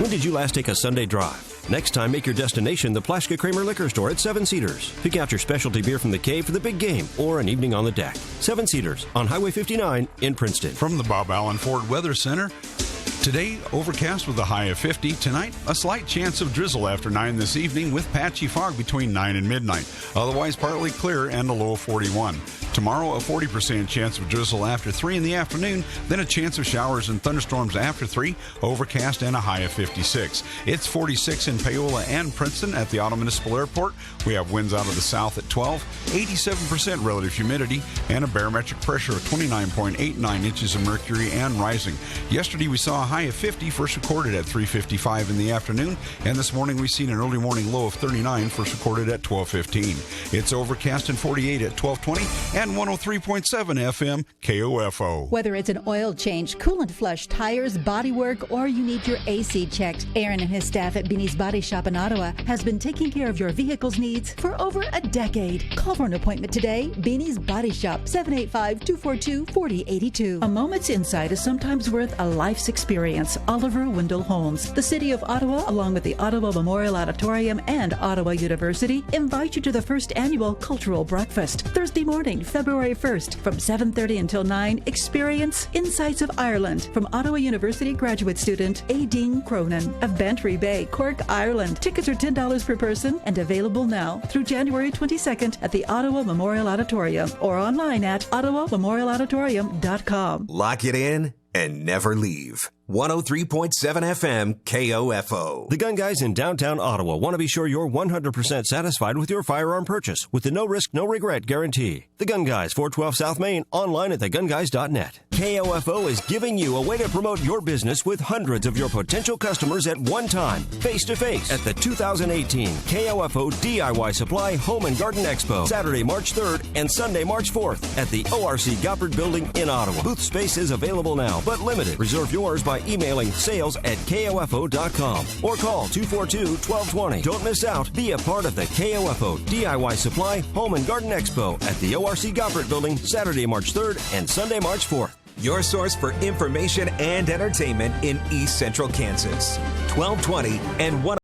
When did you last take a Sunday drive? Next time, make your destination the Plaschke Kramer Liquor Store at Seven Cedars. Pick out your specialty beer from the cave for the big game or an evening on the deck. Seven Cedars on Highway 59 in Princeton. From the Bob Allen Ford Weather Center, today overcast with a high of 50. Tonight, a slight chance of drizzle after 9 this evening with patchy fog between 9 and midnight. Otherwise, partly clear and a low of 41. Tomorrow, a 40% chance of drizzle after 3 in the afternoon, then a chance of showers and thunderstorms after 3, overcast and a high of 56. It's 46 in Paola and Princeton at the Ottawa Municipal Airport. We have winds out of the south at 12, 87% relative humidity, and a barometric pressure of 29.89 inches of mercury and rising. Yesterday, we saw a high of 50, first recorded at 3:55 in the afternoon, and this morning we've seen an early morning low of 39, first recorded at 12:15. It's overcast and 48 at 12:20, and 103.7 FM KOFO. Whether it's an oil change, coolant flush, tires, bodywork, or you need your AC checked, Aaron and his staff at Beanie's Body Shop in Ottawa has been taking care of your vehicle's needs for over a decade. Call for an appointment today. Beanie's Body Shop, 785-242-4082. A moment's insight is sometimes worth a life's experience. Oliver Wendell Holmes. The City of Ottawa, along with the Ottawa Memorial Auditorium and Ottawa University, invite you to the first annual Cultural Breakfast. Thursday morning, February 1st, from 7:30 until 9, experience Insights of Ireland from Ottawa University graduate student Aideen Cronin of Bantry Bay, Cork, Ireland. Tickets are $10 per person and available now through January 22nd at the Ottawa Memorial Auditorium or online at ottawamemorialauditorium.com. Lock it in and never leave. 103.7 FM KOFO. The Gun Guys in downtown Ottawa want to be sure you're 100% satisfied with your firearm purchase with the no risk, no regret guarantee. The Gun Guys, 412 South Main, online at thegunguys.net. KOFO is giving you a way to promote your business with hundreds of your potential customers at one time, face to face, at the 2018 KOFO DIY Supply Home and Garden Expo, Saturday, March 3rd and Sunday, March 4th at the ORC Goppert Building in Ottawa. Booth space is available now, but limited. Reserve yours by emailing sales@kofo.com or call 242-1220. Don't miss out. Be a part of the KOFO DIY Supply Home and Garden Expo at the ORC Goppert Building, Saturday, March 3rd and Sunday, March 4th. Your source for information and entertainment in East Central Kansas. 1220 and 1.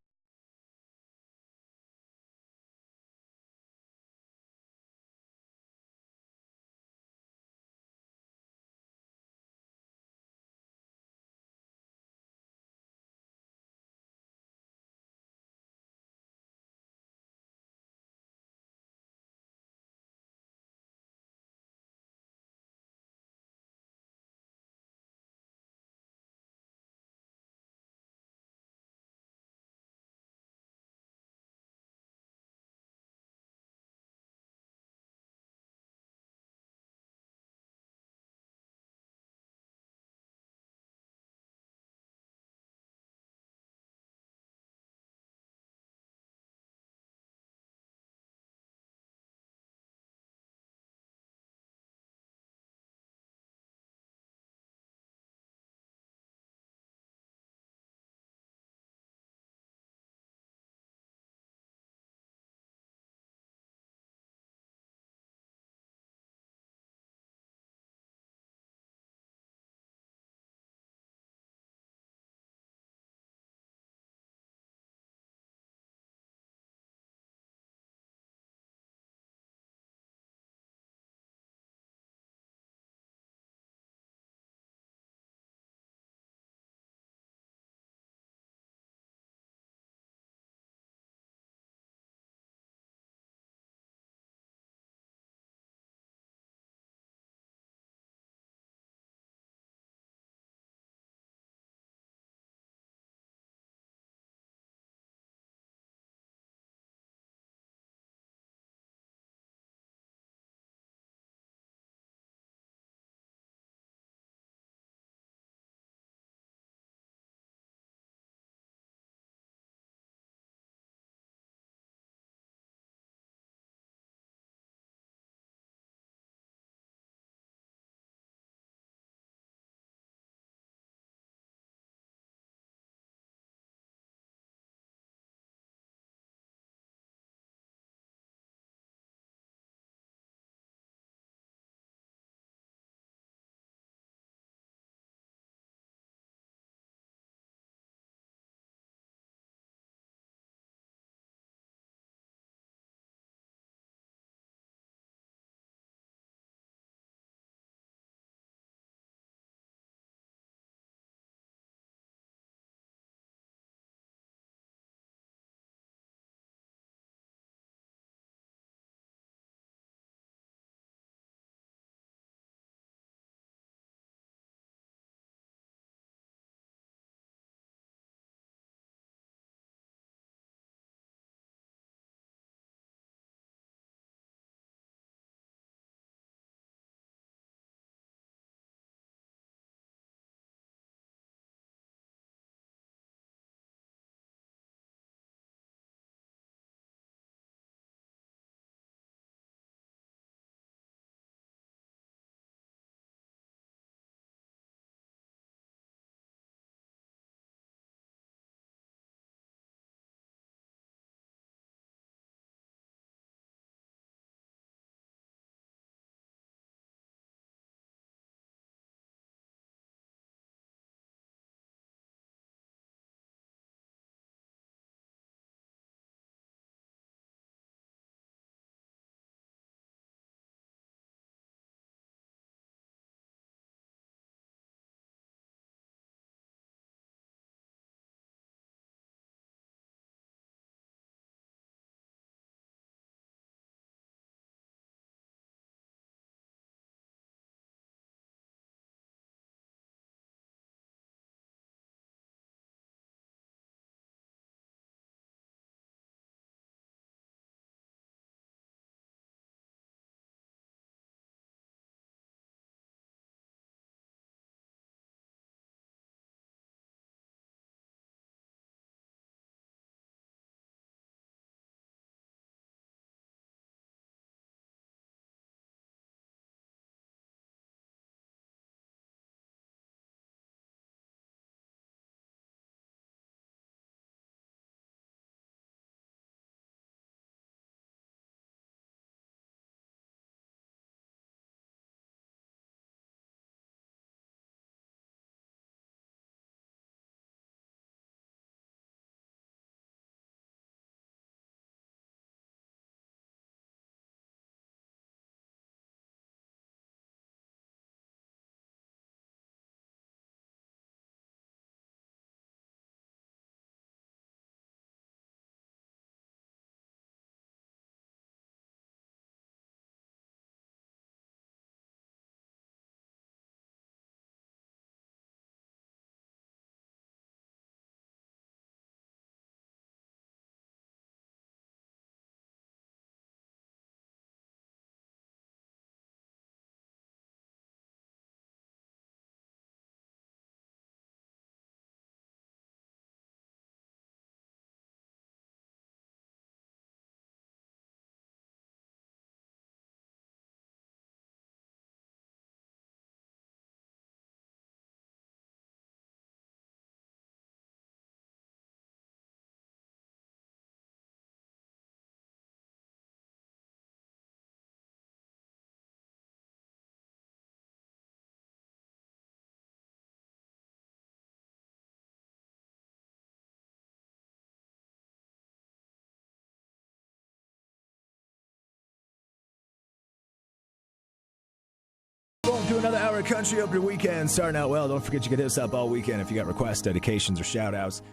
Another hour of country up your weekend, starting out well. Don't forget you can hit us up all weekend if you got requests, dedications, or shout-outs.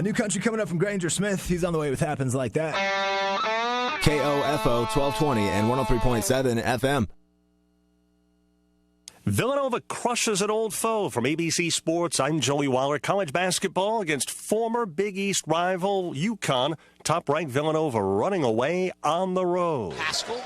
New country coming up from Granger Smith. He's on the way with Happens Like That. KOFO 1220 and 103.7 FM. Villanova crushes an old foe. From ABC Sports, I'm Joey Waller. College basketball against former Big East rival UConn. Top-ranked Villanova running away on the road. Haskell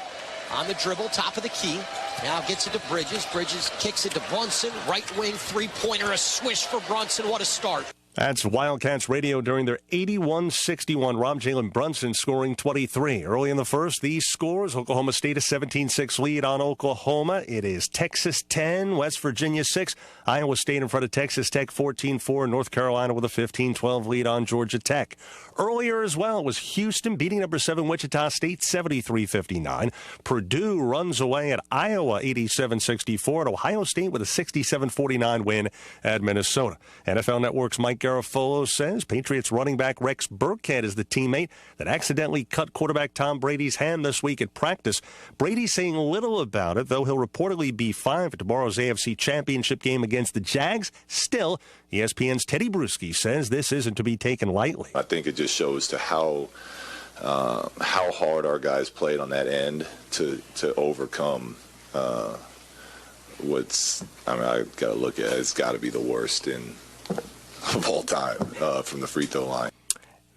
on the dribble, top of the key. Now gets it to Bridges. Bridges kicks it to Brunson. Right wing three-pointer, a swish for Brunson. What a start. That's Wildcats radio during their 81-61. Rob Jalen Brunson scoring 23. Early in the first, these scores, Oklahoma State a 17-6 lead on Oklahoma. It is Texas 10, West Virginia 6. Iowa State in front of Texas Tech 14-4. North Carolina with a 15-12 lead on Georgia Tech. Earlier as well was Houston beating number 7 Wichita State 73-59. Purdue runs away at Iowa 87-64. And Ohio State with a 67-49 win at Minnesota. NFL Network's Mike Garafolo says Patriots running back Rex Burkhead is the teammate that accidentally cut quarterback Tom Brady's hand this week at practice. Brady's saying little about it, though he'll reportedly be fine for tomorrow's AFC Championship game against the Jags. Still, ESPN's Teddy Bruschi says this isn't to be taken lightly. I think it just shows to how hard our guys played on that end to overcome I got to look at it. It's got to be the worst of all time from the free throw line.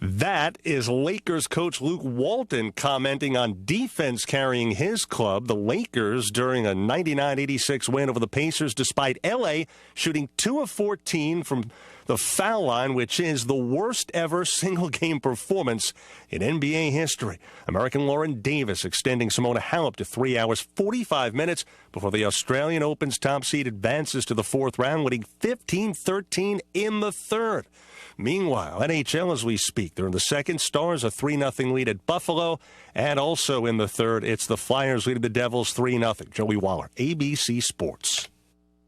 That is Lakers coach Luke Walton commenting on defense carrying his club, the Lakers, during a 99-86 win over the Pacers, despite L.A. shooting 2 of 14 from the foul line, which is the worst ever single-game performance in NBA history. American Lauren Davis extending Simona Halep to 3 hours, 45 minutes before the Australian Open's top seed advances to the fourth round, winning 15-13 in the third. Meanwhile, NHL as we speak, they're in the second. Stars a 3-0 lead at Buffalo. And also in the third, it's the Flyers leading the Devils 3-0. Joey Waller, ABC Sports.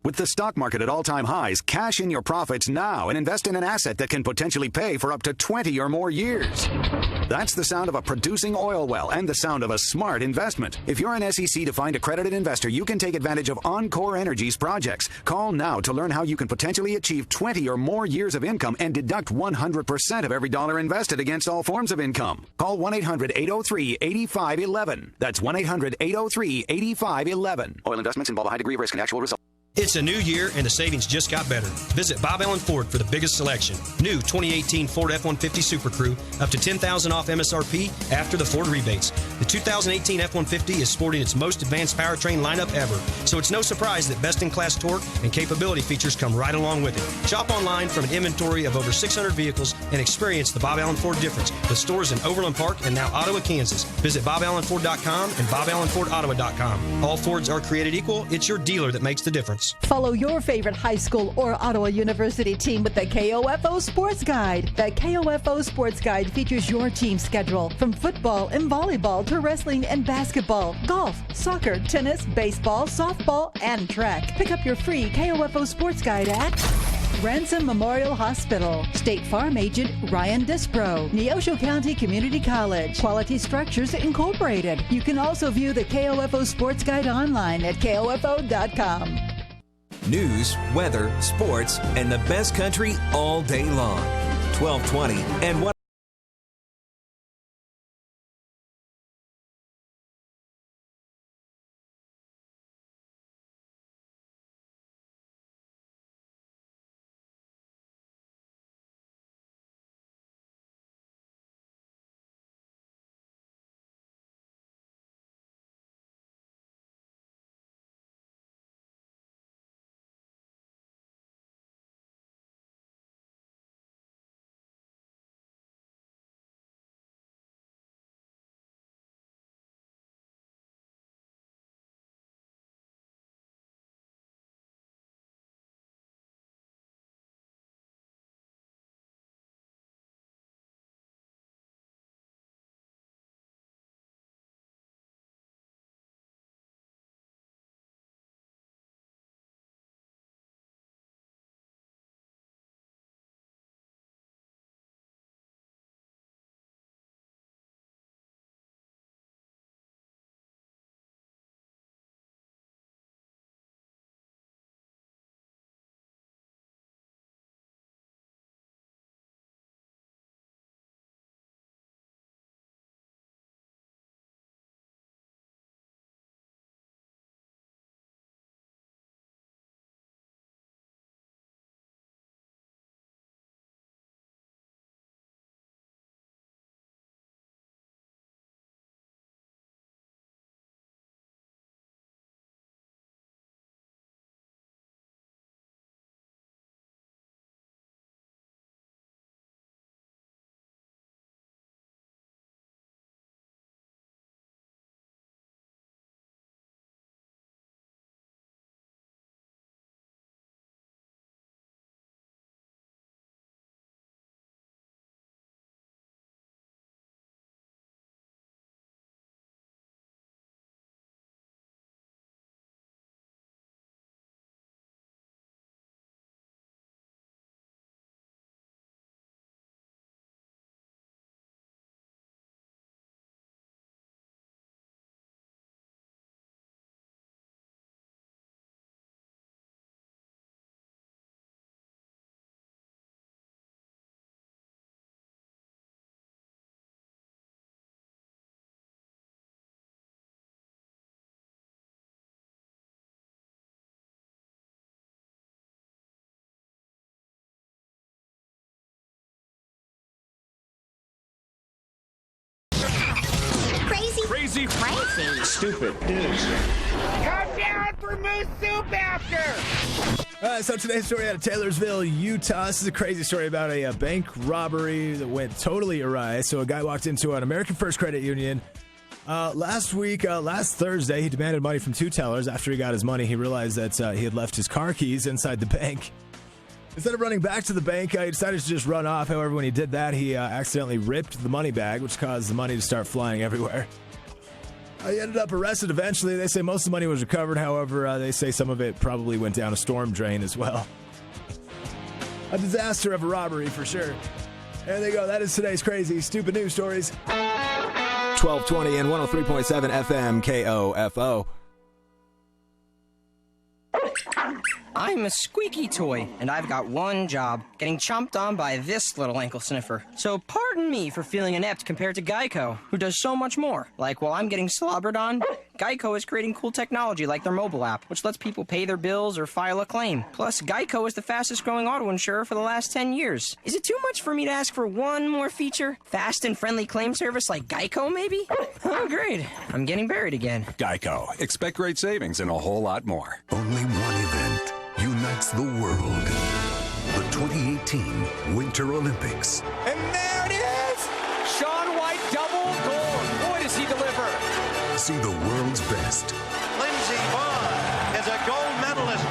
With the stock market at all-time highs, cash in your profits now and invest in an asset that can potentially pay for up to 20 or more years. That's the sound of a producing oil well and the sound of a smart investment. If you're an SEC-defined accredited investor, you can take advantage of Encore Energy's projects. Call now to learn how you can potentially achieve 20 or more years of income and deduct 100% of every dollar invested against all forms of income. Call 1-800-803-8511. That's 1-800-803-8511. Oil investments involve a high degree of risk and actual results. It's a new year, and the savings just got better. Visit Bob Allen Ford for the biggest selection. New 2018 Ford F-150 Super Crew, up to $10,000 off MSRP after the Ford rebates. The 2018 F-150 is sporting its most advanced powertrain lineup ever, so it's no surprise that best-in-class torque and capability features come right along with it. Shop online from an inventory of over 600 vehicles and experience the Bob Allen Ford difference with stores in Overland Park and now Ottawa, Kansas. Visit BobAllenFord.com and BobAllenFordOttawa.com. All Fords are created equal. It's your dealer that makes the difference. Follow your favorite high school or Ottawa University team with the KOFO Sports Guide. The KOFO Sports Guide features your team schedule from football and volleyball to wrestling and basketball, golf, soccer, tennis, baseball, softball, and track. Pick up your free KOFO Sports Guide at Ransom Memorial Hospital, State Farm Agent Ryan Dispro, Neosho County Community College, Quality Structures Incorporated. You can also view the KOFO Sports Guide online at KOFO.com. News, weather, sports, and the best country all day long. 1220 and 1. crazy. Crazy? Stupid. News. Come down for moose soup after! So today's story out of Taylorsville, Utah. This is a crazy story about a bank robbery that went totally awry. So a guy walked into an American First Credit Union last Thursday. He demanded money from two tellers. After he got his money, he realized that he had left his car keys inside the bank. Instead of running back to the bank, he decided to just run off. However, when he did that, he accidentally ripped the money bag, which caused the money to start flying everywhere. He ended up arrested eventually. They say most of the money was recovered. However, they say some of it probably went down a storm drain as well. A disaster of a robbery for sure. There they go. That is today's crazy, stupid news stories. 1220 and 103.7 FM KOFO. I'm a squeaky toy, and I've got one job, getting chomped on by this little ankle sniffer. So pardon me for feeling inept compared to Geico, who does so much more. Like while I'm getting slobbered on, Geico is creating cool technology like their mobile app, which lets people pay their bills or file a claim. Plus, Geico is the fastest growing auto insurer for the last 10 years. Is it too much for me to ask for one more feature? Fast and friendly claim service like Geico, maybe? Oh, great. I'm getting buried again. Geico. Expect great savings and a whole lot more. Only one event unites the world. The 2018 Winter Olympics. And there it is! Shaun White double gold. Boy, does he deliver. See the world's best. Lindsey Vonn is a gold medalist